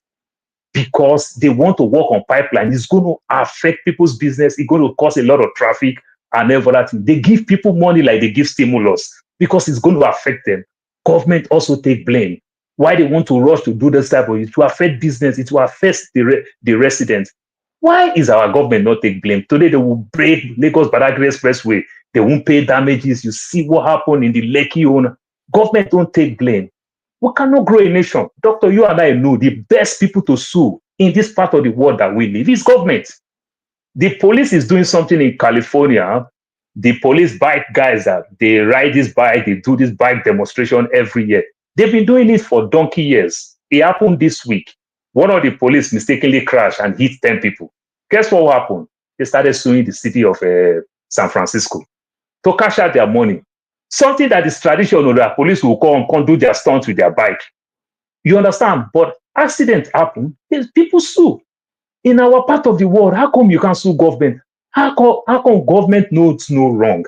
because they want to work on pipeline. It's going to affect people's business. It's going to cause a lot of traffic and everything. They give people money like they give stimulus because it's going to affect them. Government also take blame. Why they want to rush to do this type of it? To affect business, it will affect the residents. Why is our government not take blame? Today they will break Lagos Badagry Expressway. They won't pay damages. You see what happened in the Lekki owner. Government don't take blame. We cannot grow a nation. Doctor, you and I know the best people to sue in this part of the world that we live is government. The police is doing something in California. The police bike guys that they ride this bike, they do this bike demonstration every year. They've been doing it for donkey years. It happened this week. One of the police mistakenly crashed and hit 10 people. Guess what happened? They started suing the city of San Francisco to cash out their money. Something that is traditional, that police will come do their stunts with their bike. You understand? But accidents happen, people sue. In our part of the world, how come you can't sue government? How come government knows no wrong?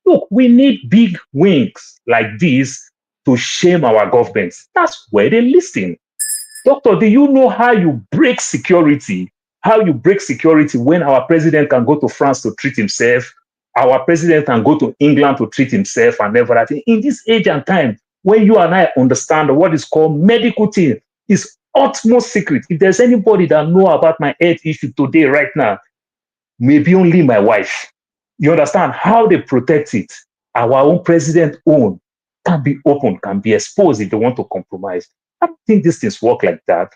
Look, we need big wings like this to shame our governments. That's where they listen. Doctor, do you know how you break security? How you break security when our president can go to France to treat himself? Our president can go to England to treat himself and everything. In this age and time, when you and I understand what is called medical thing, is utmost secret. If there's anybody that know about my health issue today, right now, maybe only my wife. You understand how they protect it? Our own president own can be open, can be exposed if they want to compromise. I don't think these things work like that.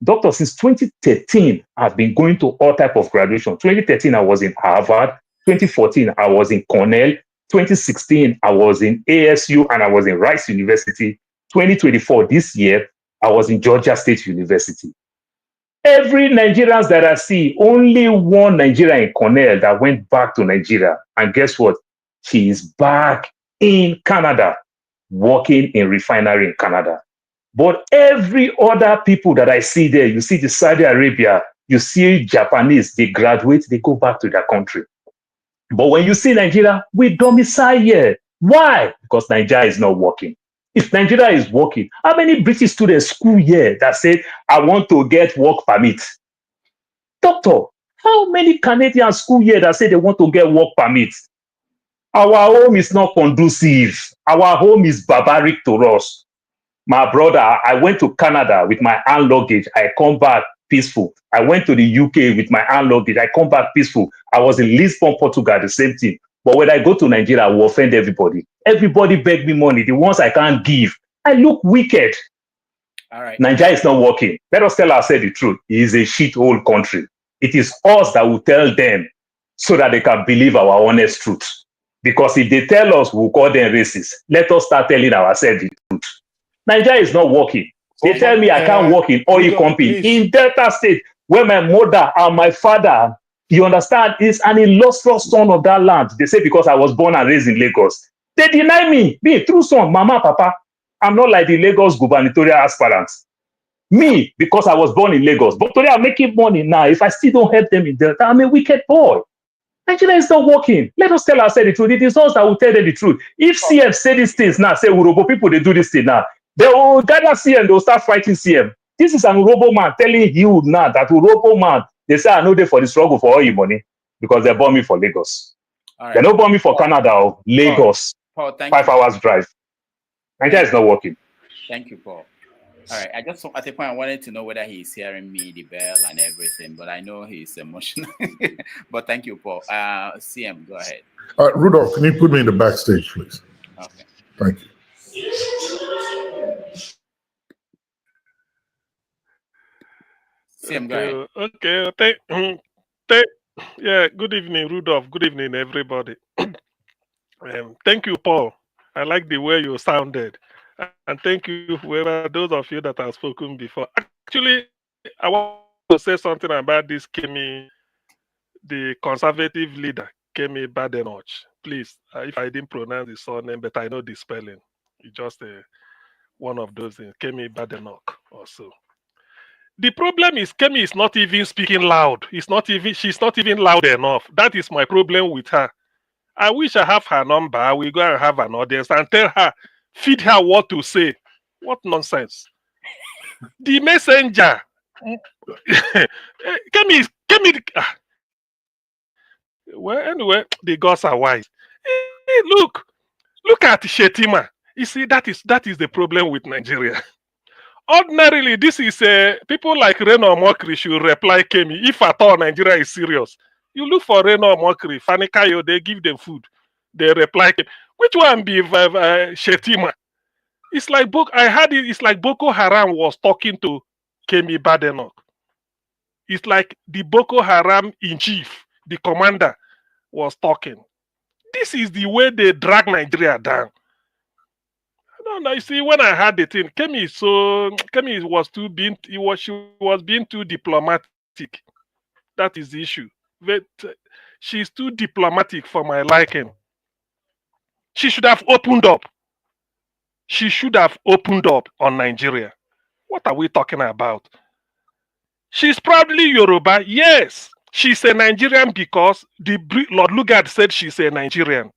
Doctor, since 2013, I've been going to all type of graduation. 2013, I was in Harvard. 2014, I was in Cornell. 2016, I was in ASU and I was in Rice University. 2024, this year, I was in Georgia State University. Every Nigerians that I see, only one Nigerian in Cornell that went back to Nigeria. And guess what? She is back in Canada, working in refinery in Canada. But every other people that I see there, you see the Saudi Arabia, you see Japanese, they graduate, they go back to their country. But when you see Nigeria, we domicile here. Why? Because Nigeria is not working. If Nigeria is working, how many British students school here that said, I want to get work permit? Doctor, how many Canadian school here that say they want to get work permit? Our home is not conducive. Our home is barbaric to us. My brother, I went to Canada with my hand luggage. I come back peaceful. I went to the UK with my hand luggage. I come back peaceful. I was in Lisbon, Portugal, the same thing. But when I go to Nigeria, I will offend everybody. Everybody beg me money. The ones I can't give, I look wicked. All right. Nigeria is not working. Let us tell ourselves the truth. It is a shithole country. It is us that will tell them so that they can believe our honest truth. Because if they tell us, we'll call them racist. Let us start telling ourselves the truth. Nigeria is not working. They tell me I can't work in oil company in Delta State, where my mother and my father, you understand, is an illustrious son of that land. They say because I was born and raised in Lagos. They deny me, true son, mama, papa. I'm not like the Lagos gubernatorial aspirants. Me, because I was born in Lagos. But today I'm making money now. If I still don't help them in Delta, I'm a wicked boy. Nigeria is not working. Let us tell ourselves the truth. It is us that will tell them the truth. If CM say these things now, say Urobo people, they do this thing now. They will gather CM, they will start fighting CM. This is an Urobo man telling you now that Urobo man, they say I know they for the struggle for all your money because they bought me for Lagos. Right. They don't bought me for Canada or Lagos. Paul, thank 5 you. hours drive. Nigeria is not working. Thank you, Paul. All right. I just at the point I wanted to know whether he's hearing me, the bell and everything, but I know he's emotional. But thank you, Paul. CM, go ahead. Rudolph, can you put me in the backstage, please? Okay. Thank you. CM, go ahead. Okay. Yeah, good evening, Rudolph. Good evening, everybody. Thank you, Paul. I like the way you sounded. And thank you, whoever, those of you that have spoken before. Actually, I want to say something about this Kemi, the conservative leader, Kemi Badenoch. Please, if I didn't pronounce his surname, but I know the spelling. It's just one of those things, Kemi Badenoch also. The problem is Kemi is not even speaking loud. She's not even loud enough. That is my problem with her. I wish I have her number. We go and have an audience and tell her, feed her what to say. What nonsense. The messenger. Well, anyway, the gods are wise. Hey, look at Shettima. You see, that is the problem with Nigeria. Ordinarily, this is people like Reno Mokri should reply Kemi. If at all Nigeria is serious, you look for Reno Mokri, Fanikayo, they give them food. They reply Kemi. Which one be Shettima? It's like I had it. It's like Boko Haram was talking to Kemi Badenoch. It's like the Boko Haram in chief, the commander, was talking. This is the way they drag Nigeria down. I don't know. You see, when I had the thing, Kemi was she was being too diplomatic. That is the issue. But she's too diplomatic for my liking. She should have opened up. She should have opened up on Nigeria. What are we talking about? She's probably Yoruba. Yes, she's a Nigerian because Lord Lugard said she's a Nigerian.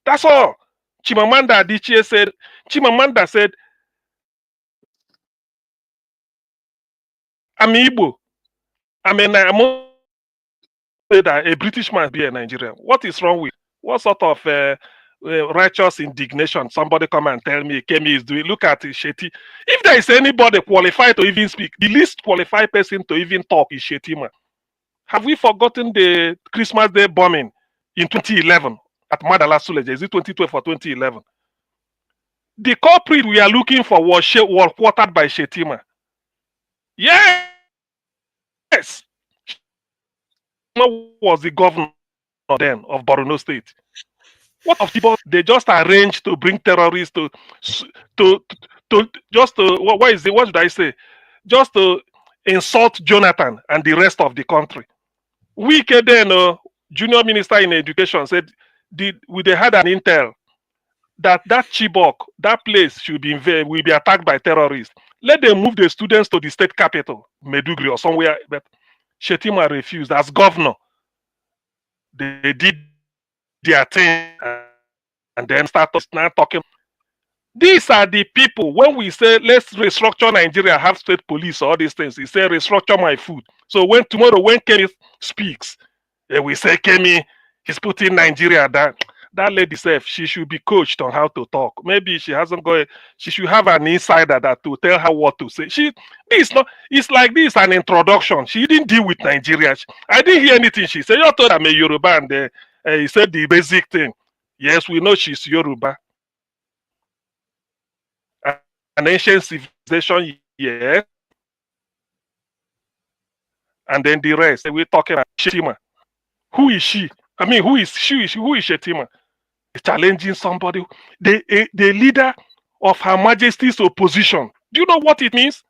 That's all. Chimamanda Adichie said. Chimamanda said, "I'm Igbo. I'm that a British man be a Nigerian. What is wrong with? What sort of righteous indignation? Somebody come and tell me Kemi is doing. Look at Shetty. If there is anybody qualified to even speak, the least qualified person to even talk is Shettima. Have we forgotten the Christmas Day bombing in 2011 at Madala Suleja? Is it 2012 or 2011? The culprit we are looking for was quartered by Shettima. Yes, was the governor then of Borno State. What of people? They just arranged to bring terrorists to just to what is it? What should I say? Just to insult Jonathan and the rest of the country. Wike then, junior minister in education, said they had an intel that Chibok, that place will be attacked by terrorists. Let them move the students to the state capital, Meduguri or somewhere. But Shettima refused. As governor, they did their thing and then started now talking. These are the people, when we say let's restructure Nigeria, have state police, all these things, he say restructure my food. So when Kemi speaks, we say Kemi, he's putting Nigeria down. That lady said she should be coached on how to talk. Maybe she hasn't got. She should have an insider that to tell her what to say. It's like this an introduction. She didn't deal with Nigeria. I didn't hear anything she said. You told I'm a Yoruba, and he said the basic thing. Yes, we know she's Yoruba. An ancient civilization, yes. And then the rest. We're talking about Shettima. Who is she? I mean, who is Shettima? Challenging somebody, the leader of Her Majesty's opposition. Do you know what it means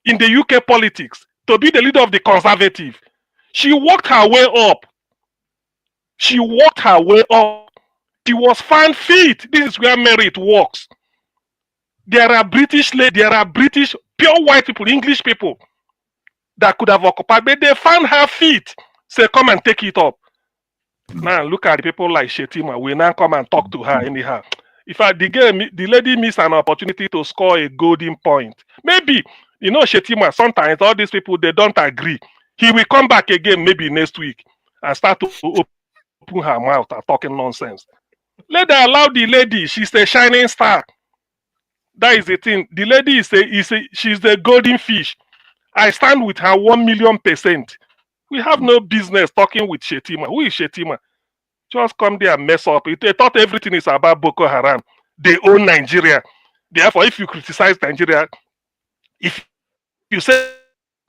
in the UK politics to be the leader of the Conservative? She worked her way up. She worked her way up. She was found fit. This is where merit works. There are British pure white people, English people that could have occupied, but they found her feet. Say, come and take it up. Now look at the people like Shettima. We now come and talk to her anyhow. If the lady missed an opportunity to score a golden point, maybe Shettima. Sometimes all these people they don't agree. He will come back again maybe next week and start to open her mouth and talking nonsense. Let her allow the lady. She's a shining star. That is the thing. The lady she's the golden fish. I stand with her 1,000,000%. We have no business talking with Shettima. Who is Shettima? Just come there and mess up. They thought everything is about Boko Haram. They own Nigeria. Therefore, if you criticize Nigeria, if you say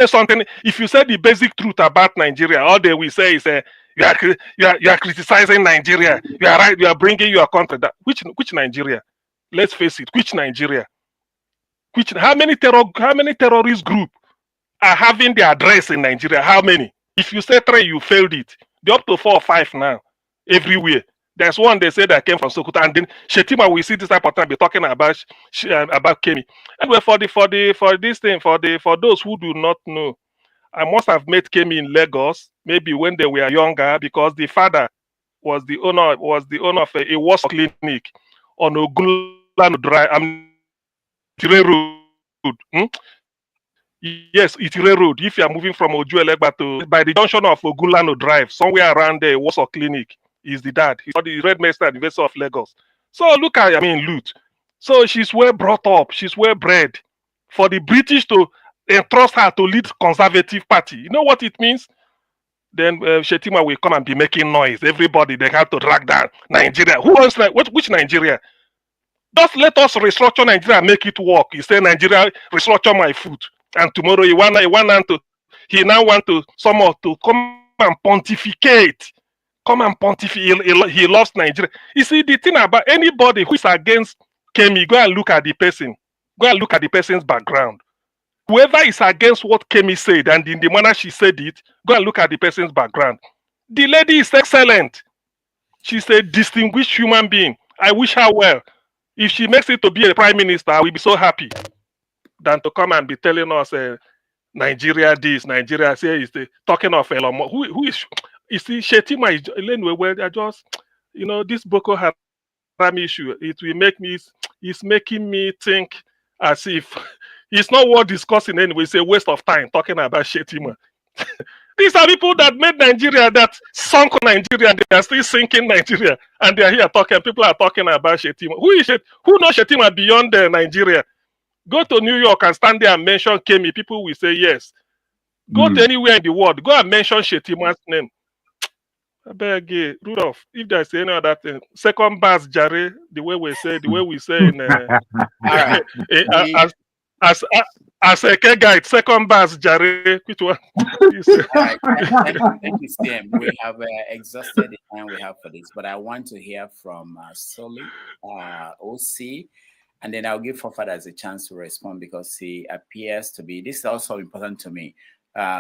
something, if you say the basic truth about Nigeria, all they will say is you are criticizing Nigeria. You are right. You are bringing your country down. Which Nigeria? Let's face it. Which Nigeria? How many terrorist group are having their address in Nigeria? How many? If you say 3, you failed it. They're up to 4 or 5 now, everywhere. There's one they said that came from Sokoto, and then Shettima, we see this type of time be talking about Kemi. Anyway, for those who do not know, I must have met Kemi in Lagos, maybe when they were younger, because the father was the owner of a Warsaw clinic on Ogunlanu Drive, Itire Road. Yes, Itire Road. If you are moving from Ojuelegba to by the junction of Ogunlanu Drive, somewhere around there, Warsaw Clinic is the dad. He's the Red Master University of Lagos. So look at, Lut. So she's well brought up. She's well bred. For the British to entrust her to lead conservative party, you know what it means? Then Shettima will come and be making noise. Everybody, they have to drag down Nigeria. Who wants which Nigeria? Just let us restructure Nigeria and make it work. You say Nigeria restructure my food, and tomorrow he now want to someone to come and pontificate. Come and pontificate. He loves Nigeria. You see, the thing about anybody who is against Kemi, go and look at the person. Go and look at the person's background. Whoever is against what Kemi said and in the manner she said it, go and look at the person's background. The lady is excellent. She's a distinguished human being. I wish her well. If she makes it to be a prime minister, I will be so happy than to come and be telling us Nigeria this, Nigeria say is the talking of Elon Musk. Who is, you see, Shettima is anyway. Well, I just, this Boko Haram issue, it will make me, it's making me think as if it's not worth discussing anyway. It's a waste of time talking about Shettima. These are people that made Nigeria, that sunk Nigeria. They are still sinking Nigeria, and they are here talking. People are talking about Shettima. Who knows Shettima beyond Nigeria? Go to New York and stand there and mention Kemi. People will say yes. Go to anywhere in the world. Go and mention Shettima's name. I beg you, Rudolph. If there's any other thing, second bus, Jare, the way we say in as a K guide, second bus, Jare. Which one? All right. Thank you, Sam. We have exhausted the time we have for this, but I want to hear from Soli, OC, and then I'll give Fofadas a chance to respond because he appears to be, this is also important to me,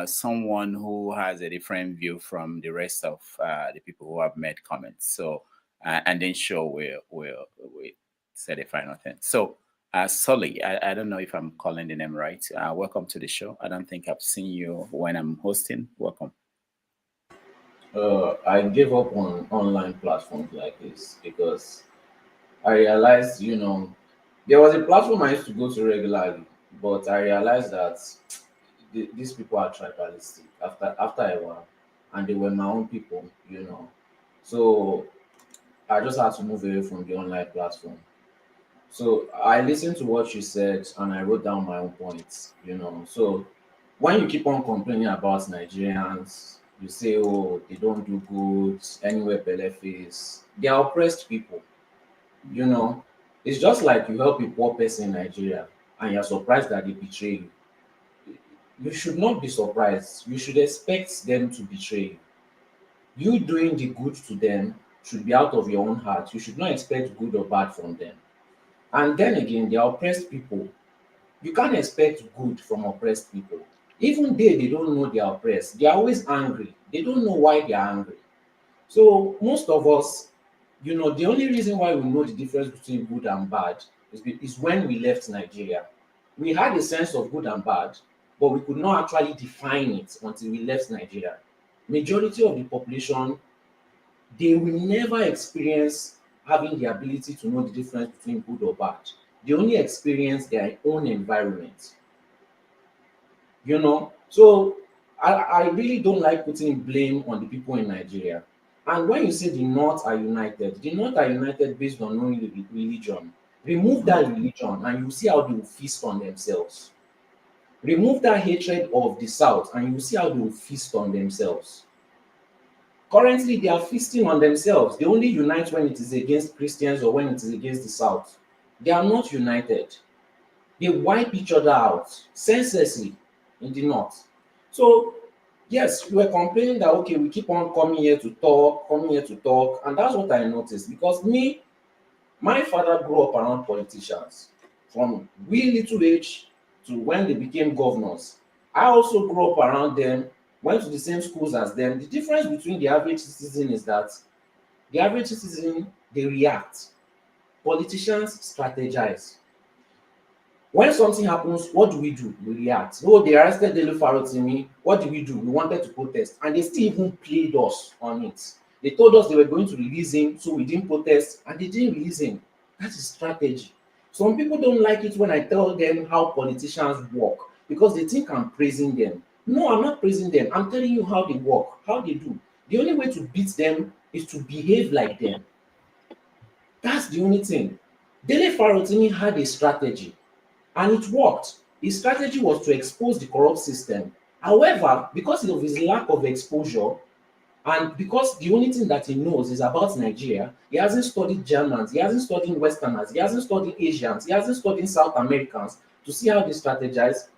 someone who has a different view from the rest of the people who have made comments. So, and then we'll say the final thing. So, Soli, I don't know if I'm calling the name right. Welcome to the show. I don't think I've seen you when I'm hosting. Welcome. I gave up on online platforms like this because I realized, there was a platform I used to go to regularly, but I realized that these people are tribalistic after a while, and they were my own people, So I just had to move away from the online platform. So I listened to what you said and I wrote down my own points, So when you keep on complaining about Nigerians, you say, oh, they don't do good, anywhere belle face. They are oppressed people, It's just like you help a poor person in Nigeria and you're surprised that they betray you. You should not be surprised. You should expect them to betray you. You doing the good to them should be out of your own heart. You should not expect good or bad from them. And then again, they are oppressed people. You can't expect good from oppressed people. Even they don't know they are oppressed. They are always angry. They don't know why they are angry. So most of us, the only reason why we know the difference between good and bad is when we left Nigeria. We had a sense of good and bad, but we could not actually define it until we left Nigeria. Majority of the population, they will never experience having the ability to know the difference between good or bad. They only experience their own environment. So I really don't like putting blame on the people in Nigeria. And when you say the North are united based on only religion. Remove that religion and you see how they will feast on themselves. Remove that hatred of the South and you see how they will feast on themselves. Currently, they are feasting on themselves. They only unite when it is against Christians or when it is against the South. They are not united. They wipe each other out senselessly. in the north. So yes, we were complaining that okay, we keep on coming here to talk, and that's what I noticed because my father grew up around politicians from really little age to when they became governors. I also grew up around them, went to the same schools as them. The difference between the average citizen is that the average citizen, they react. Politicians strategize. When something happens, what do? We react. Oh, they arrested Dele Farotimi. What did we do? We wanted to protest. And they still even played us on it. They told us they were going to release him, so we didn't protest, and they didn't release him. That is strategy. Some people don't like it when I tell them how politicians work because they think I'm praising them. No, I'm not praising them. I'm telling you how they work, how they do. The only way to beat them is to behave like them. That's the only thing. Dele Farotimi had a strategy. And it worked. His strategy was to expose the corrupt system. However, because of his lack of exposure, and because the only thing that he knows is about Nigeria, he hasn't studied Germans, he hasn't studied Westerners, he hasn't studied Asians, he hasn't studied South Americans to see how they strategize.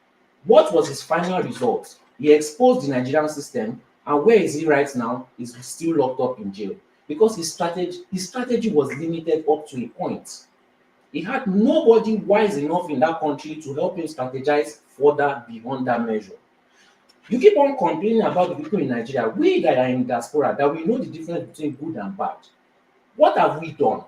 What was his final result? He exposed the Nigerian system, and where is he right now? He's still locked up in jail because his strategy was limited up to a point. He had nobody wise enough in that country to help him strategize further beyond that measure. You keep on complaining about the people in Nigeria, we that are in diaspora, that we know the difference between good and bad. What have we done?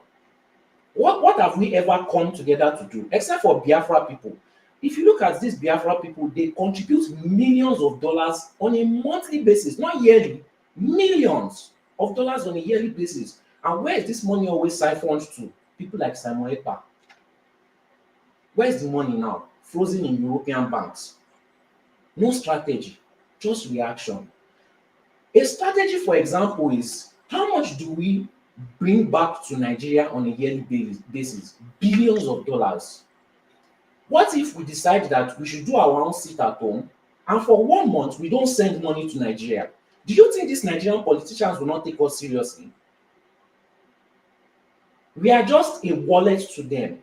What have we ever come together to do, except for Biafra people? If you look at these Biafra people, they contribute millions of dollars on a monthly basis, not yearly, millions of dollars on a yearly basis. And where is this money always siphoned to? People like Simon Ekpa. Where's the money now? Frozen in European banks. No strategy, just reaction. A strategy, for example, is how much do we bring back to Nigeria on a yearly basis? Billions of dollars. What if we decide that we should do our own sit at home and for 1 month we don't send money to Nigeria? Do you think these Nigerian politicians will not take us seriously? We are just a wallet to them.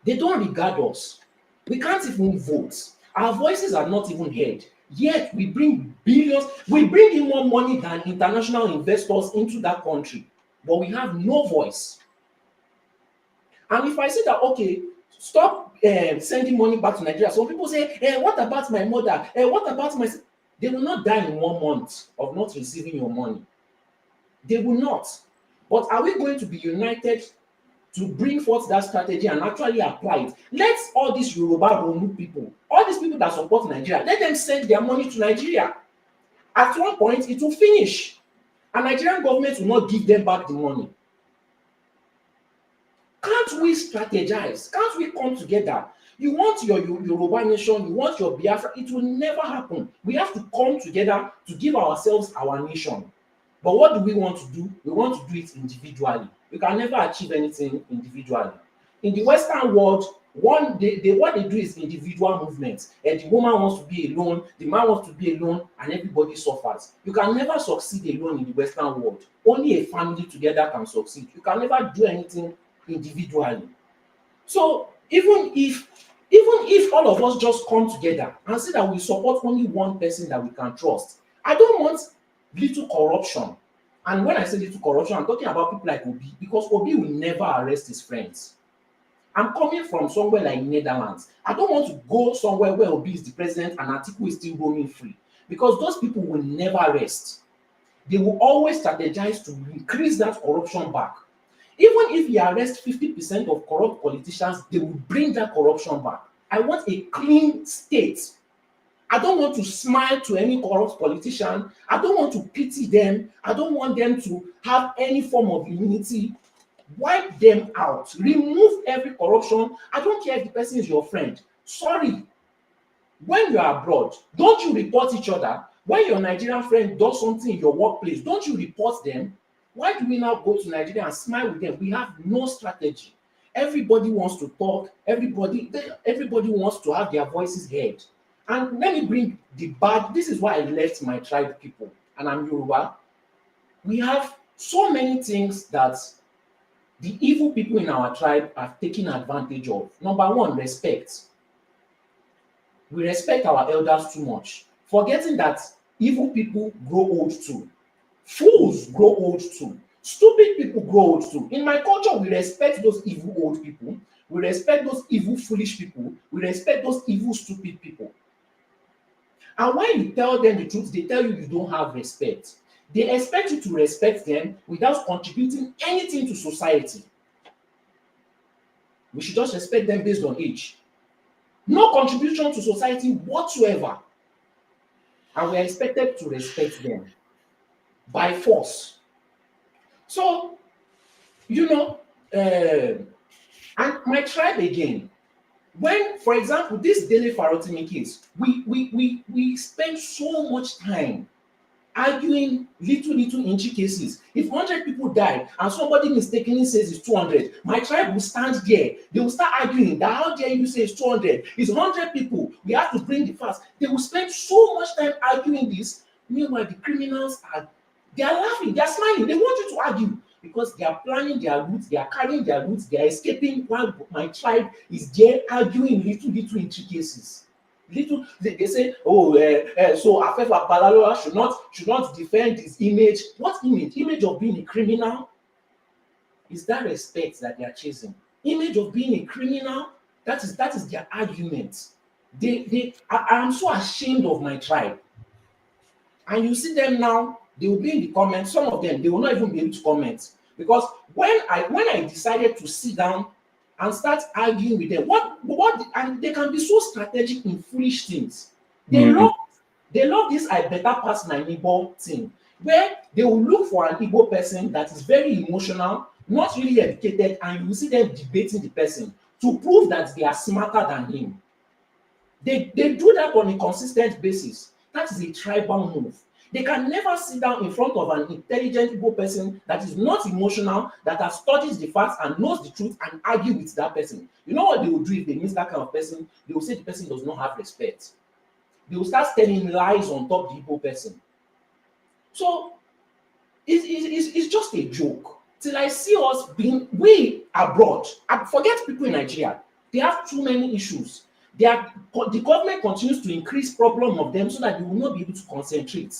They don't regard us. We can't even vote. Our voices are not even heard. Yet we bring billions, we bring in more money than international investors into that country, but we have no voice. And if I say that, okay, stop sending money back to Nigeria, some people say, what about my mother? What about my... They will not die in 1 month of not receiving your money. They will not. But are we going to be united to bring forth that strategy and actually apply it? Let all these Yoruba people, all these people that support Nigeria, let them send their money to Nigeria. At one point, it will finish. And Nigerian government will not give them back the money. Can't we strategize? Can't we come together? You want your Yoruba nation, you want your Biafra, it will never happen. We have to come together to give ourselves our nation. But what do we want to do? We want to do it individually. We can never achieve anything individually. In the Western world, what they do is individual movements. And the woman wants to be alone, the man wants to be alone, and everybody suffers. You can never succeed alone in the Western world. Only a family together can succeed. You can never do anything individually. So even if all of us just come together and say that we support only one person that we can trust, I don't want little corruption. And when I say little corruption, I'm talking about people like Obi, because Obi will never arrest his friends. I'm coming from somewhere like Netherlands. I don't want to go somewhere where Obi is the president and Atiku is still roaming free, because those people will never rest. They will always strategize to increase that corruption back. Even if you arrest 50% of corrupt politicians, they will bring that corruption back. I want a clean state. I don't want to smile to any corrupt politician. I don't want to pity them. I don't want them to have any form of immunity. Wipe them out. Remove every corruption. I don't care if the person is your friend. Sorry. When you are abroad, don't you report each other? When your Nigerian friend does something in your workplace, don't you report them? Why do we now go to Nigeria and smile with them? We have no strategy. Everybody wants to talk. Everybody wants to have their voices heard. And let me bring the bad. This is why I left my tribe people, and I'm Yoruba. We have so many things that the evil people in our tribe are taking advantage of. Number one, respect. We respect our elders too much, forgetting that evil people grow old too. Fools grow old too. Stupid people grow old too. In my culture, we respect those evil old people. We respect those evil foolish people. We respect those evil stupid people. And when you tell them the truth, they tell you you don't have respect. They expect you to respect them without contributing anything to society. We should just respect them based on age. No contribution to society whatsoever. And we are expected to respect them by force. So, you know, and my tribe again, when, for example, this Dele Farotimi case, we spend so much time arguing little inchy cases. If 100 people die and somebody mistakenly says it's 200, my tribe will stand there. They will start arguing that how dare you say it's 200? It's 100 people. We have to bring the facts. They will spend so much time arguing this. Meanwhile, the criminals they are laughing, they are smiling. They want you to argue because they are planning their routes, they are carrying their routes, they are escaping while my tribe is there arguing little inchy cases. Little they say, oh, so Afefa Balalola should not defend his image. What image? Image of being a criminal? Is that respect that they are chasing? Image of being a criminal? That is their argument. I am so ashamed of my tribe. And you see them now, they will be in the comments. Some of them, they will not even be able to comment. Because when I decided to sit down and start arguing with them, and they can be so strategic in foolish things. They love this I better pass my neighbor thing, where they will look for an Igbo person that is very emotional, not really educated, and you will see them debating the person to prove that they are smarter than him. They do that on a consistent basis. That is a tribal move. They can never sit down in front of an intelligent Igbo person that is not emotional, that has studied the facts and knows the truth and argue with that person. You know what they will do if they miss that kind of person? They will say the person does not have respect. They will start telling lies on top of the Igbo person. So it's just a joke. Till I see us we abroad, forget people in Nigeria, they have too many issues. The government continues to increase problem of them so that they will not be able to concentrate.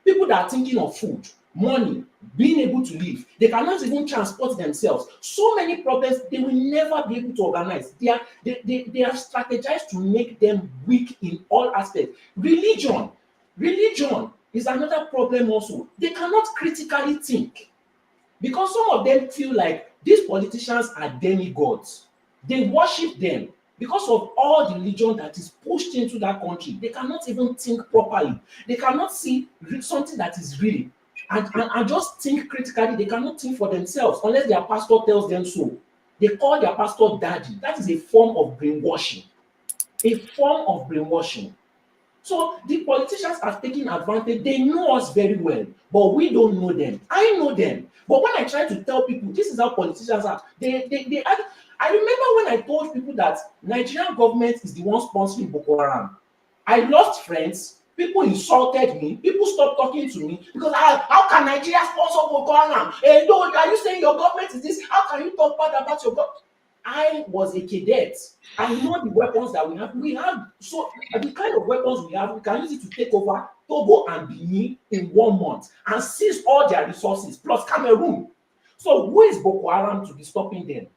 People that are thinking of food, money, being able to live, they cannot even transport themselves. So many problems they will never be able to organize. They are strategized to make them weak in all aspects. Religion is another problem also. They cannot critically think because some of them feel like these politicians are demigods. They worship them. Because of all the religion that is pushed into that country, they cannot even think properly. They cannot see something that is real and just think critically. They cannot think for themselves unless their pastor tells them so. They call their pastor daddy. That is a form of brainwashing. A form of brainwashing. So the politicians are taking advantage. They know us very well, but we don't know them. I know them. But when I try to tell people this is how politicians are, I remember when I told people that Nigerian government is the one sponsoring Boko Haram. I lost friends. People insulted me. People stopped talking to me because how can Nigeria sponsor Boko Haram? Are you saying your government is this? How can you talk bad about your government? I was a cadet. I know the weapons that we have. We have so the kind of weapons we have. We can use it to take over Togo and Benin in 1 month and seize all their resources plus Cameroon. So who is Boko Haram to be stopping them?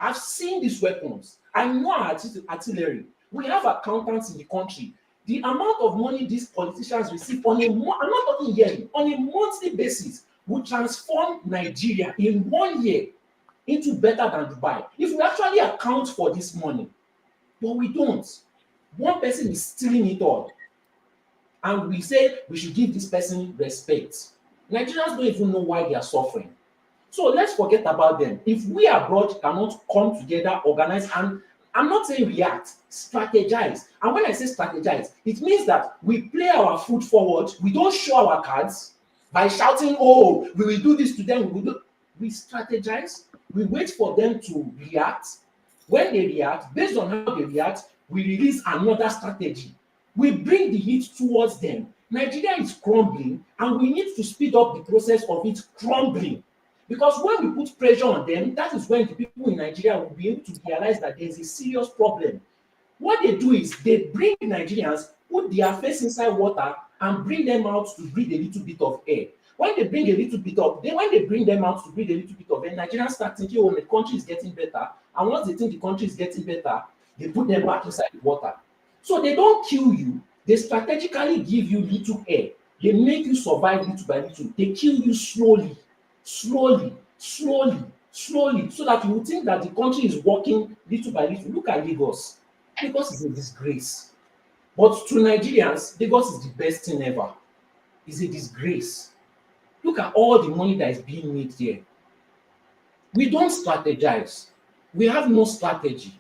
I've seen these weapons. I know our artillery. We have accountants in the country. The amount of money these politicians receive on I'm not talking yearly, on a monthly basis will transform Nigeria in 1 year into better than Dubai. If we actually account for this money, but we don't. One person is stealing it all. And we say we should give this person respect. Nigerians don't even know why they are suffering. So let's forget about them. If we abroad cannot come together, organize, and I'm not saying react, strategize. And when I say strategize, it means that we play our foot forward. We don't show our cards by shouting, oh, we will do this to them. We strategize. We wait for them to react. When they react, based on how they react, we release another strategy. We bring the heat towards them. Nigeria is crumbling, and we need to speed up the process of it crumbling. Because when we put pressure on them, that is when the people in Nigeria will be able to realize that there is a serious problem. What they do is they bring Nigerians, put their face inside water, and bring them out to breathe a little bit of air. When they bring a little bit of, when they bring them out to breathe a little bit of air, Nigerians start thinking, oh, the country is getting better. And once they think the country is getting better, they put them back inside the water. So they don't kill you. They strategically give you little air. They make you survive little by little. They kill you slowly, slowly, slowly, slowly, so that you will think that the country is working little by little. Look at Lagos. Lagos is a disgrace. But to Nigerians, Lagos is the best thing ever. It's a disgrace. Look at all the money that is being made there. We don't strategize. We have no strategy.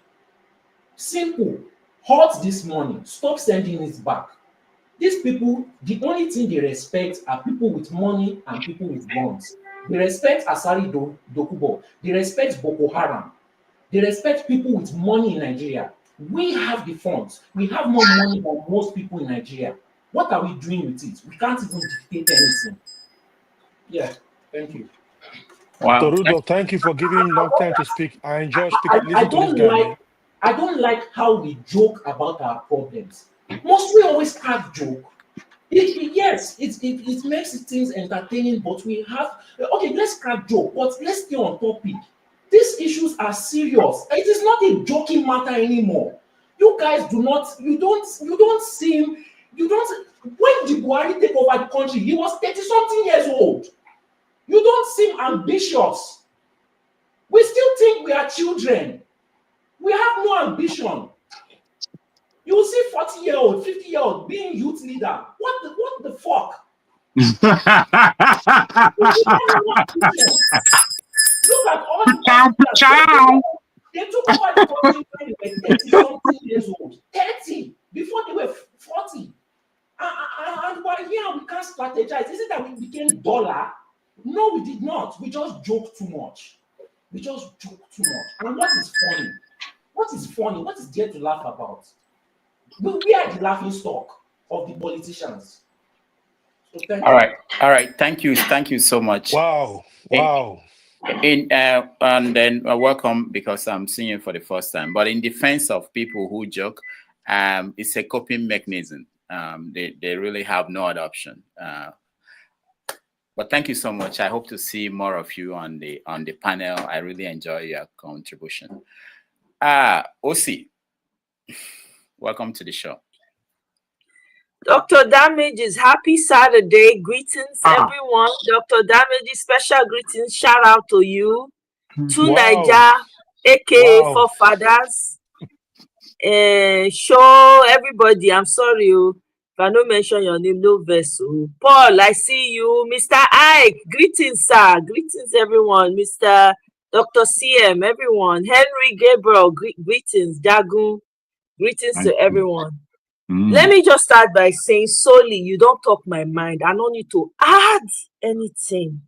Simple. Halt this money. Stop sending it back. These people, the only thing they respect are people with money and people with guns. They respect Asari Dokubo. They respect Boko Haram. They respect people with money in Nigeria. We have the funds. We have more money than most people in Nigeria. What are we doing with it? We can't even dictate anything. Yeah, thank you. Wow. Torudo, thank you for giving him long time to speak. I enjoy speaking. Listen to this guy, man. I don't like how we joke about our problems. Must we always crack joke? Yes, it makes things entertaining, but we have, okay, let's crack joke, but let's stay on topic. These issues are serious. It is not a joking matter anymore. You guys do not, you don't seem, when the Buhari take over the country, he was 30-something years old. You don't seem ambitious. We still think we are children. We have no ambition. You see 40-year-old, 50-year-old being youth leader. What the fuck? Look at all the they took over the country when they were 30-something years old. 30 before they were 40. And we're here, we can't strategize. Is it that we became duller? No, we did not. We just joked too much. We just joked too much. And what is funny? What is funny? What is there to laugh about? We are the laughing stock of the politicians. So all right. Thank you so much. Wow. And then welcome, because I'm seeing you for the first time. But in defense of people who joke, it's a coping mechanism. They really have no other option. But thank you so much. I hope to see more of you on the panel. I really enjoy your contribution. Osi, welcome to the show. Dr. Damages, happy Saturday. Greetings, everyone. Dr. Damages, special greetings. Shout out to you. To Naija, aka Forefathers. Show everybody, I'm sorry, if I don't mention your name, no vessel. Paul, I see you. Mr. Ike, greetings, sir. Greetings, everyone. Mr. Dr. CM, everyone. Henry Gabriel, greetings. Jagun, greetings to everyone. Let me just start by saying, Soli, you don't talk my mind. I don't need to add anything.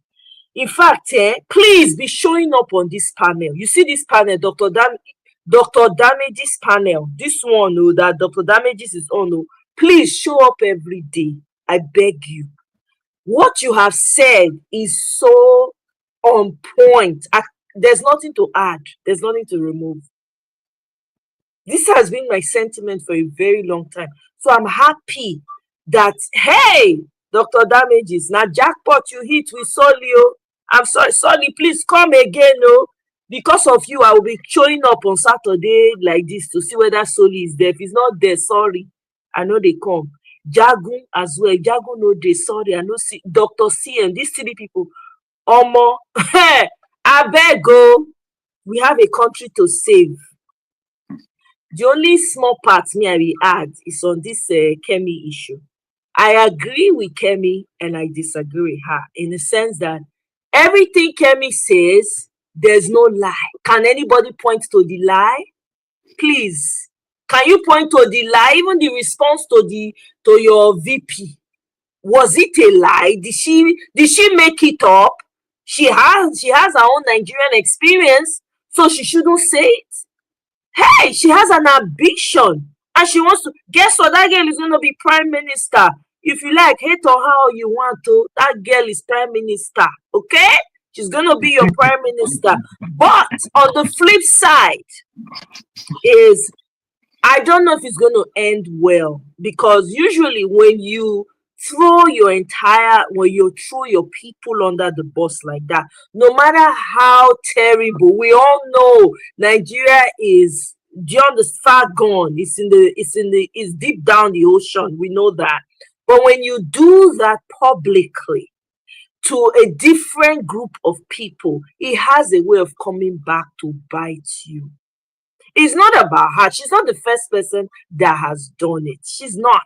In fact, please be showing up on this panel. You see this panel, Dr. Damages panel. This one, that Dr. Damages is on. Please show up every day. I beg you. What you have said is so on point. There's nothing to add. There's nothing to remove. This has been my sentiment for a very long time. So I'm happy that, hey, Dr. Damages, now jackpot you hit with Solio. I'm sorry, Soli, please come again, because of you, I will be showing up on Saturday like this to see whether Soli is there. If he's not there, sorry, I know they come. Jagun as well. Jagun no dey, sorry, I know Dr. CM, these three people. Omo, I beg go. We have a country to save. The only small part me I will add is on this Kemi issue. I agree with Kemi and I disagree with her in the sense that everything Kemi says, there's no lie. Can anybody point to the lie? Please. Can you point to the lie? Even the response to your VP. Was it a lie? Did she make it up? She has her own Nigerian experience, so she shouldn't say it. Hey, she has an ambition and she wants to. Guess what? That girl is going to be prime minister. If you like, hate on her all you want to, that girl is prime minister. Okay? She's going to be your prime minister. But on the flip side is I don't know if it's going to end well, because usually when you throw your people under the bus like that, no matter how terrible, we all know Nigeria is beyond the far gone. It's deep down the ocean. We know that. But when you do that publicly to a different group of people, it has a way of coming back to bite you. It's not about her. She's not the first person that has done it. She's not.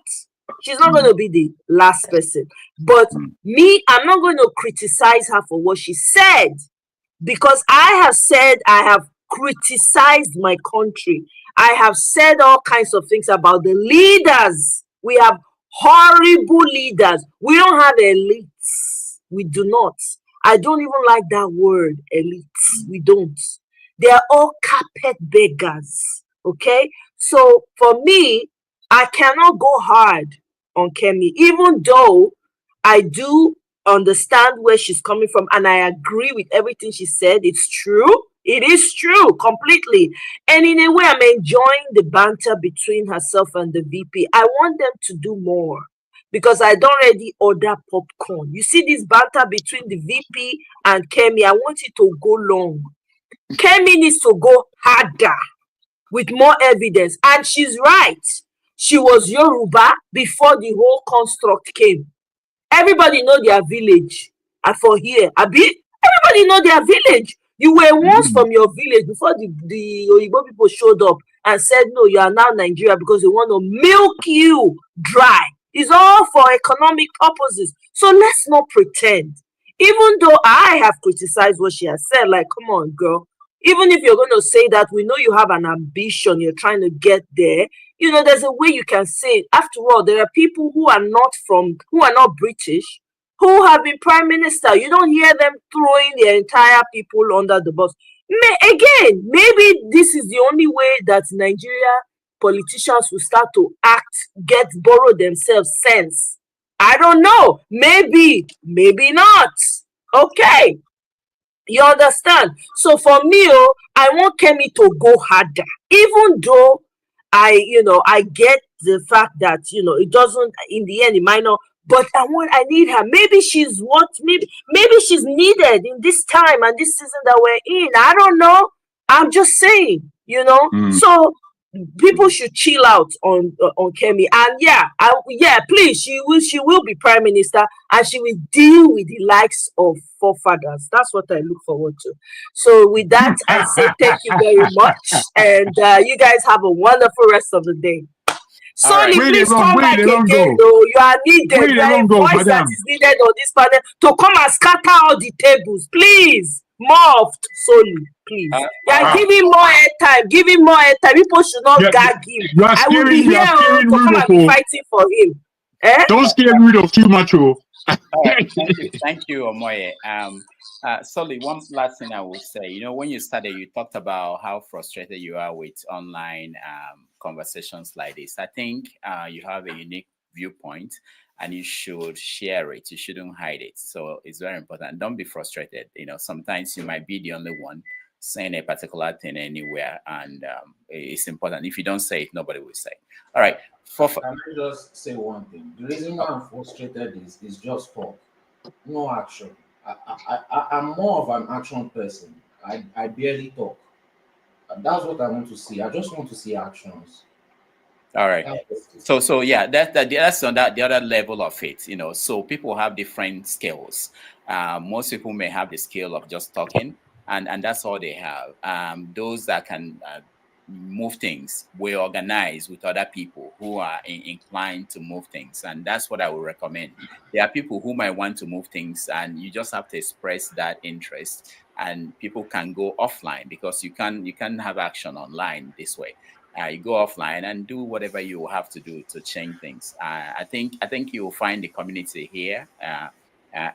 She's not going to be the last person. But me, I'm not going to criticize her for what she said, because I have said I have criticized my country. I have said all kinds of things about the leaders. We have horrible leaders. We don't have elites. We do not. I don't even like that word, elites. We don't. They are all carpet beggars. Okay? So for me, I cannot go hard on Kemi, even though I do understand where she's coming from and I agree with everything she said. It's true. It is true completely. And in a way, I'm enjoying the banter between herself and the VP. I want them to do more, because I don't already order popcorn. You see this banter between the VP and Kemi, I want it to go long. Kemi needs to go harder with more evidence. And she's right. She was Yoruba before the whole construct came. Everybody know their village. And for here, everybody know their village. You were once from your village before the Oyibo people showed up and said, no, you are now Nigeria, because they want to milk you dry. It's all for economic purposes. So let's not pretend. Even though I have criticized what she has said, like, come on, girl. Even if you're going to say that, we know you have an ambition, you're trying to get there. You know, there's a way you can say it. After all, there are people who are not British, who have been prime minister. You don't hear them throwing the entire people under the bus. Again, maybe this is the only way that Nigeria politicians will start to borrow themselves sense. I don't know. Maybe not. Okay. You understand? So for me, I want Kemi to go harder, even though I get the fact that it doesn't, in the end, it might not. But I need her. Maybe she's maybe she's needed in this time and this season that we're in. I don't know. I'm just saying, So people should chill out on Kemi. And please, she will be prime minister, and she will deal with the likes of forefathers. That's what I look forward to. So with that, I say thank you very much, and you guys have a wonderful rest of the day. Sonny, please come back again. You are needed. Very voice that is needed on this panel to come and scatter all the tables, please. Morphed, Sonny, please. Give him more airtime. Give him more airtime. People should not gag him. I will be here to come and be fighting for him. Don't scare rid of too much. Thank you, Omoye. Solly, one last thing I will say. When you started, you talked about how frustrated you are with online conversations like this. I think you have a unique viewpoint, and you should share it. You shouldn't hide it. So it's very important. Don't be frustrated. Sometimes you might be the only one saying a particular thing anywhere, and it's important. If you don't say it, nobody will say it. All right. Can I just say one thing? The reason why I'm frustrated is just talk, no action. I'm more of an action person. I barely talk. That's what I want to see. I just want to see actions. All right. So yeah, that's on the other level of it. So people have different skills. Most people may have the skill of just talking, and that's all they have. Those that can move things, we organize with other people who are inclined to move things, and that's what I would recommend. There are people who might want to move things, and you just have to express that interest, and people can go offline, because you can have action online this way. You go offline and do whatever you have to do to change things. I think you will find the community here.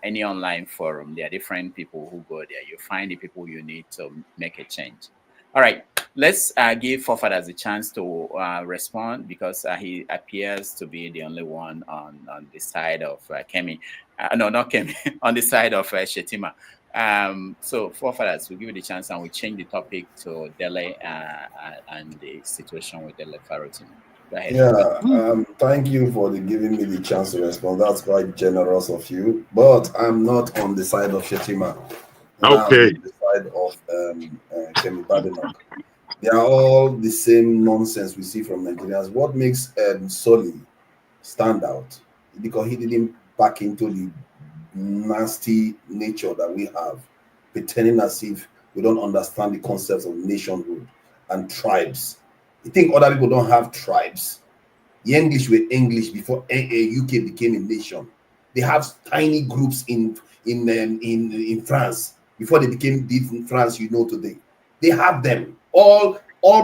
Any online forum, there are different people who go there. You find the people you need to make a change. All right. let's give forefathers a chance to respond, because he appears to be the only one on the side of Kemi. No, not Kemi, on the side of Shettima. So forefathers, we'll give you the chance and we change the topic to Dele and the situation with Dele Farotimi. Go ahead. Yeah, thank you for giving me the chance to respond. That's quite generous of you. But I'm not on the side of Shettima. Okay. I'm on the side of Kemi Badenoch. They are all the same nonsense we see from Nigerians. What makes Soli stand out? Because he didn't back into the nasty nature that we have, pretending as if we don't understand the concepts of nationhood and tribes. You think other people don't have tribes? The English were English before UK became a nation. They have tiny groups in France before they became the France you know today. They have them. All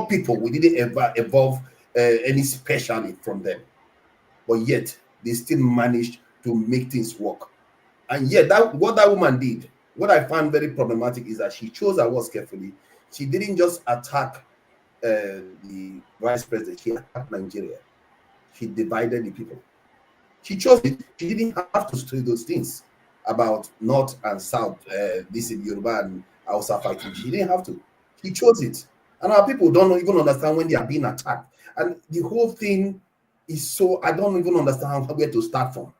people. We didn't ever evolve any specially from them, but yet they still managed to make things work. And yet, what that woman did, what I found very problematic is that she chose her words carefully. She didn't just attack the vice president. She attacked Nigeria. She divided the people. She chose it. She didn't have to say those things about North and South, this in Yoruba and Hausa fighting. She didn't have to. She chose it. And our people don't even understand when they are being attacked. And the whole thing is so, I don't even understand where to start from.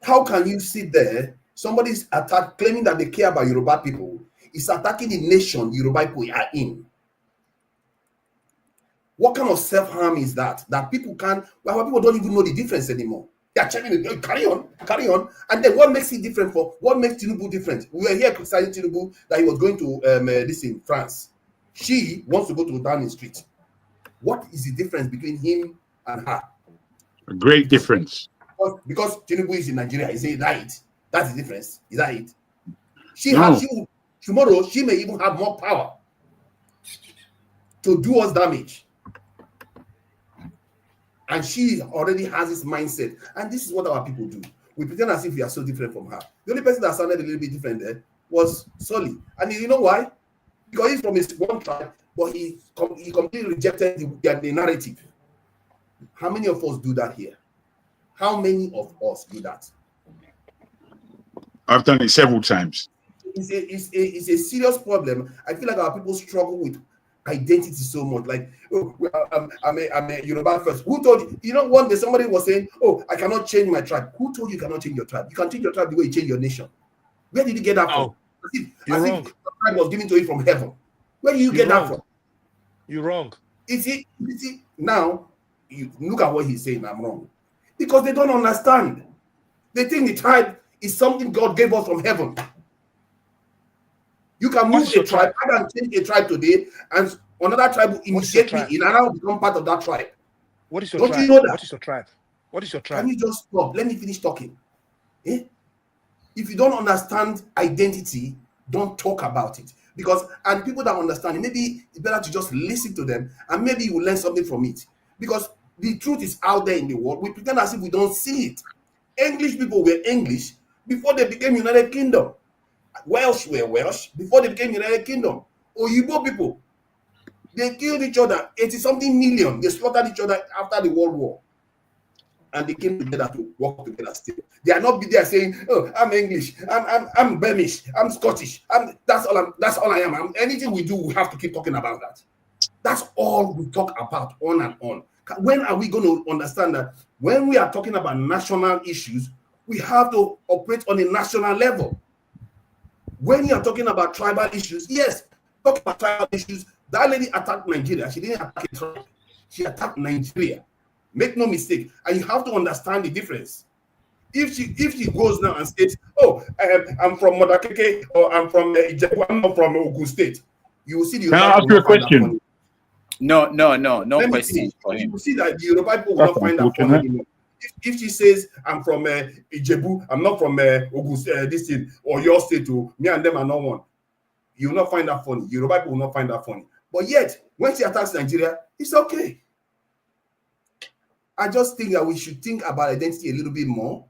How can you sit there, somebody's attacked, claiming that they care about Yoruba people, is attacking the nation Yoruba people are in? What kind of self-harm is that? That people can't, well, people don't even know the difference anymore. They are checking it, carry on. And then what makes it different what makes Tinubu different? We were here criticizing Tinubu that he was going to this in France. She wants to go to Downing Street. What is the difference between him and her? A great difference. Because Tinubu is in Nigeria, is it right? That's the difference. Is that it? Tomorrow she may even have more power to do us damage. And she already has this mindset. And this is what our people do. We pretend as if we are so different from her. The only person that sounded a little bit different there was Soli. And you know why? Because he's from his one tribe, but he completely rejected the narrative. How many of us do that here? How many of us do that? I've done it several times. It's a serious problem. I feel like our people struggle with identity so much. Like, oh, I'm a Yoruba first. Who told you? You know, one day somebody was saying, oh, I cannot change my tribe. Who told you cannot change your tribe? You can change your tribe the way you change your nation. Where did you get that from? As if your tribe was given to you from heaven. Where do you get that from? You're wrong. You see, now, you look at what he's saying, I'm wrong. Because they don't understand. They think the tribe is something God gave us from heaven. You can move a tribe. I can change a tribe today, and another tribe will initiate me in, and I will become part of that tribe. What is your Don't tribe? you know that? What is your tribe? What is your tribe? Can you just stop? Let me finish talking. Eh? If you don't understand identity, don't talk about it. And people that understand it, maybe it's better to just listen to them, and maybe you will learn something from it. Because the truth is out there in the world. We pretend as if we don't see it. English people were English before they became United Kingdom. Welsh were Welsh before they became United Kingdom. Oyibo people, they killed each other, 80-something million. They slaughtered each other after the World War. And they came together to work together still. They are not be there saying, oh, I'm English, I'm Beamish, I'm Scottish, that's all I am. Anything we do, we have to keep talking about that. That's all we talk about on and on. When are we going to understand that when we are talking about national issues, we have to operate on a national level? When you are talking about tribal issues, yes, talk about tribal issues. That lady attacked Nigeria. She didn't attack a tribe. She attacked Nigeria. Make no mistake. And you have to understand the difference. If she goes now and says, oh, I'm from Modakeke, or I'm from Ijebu, I'm not from Ogun State, you will see the Can I ask you a question? No question for him. You will see that the Yoruba people will not find that funny anymore. If she says, I'm from Ijebu, I'm not from Ogun, this thing, or your state, me and them are not one, you will not find that funny. Yoruba people will not find that funny. But yet, when she attacks Nigeria, it's okay. I just think that we should think about identity a little bit more.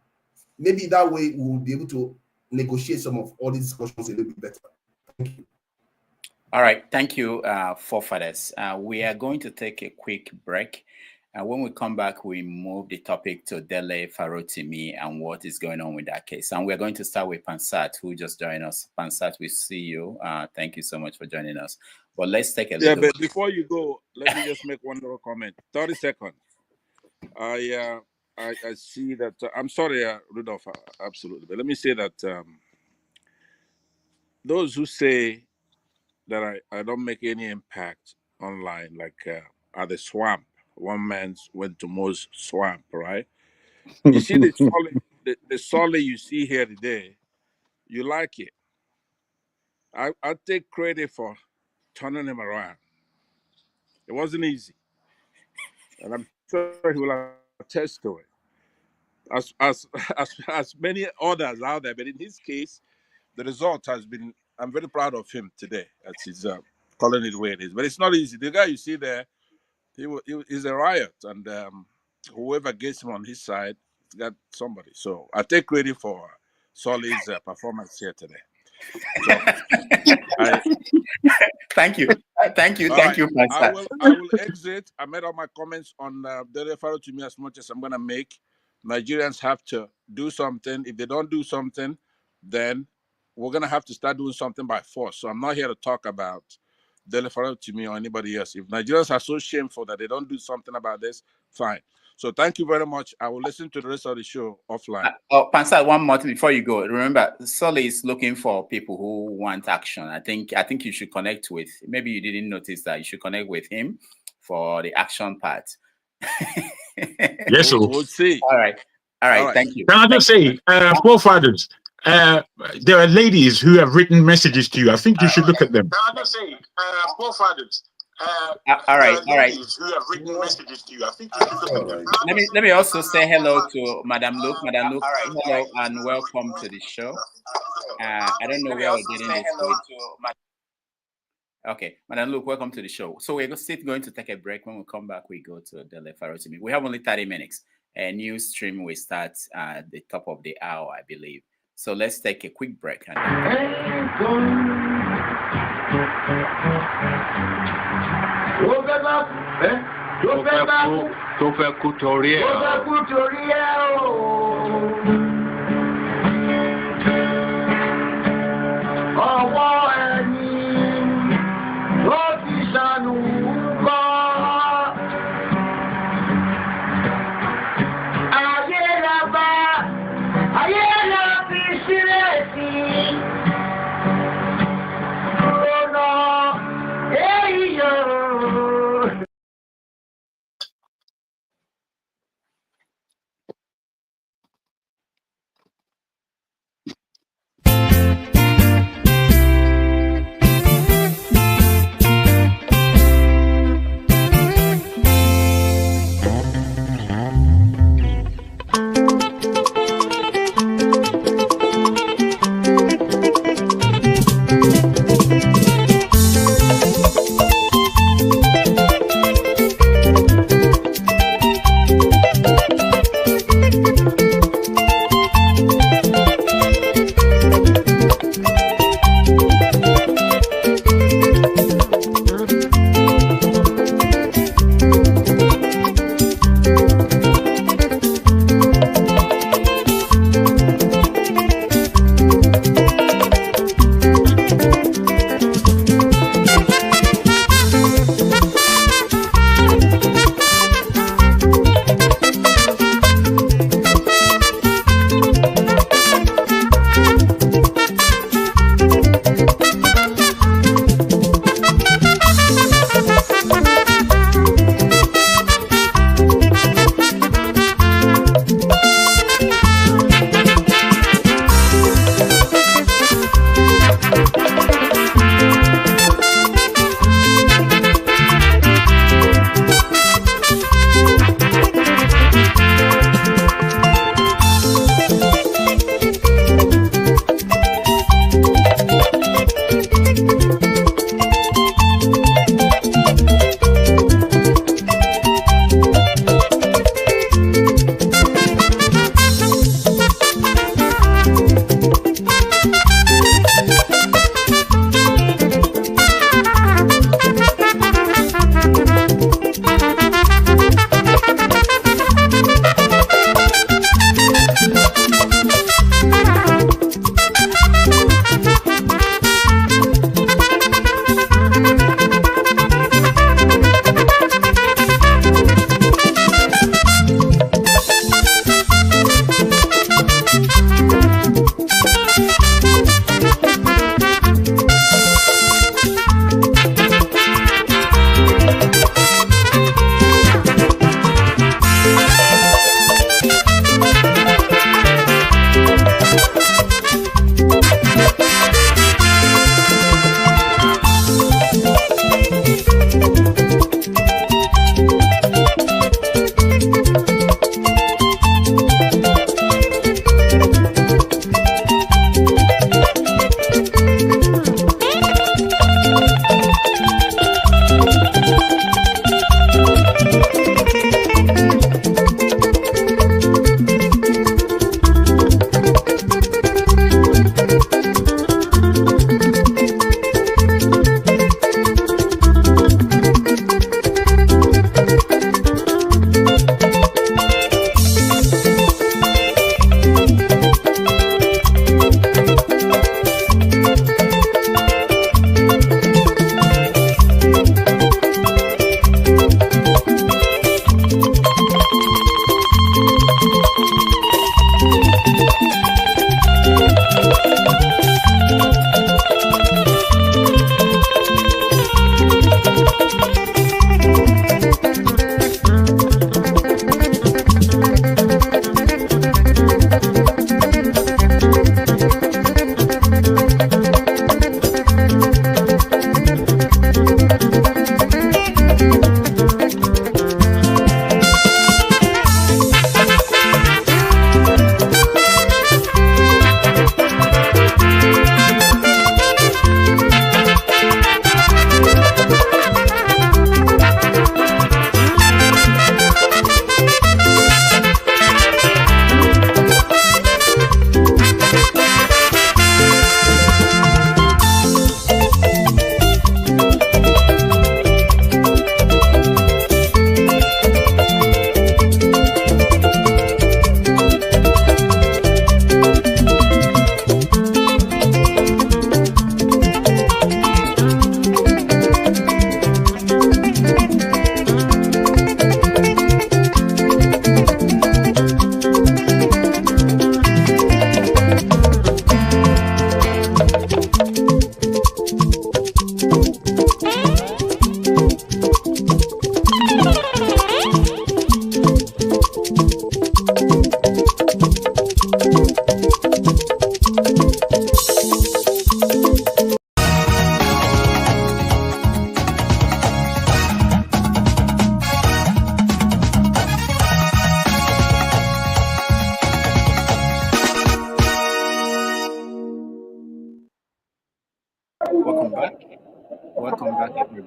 Maybe that way we will be able to negotiate some of all these discussions a little bit better. Thank you. All right, thank you, forefathers. We are going to take a quick break. When we come back, we move the topic to Dele Farotimi and what is going on with that case. And we're going to start with Pansat, who just joined us. Pansat, we see you. Thank you so much for joining us. But let's take a Yeah, little but before you go, let me just make one little comment. 30 seconds. I see that. I'm sorry, Rudolph, absolutely. But let me say that those who say that I don't make any impact online, like at the swamp, one man went to Mo's swamp, right? You see the solid you see here today, you like it. I take credit for turning him around. It wasn't easy, and I'm sure he will attest to it. As many others out there, but in his case, the result has been. I'm very proud of him today. As he's calling it the way it is, but it's not easy. The guy you see there, he's a riot, and whoever gets him on his side, he's got somebody. So I take credit for Solly's performance here today. So thank you, thank you, all right. you, Pansat. I will exit. I made all my comments on Dele Farotimi as much as I'm gonna make. Nigerians have to do something. If they don't do something, then we're gonna have to start doing something by force. So I'm not here to talk about Dele Farotimi or anybody else. If Nigerians are so shameful that they don't do something about this, fine. So thank you very much. I will listen to the rest of the show offline. Pansat, one more thing before you go. Remember, Solly is looking for people who want action. I think you should connect with. Maybe you didn't notice that you should connect with him for the action part. Yes, sir. We'll see. All right. Thank you. Can I just say, forefathers, there are ladies who have written messages to you. I think you should look at them. Can I just say, forefathers? All right. Who have written messages to you? I think you should look at them. Let me also say hello to Madam Luke. Madam Luke, hello and welcome to the show. I don't know where we're getting this with. Okay, Madam Luke, welcome to the show. So we're still going to take a break. When we come back, we go to Dele Farotimi. We have only 30 minutes. A new stream will start at the top of the hour, I believe. So let's take a quick break.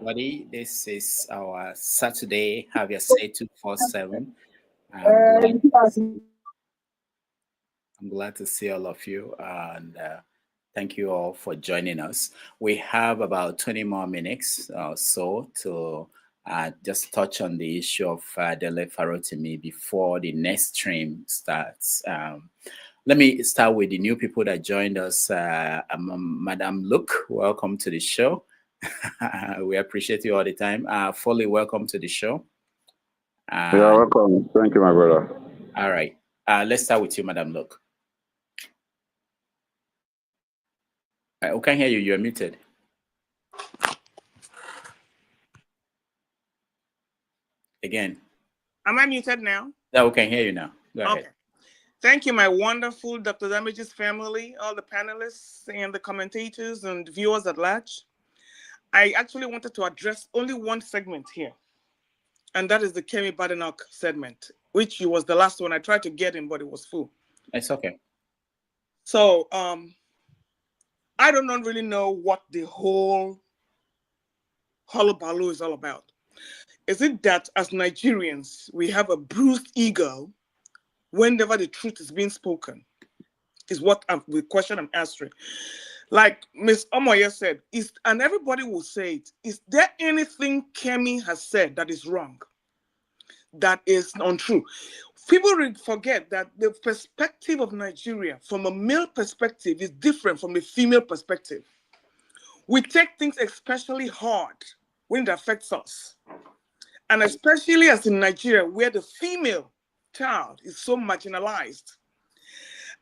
everybody. This is our Saturday Have Your Say 247. I'm glad to see all of you, and thank you all for joining us. We have about 20 more minutes or so to just touch on the issue of Dele Farotimi before the next stream starts. Let me start with the new people that joined us. Madam Luke, welcome to the show. We appreciate you all the time. Foley, welcome to the show. Yeah, welcome. Thank you, my brother. All right. Let's start with you, Madam Luke. We can't hear you. You're muted. Again. Am I muted now? Yeah, we can hear you now. Go ahead. Okay. Thank you, my wonderful Dr. Damage's family, all the panelists and the commentators and viewers at large. I actually wanted to address only one segment here, and that is the Kemi Badenoch segment, which was the last one. I tried to get in, but it was full. It's okay. So I don't really know what the whole hullabaloo is all about. Is it that as Nigerians, we have a bruised ego whenever the truth is being spoken? Is what the question I'm answering. Like Ms. Omoye said, and everybody will say it, is there anything Kemi has said that is wrong, that is untrue? People forget that the perspective of Nigeria from a male perspective is different from a female perspective. We take things especially hard when it affects us. And especially as in Nigeria, where the female child is so marginalized.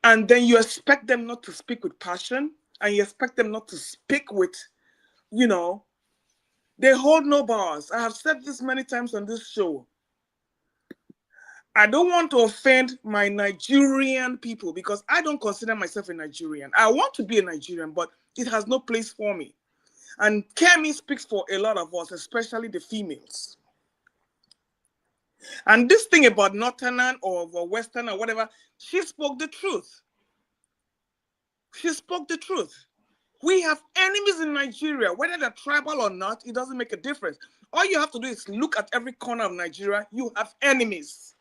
And then you expect them not to speak with passion, and you expect them not to speak with, they hold no bars. I have said this many times on this show. I don't want to offend my Nigerian people because I don't consider myself a Nigerian. I want to be a Nigerian, but it has no place for me. And Kemi speaks for a lot of us, especially the females. And this thing about Northern or Western or whatever, she spoke the truth. She spoke the truth. We have enemies in Nigeria, whether they're tribal or not, it doesn't make a difference. All you have to do is look at every corner of Nigeria, you have enemies.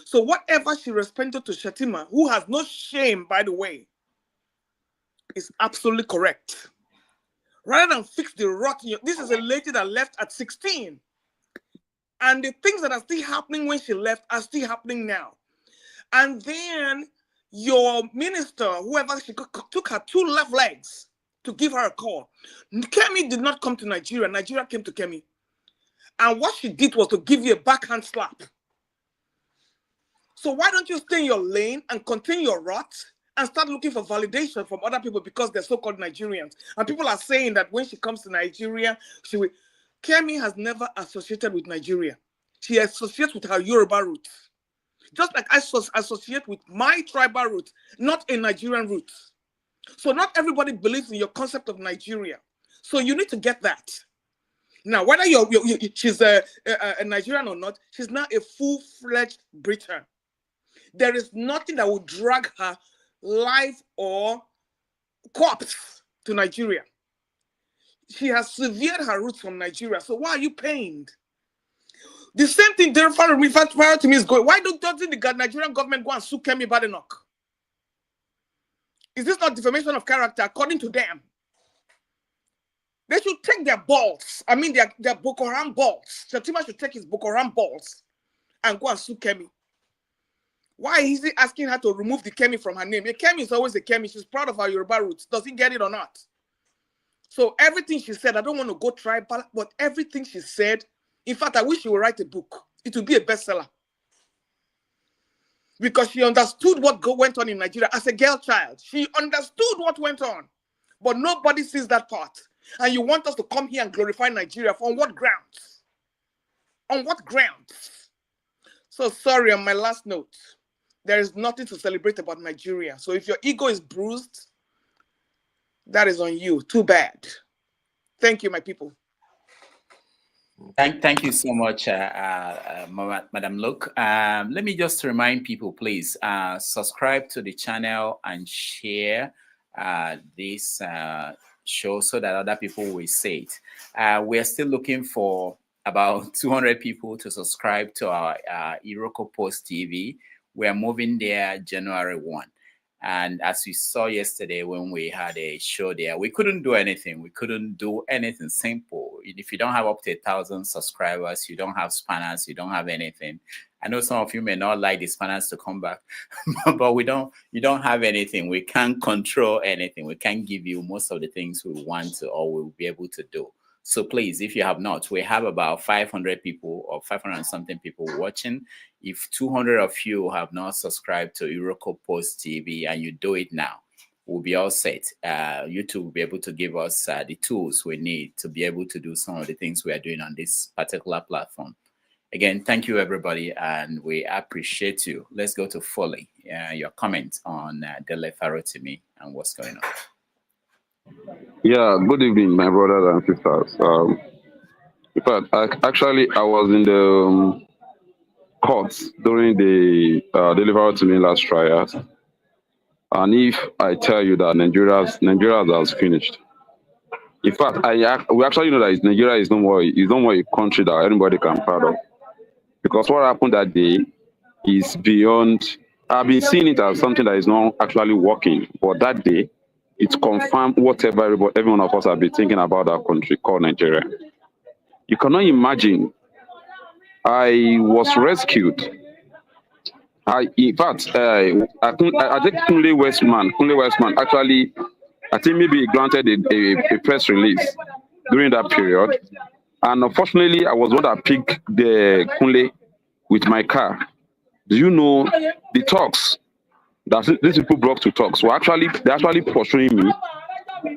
So whatever she responded to Shettima, who has no shame, by the way, is absolutely correct. Rather than fix the rot, this is a lady that left at 16. And the things that are still happening when she left are still happening now. And then your minister, whoever, she took her 2 left legs to give her a call. Kemi did not come to Nigeria. Nigeria came to Kemi. And what she did was to give you a backhand slap. So why don't you stay in your lane and continue your rot and start looking for validation from other people because they're so-called Nigerians? And people are saying that when she comes to Nigeria, she will... Kemi has never associated with Nigeria. She associates with her Yoruba roots. Just like I associate with my tribal roots, not a Nigerian roots. So not everybody believes in your concept of Nigeria. So you need to get that. Now, whether she's a Nigerian or not, she's now a full-fledged Briton. There is nothing that will drag her life or corpse to Nigeria. She has severed her roots from Nigeria. So why are you pained? The same thing Dele Farotimi is going. Why doesn't the Nigerian government go and sue Kemi Badenoch? Is this not defamation of character according to them? They should take their balls. I mean, their Boko Haram balls. Shettima should take his Boko Haram balls and go and sue Kemi. Why is he asking her to remove the Kemi from her name? A Kemi is always a Kemi. She's proud of her Yoruba roots. Does he get it or not? So everything she said, I don't want to go tribal, but everything she said, in fact, I wish she would write a book. It would be a bestseller. Because she understood what went on in Nigeria as a girl child. She understood what went on. But nobody sees that part. And you want us to come here and glorify Nigeria on what grounds? On what grounds? So sorry, on my last note, there is nothing to celebrate about Nigeria. So if your ego is bruised, that is on you. Too bad. Thank you, my people. Thank you so much, Madam Luke. Let me just remind people, please, subscribe to the channel and share this show so that other people will see it. We're still looking for about 200 people to subscribe to our Iroko Post TV. We're moving there January 1. And as we saw yesterday when we had a show there, we couldn't do anything. We couldn't do anything simple. If you don't have up to 1,000 subscribers, you don't have spanners, you don't have anything. I know some of you may not like the spanners to come back, but you don't have anything. We can't control anything. We can't give you most of the things we want to or we'll be able to do. So please, if you have not, we have about 500 people or 500 and something people watching. If 200 of you have not subscribed to Iroko Post TV and you do it now, we'll be all set. YouTube will be able to give us the tools we need to be able to do some of the things we are doing on this particular platform. Again, thank you, everybody, and we appreciate you. Let's go to Foley, your comment on Dele Farotimi and what's going on. Yeah, good evening, my brothers and sisters. In fact, I was in the courts during the Dele Farotimi last trial, and if I tell you that Nigeria has finished, in fact, we actually know that Nigeria is no more a country that anybody can be proud of, because what happened that day is beyond. I've been seeing it as something that is not actually working, but that day it confirmed whatever every one of us have been thinking about that country called Nigeria. You cannot imagine. I was rescued. In fact, I think Kunle Westman actually, I think maybe he granted a press release during that period. And unfortunately, I was one that picked the Kunle with my car. Do you know the talks that these people brought to talks were actually pursuing me,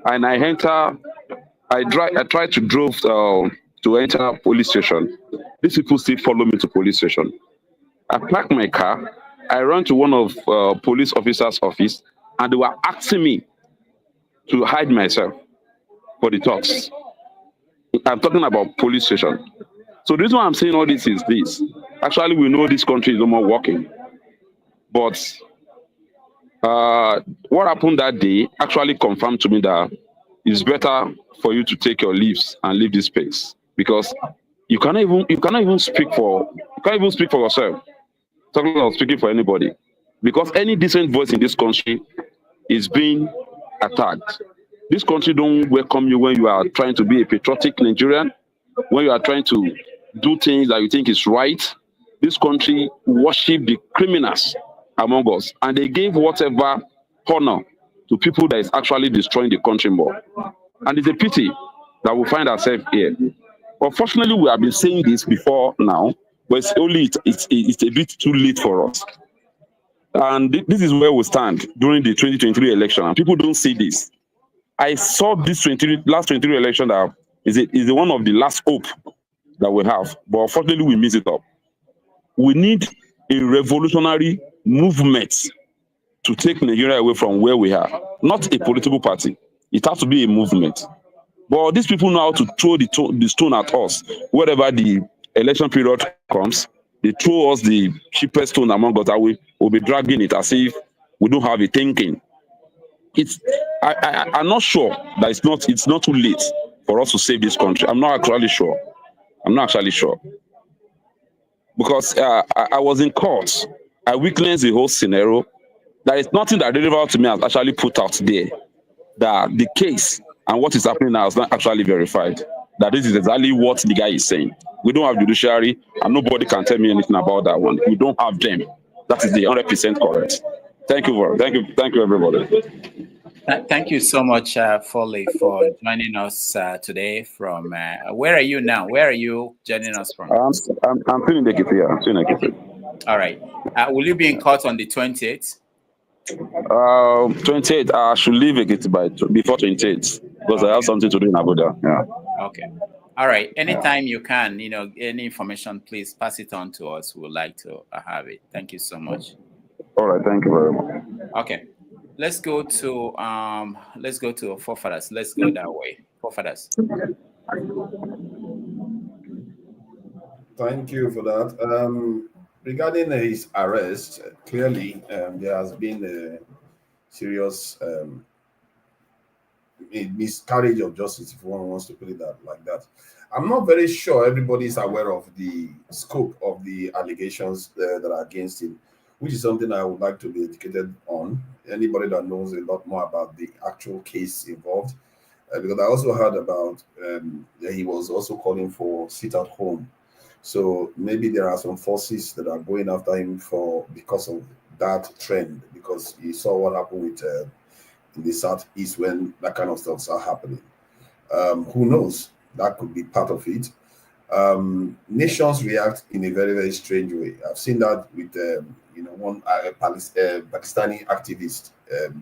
and I tried to drive to enter police station. These people still follow me to police station. I parked my car. I ran to one of police officers' office, and they were asking me to hide myself for the talks. I'm talking about police station. So the reason why I'm saying all this is this. Actually, we know this country is no more working. But what happened that day actually confirmed to me that it's better for you to take your leaves and leave this place, because you cannot even speak for yourself. Talking about speaking for anybody, because any decent voice in this country is being attacked. This country don't welcome you when you are trying to be a patriotic Nigerian, when you are trying to do things that you think is right. This country worship the criminals among us, and they give whatever honor to people that is actually destroying the country more. And it's a pity that we find ourselves here. Unfortunately, we have been saying this before now, but it's a bit too late for us. And this is where we stand during the 2023 election, and people don't see this. I saw this last 2023 election that is one of the last hope that we have, but unfortunately we miss it up. We need a revolutionary movement to take Nigeria away from where we are, not a political party. It has to be a movement. But these people know how to throw the stone at us. Wherever the election period comes, they throw us the cheapest stone among us, and we'll be dragging it as if we don't have a thinking. I'm not sure that it's not too late for us to save this country. I'm not actually sure. Because I was in court. I witnessed the whole scenario. There is nothing that Dele Farotimi has actually put out there that the case and what is happening now is not actually verified. That this is exactly what the guy is saying. We don't have judiciary, and nobody can tell me anything about that one. We don't have them. That is the 100% correct. Thank you, everybody. Thank you so much, Foley, for joining us today. From where are you now? Where are you joining us from? I'm still in the Ekiti. All right. Will you be in court on the 28th? 28th. I should leave Ekiti before 28th because I have something to do in Abuja. Yeah. Okay. All right. Anytime you can, any information, please pass it on to us. We would like to have it. Thank you so much. All right. Thank you very much. Okay. Let's go to forefathers. Let's go that way. Forefathers. Thank you for that. Regarding his arrest, clearly there has been a serious miscarriage of justice, if one wants to put it that like that. I'm not very sure everybody is aware of the scope of the allegations that are against him, which is something I would like to be educated on. Anybody that knows a lot more about the actual case involved, because I also heard about that he was also calling for sit at home. So maybe there are some forces that are going after him because of that trend, because you saw what happened with in the southeast when that kind of stuff are happening. Who knows? That could be part of it. Nations react in a very, very strange way. I've seen that with one Pakistani activist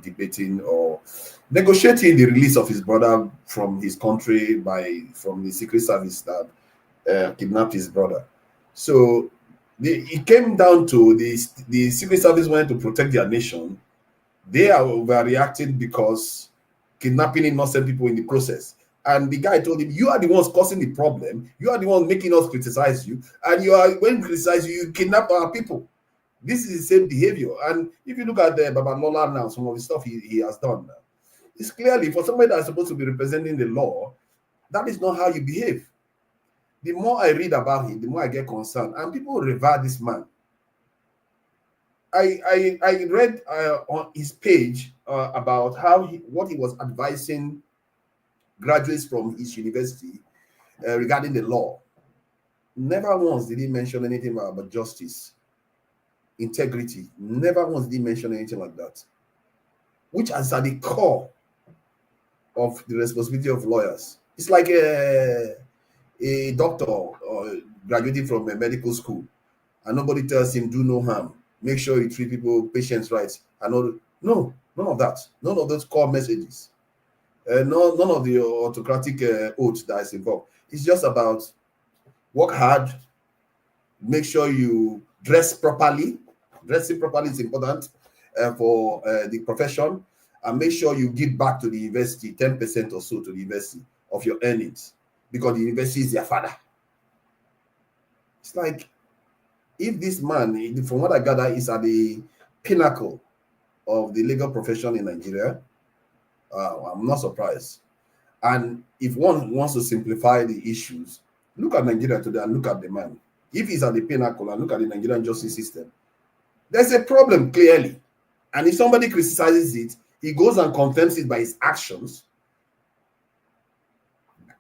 debating or negotiating the release of his brother from his country from the secret service that kidnapped his brother. So it came down to the secret service wanted to protect their nation. They are overreacting because kidnapping innocent people in the process. And the guy told him, "You are the ones causing the problem. You are the ones making us criticize you. And when we criticize you, you kidnap our people." This is the same behavior. And if you look at Babalola now, some of the stuff he has done now, it's clearly for somebody that's supposed to be representing the law, that is not how you behave. The more I read about him, the more I get concerned. And people revere this man. I read on his page about what he was advising graduates from his university regarding the law. Never once did he mention anything about justice, integrity. Never once did he mention anything like that, which is at the core of the responsibility of lawyers. It's like a doctor graduating from a medical school, and nobody tells him do no harm, make sure you treat patients right, and none of that, none of those core messages. None of the autocratic oath that is involved. It's just about work hard, make sure you dress properly. Dressing properly is important for the profession, and make sure you give back to the university 10% or so to the university of your earnings, because the university is their father. It's like if this man, from what I gather, is at the pinnacle of the legal profession in Nigeria, I'm not surprised. And if one wants to simplify the issues, look at Nigeria today and look at the man. If he's at the pinnacle and look at the Nigerian justice system, there's a problem clearly. And if somebody criticizes it, he goes and confirms it by his actions.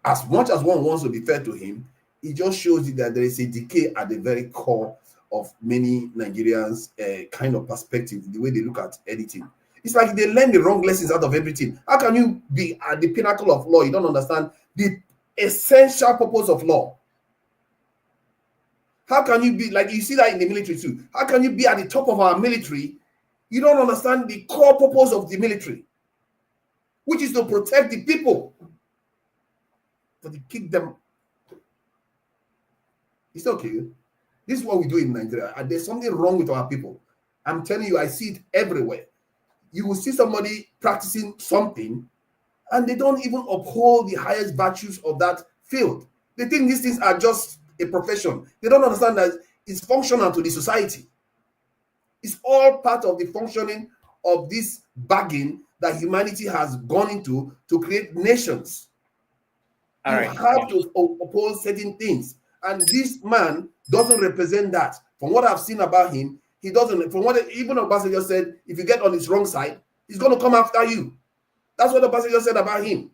As much as one wants to be fair to him, it just shows you that there is a decay at the very core of many Nigerians' kind of perspective, the way they look at editing. It's like they learn the wrong lessons out of everything. How can you be at the pinnacle of law? You don't understand the essential purpose of law. How can you be, like you see that in the military too, how can you be at the top of our military? You don't understand the core purpose of the military, which is to protect the people. But they kick them. It's okay. This is what we do in Nigeria. And there's something wrong with our people. I'm telling you, I see it everywhere. You will see somebody practicing something and they don't even uphold the highest virtues of that field. They think these things are just a profession. They don't understand that it's functional to the society. It's all part of the functioning of this bargain that humanity has gone into to create nations. You have to oppose certain things. And this man doesn't represent that. From what I've seen about him, he doesn't. From what even Obasanjo said, if you get on his wrong side, he's going to come after you. That's what Obasanjo said about him.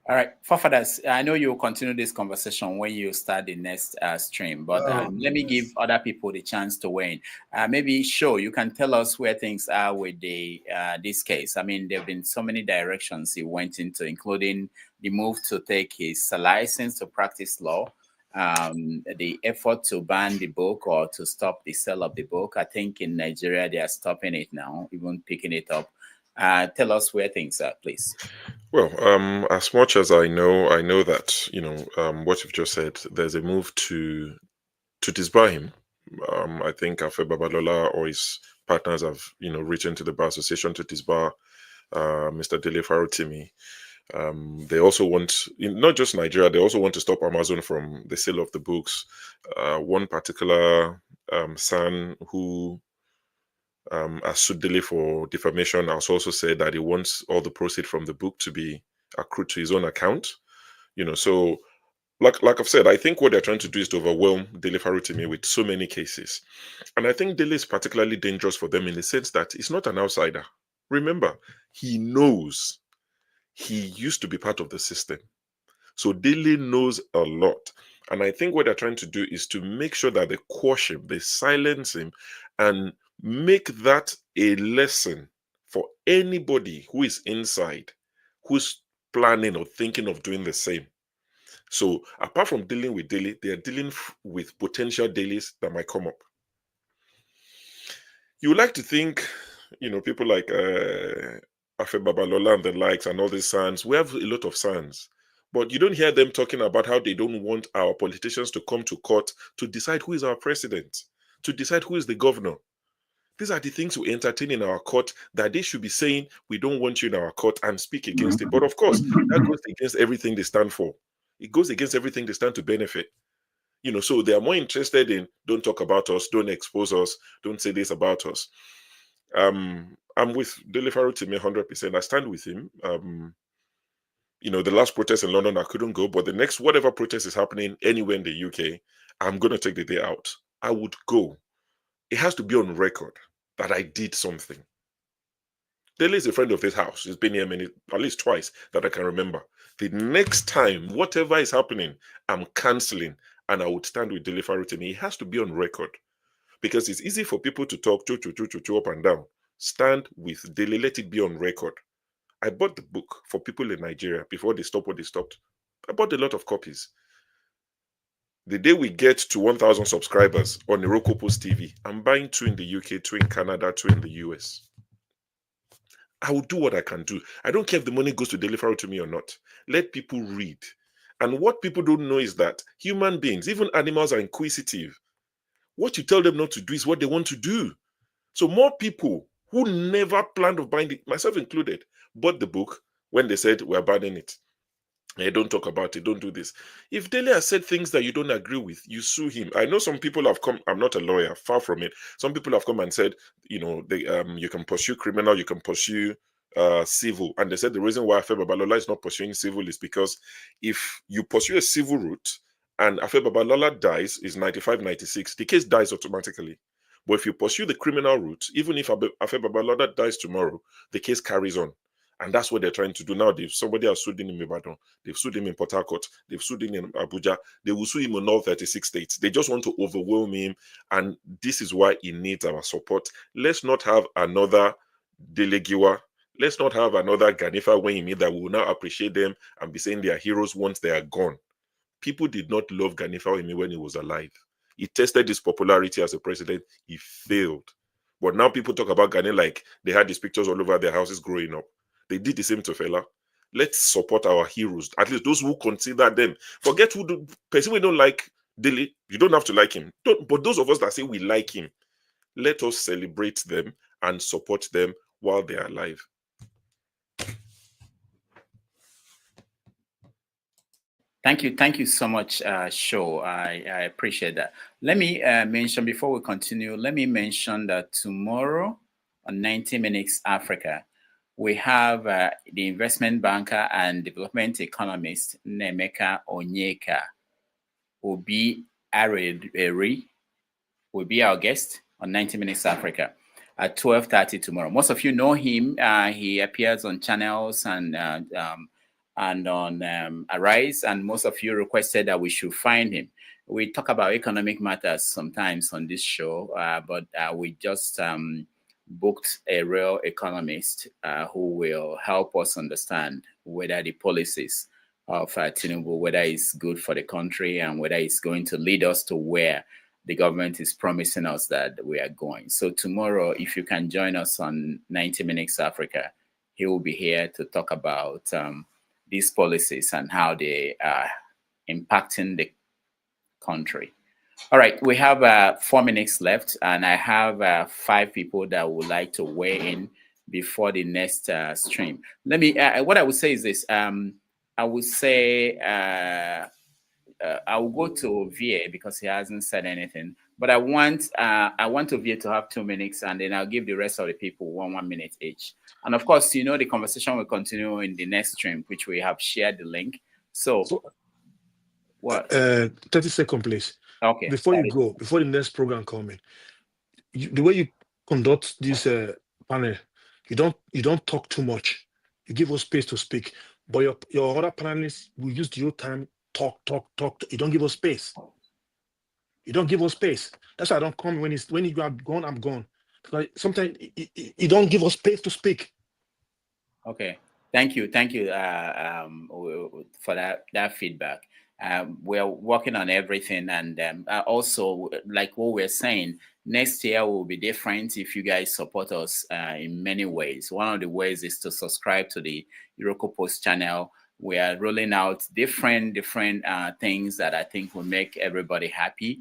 All right, forefathers, I know you'll continue this conversation when you start the next stream, but let me give other people the chance to weigh in. Maybe, Show, you can tell us where things are with this case. I mean, there have been so many directions he went into, including the move to take his license to practice law, the effort to ban the book or to stop the sale of the book. I think in Nigeria, they are stopping it now, even picking it up. Tell us where things are, please. Well, as much as I know that, what you've just said, there's a move to disbar him. I think Afe Babalola or his partners have, written to the Bar Association to disbar Mr. Dele Farotimi. They also want, not just Nigeria, they also want to stop Amazon from the sale of the books. One particular son who has sued Dele for defamation, has also said that he wants all the proceeds from the book to be accrued to his own account. So like I've said, I think what they're trying to do is to overwhelm Dele Farotimi with so many cases. And I think Dele is particularly dangerous for them in the sense that he's not an outsider. Remember, he knows he used to be part of the system. So Dele knows a lot. And I think what they're trying to do is to make sure that they quash him, they silence him, and make that a lesson for anybody who is inside, who's planning or thinking of doing the same. So apart from dealing with Dele, they are dealing with potential Deles that might come up. You would like to think, people like Afe Babalola and the likes and all these sons, we have a lot of sons. But you don't hear them talking about how they don't want our politicians to come to court to decide who is our president, to decide who is the governor. These are the things we entertain in our court that they should be saying, we don't want you in our court, and speak against it. But of course, that goes against everything they stand for. It goes against everything they stand to benefit. So they are more interested in don't talk about us, don't expose us, don't say this about us. I'm with Dele Farotimi 100%. I stand with him. The last protest in London, I couldn't go, but the next, whatever protest is happening anywhere in the UK, I'm going to take the day out. I would go. It has to be on record that I did something. Dele is a friend of this house. He's been here at least twice that I can remember. The next time, whatever is happening, I'm cancelling, and I would stand with Dele Farotimi. It has to be on record because it's easy for people to talk up and down. Stand with Dele. Let it be on record. I bought the book for people in Nigeria before they stopped what they stopped. I bought a lot of copies. The day we get to 1,000 subscribers on Iroko Post TV, I'm buying 2 in the UK, 2 in Canada, 2 in the US. I will do what I can do. I don't care if the money goes to Dele Farotimi or not. Let people read. And what people don't know is that human beings, even animals, are inquisitive. What you tell them not to do is what they want to do. So more people who never planned of buying it, myself included, bought the book when they said we're banning it. Hey, don't talk about it, don't do this. If Dele has said things that you don't agree with, you sue him. I know some people have come, I'm not a lawyer, far from it. Some people have come and said, you can pursue criminal, you can pursue civil. And they said the reason why Afe Babalola is not pursuing civil is because if you pursue a civil route and Afe Babalola dies, is 95, 96, the case dies automatically. But if you pursue the criminal route, even if Afe Babalola dies tomorrow, the case carries on. And that's what they're trying to do now. Somebody has sued him in Ibadan. They've sued him in Port Harcourt. They've sued him in Abuja. They will sue him in all 36 states. They just want to overwhelm him. And this is why he needs our support. Let's not have another Dele Giwa. Let's not have another Ganifa Weyimi that we will now appreciate them and be saying they are heroes once they are gone. People did not love Ganifa Weyimi when he was alive. He tested his popularity as a president. He failed. But now people talk about Gani like they had these pictures all over their houses growing up. They did the same to Fela. Let's support our heroes, at least those who consider them. Forget who do. Person we don't like Dele, you don't have to like him. But those of us that say we like him, let us celebrate them and support them while they are alive. Thank you so much, Sho. I appreciate that. Let me mention, before we continue, let me mention that tomorrow on 90 Minutes Africa, we have the investment banker and development economist, Nemeka Onyeka Obi Areri, will be our guest on 90 Minutes Africa at 12:30 tomorrow. Most of you know him. He appears on channels and on Arise, and most of you requested that we should find him. We talk about economic matters sometimes on this show, but we just booked a real economist who will help us understand whether the policies of Tinubu, whether it's good for the country and whether it's going to lead us to where the government is promising us that we are going. So tomorrow, if you can join us on 90 Minutes Africa, he will be here to talk about these policies and how they are impacting the country. All right, we have 4 minutes left, and I have 5 people that would like to weigh in before the next stream. Let me. What I would say is this. I would say I will go to VA because he hasn't said anything. But I want Ovie to have 2 minutes, and then I'll give the rest of the people 1 minute each. And of course, you know, the conversation will continue in the next stream, which we have shared the link. So what? 30 seconds, please. Okay. Before you go, before the next program coming, the way you conduct this panel, you don't talk too much. You give us space to speak. But your other panelists will use your time, talk. You don't give us space. You don't give us space. That's why I don't come when you are gone, I'm gone. Because sometimes you don't give us space to speak. Okay. Thank you for that feedback. We're working on everything, and also, like what we're saying, next year will be different if you guys support us in many ways. One of the ways is to subscribe to the Iroko Post channel. We are rolling out different things that I think will make everybody happy.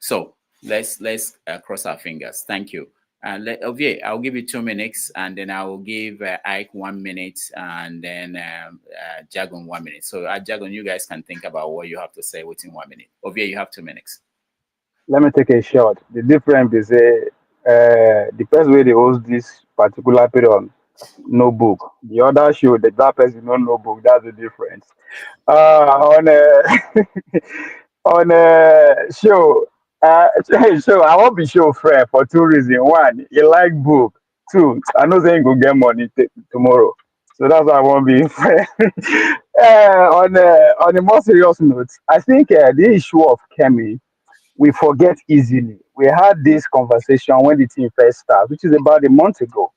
So let's cross our fingers. Thank you. Ovie, I'll give you 2 minutes, and then I will give Ike 1 minute, and then Jagon 1 minute. So Jagon, you guys can think about what you have to say within 1 minute. Ovie, you have 2 minutes. Let me take a shot. The difference is the first way they host this particular period, no book. The other show, that person no book. That's the difference. On show, so I won't be show friend for 2 reasons. One, you like book. 2, I know saying go get money tomorrow. So that's why I won't be friend. On a more serious note, I think the issue of Kemi, we forget easily. We had this conversation when the team first started, which is about a month ago.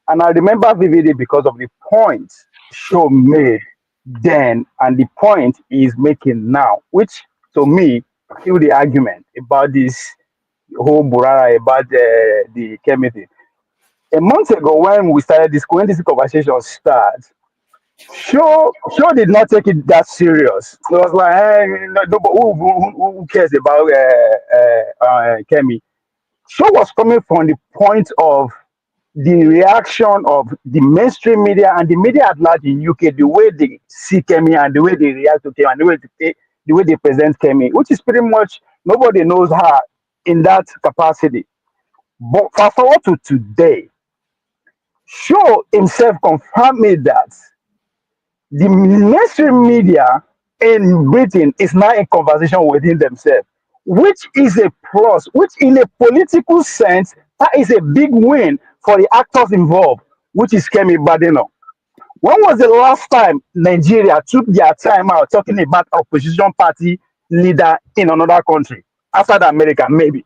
And I remember vividly because of the point Show made then and the point he is making now, which to me kill the argument about this whole Burara about the Kemi thing. A month ago when this conversation started, Show did not take it that serious. It was like, hey, no, but who cares about Kemi? Show was coming from the point of the reaction of the mainstream media and the media at large in UK, the way they see Kemi and the way they react to Kemi and the way they present Kemi, which is pretty much nobody knows her in that capacity. But fast forward to today, Show himself confirmed me that the mainstream media in Britain is now in conversation within themselves, which is a plus, which in a political sense, that is a big win for the actors involved, which is Kemi Badenoch. When was the last time Nigeria took their time out talking about opposition party leader in another country? Outside America, maybe.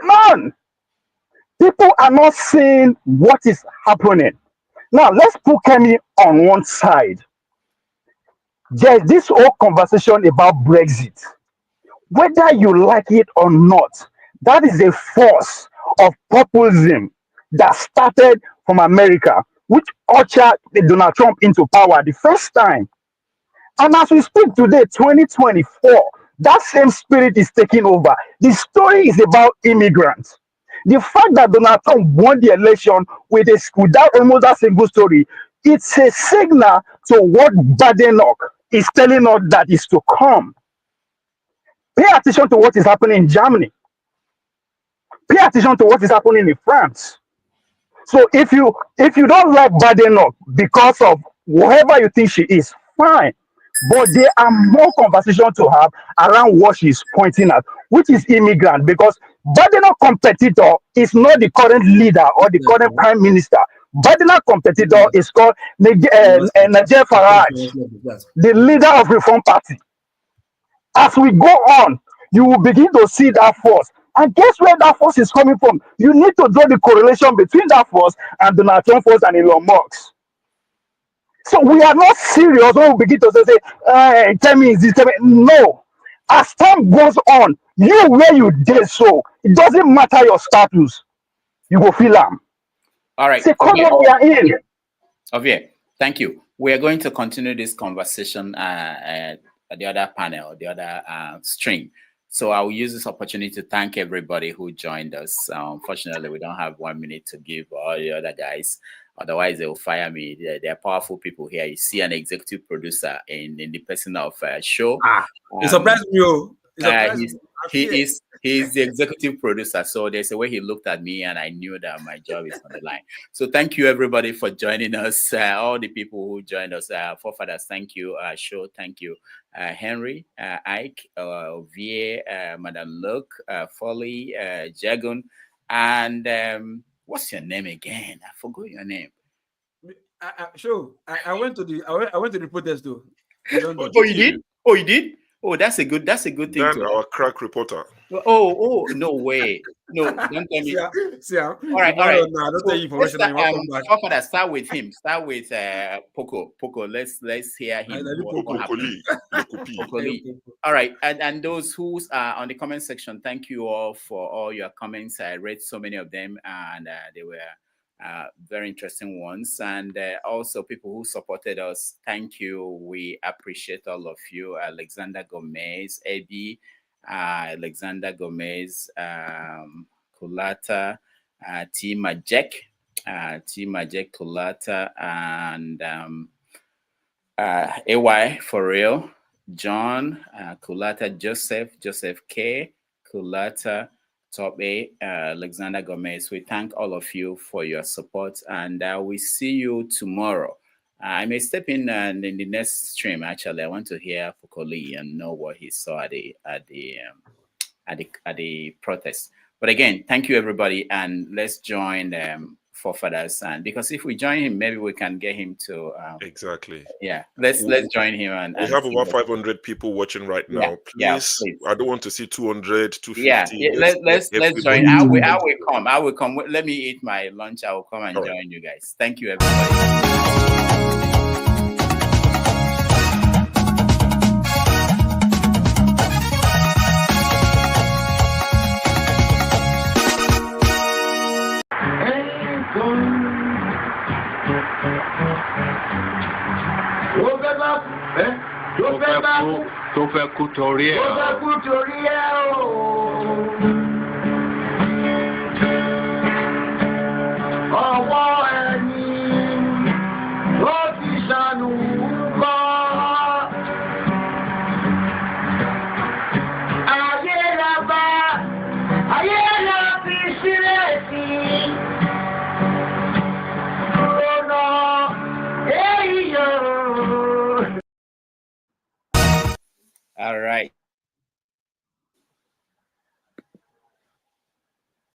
None. People are not seeing what is happening. Now, let's put Kemi on one side. There's this whole conversation about Brexit. Whether you like it or not, that is a force of populism that started from America, which ushered Donald Trump into power the first time. And as we speak today, 2024, that same spirit is taking over. The story is about immigrants. The fact that Donald Trump won the election without almost a single story, it's a signal to what Badenoch is telling us that is to come. Pay attention to what is happening in Germany. Pay attention to what is happening in France. So if you don't like Badenoch because of whoever you think she is, fine. But there are more conversations to have around what she's pointing at, which is immigrant, because Badenoch competitor is not the current leader or the current prime minister. Badenoch competitor is called Dele Farotimi, the leader of Reform Party. As we go on, you will begin to see that force. And guess where that force is coming from? You need to draw the correlation between that force and Donald Trump force and Elon Musk. So we are not serious when we begin to say, tell me, is this? Tell me. No. As time goes on, you where you did so, it doesn't matter your status. You will feel them. All right. Say, come on, we are in. Ovie, thank you. We are going to continue this conversation at the other panel, the other stream. So I will use this opportunity to thank everybody who joined us. Unfortunately, we don't have 1 minute to give all the other guys. Otherwise, they will fire me. They're powerful people here. You see an executive producer in the person of Show. It surprised me. He's the executive producer. So there's a way he looked at me and I knew that my job is on the line. So thank you everybody for joining us. All the people who joined us, forefathers, thank you. Show, thank you. Henry, Ike, VA, Madam Luke, Folly, Jagun, and what's your name again? I forgot your name. I went to the protest too. Oh, you did? Oh, you did? Oh, that's a good thing. Dan, our crack reporter. Oh, no way. No, don't tell me. See, all right. Don't tell you information. Let's start with him. Start with Poco. Let's hear him. All right, and those who are on the comment section, thank you all for all your comments. I read so many of them, and they were very interesting ones. And also people who supported us, thank you. We appreciate all of you. Alexander Gomez, AB, Alexander Gomez, Kulata, T Majek, Kulata, and AY for real, John, Kulata, Joseph K, Kulata, Top A, Alexander Gomez. We thank all of you for your support, and we see you tomorrow. I may step in the next stream. Actually, I want to hear Fukoli and know what he saw at the protest. But again, thank you everybody, and let's join forefathers. And because if we join him, maybe we can get him to exactly. Yeah, let's join him. And we have over 500 people watching right now. Please, I don't want to see 200, 250. Yeah, let's join. I will come. Let me eat my lunch. I will come and join you guys. Thank you, everybody. Tó fẹ́ kú torí ẹ̀ o.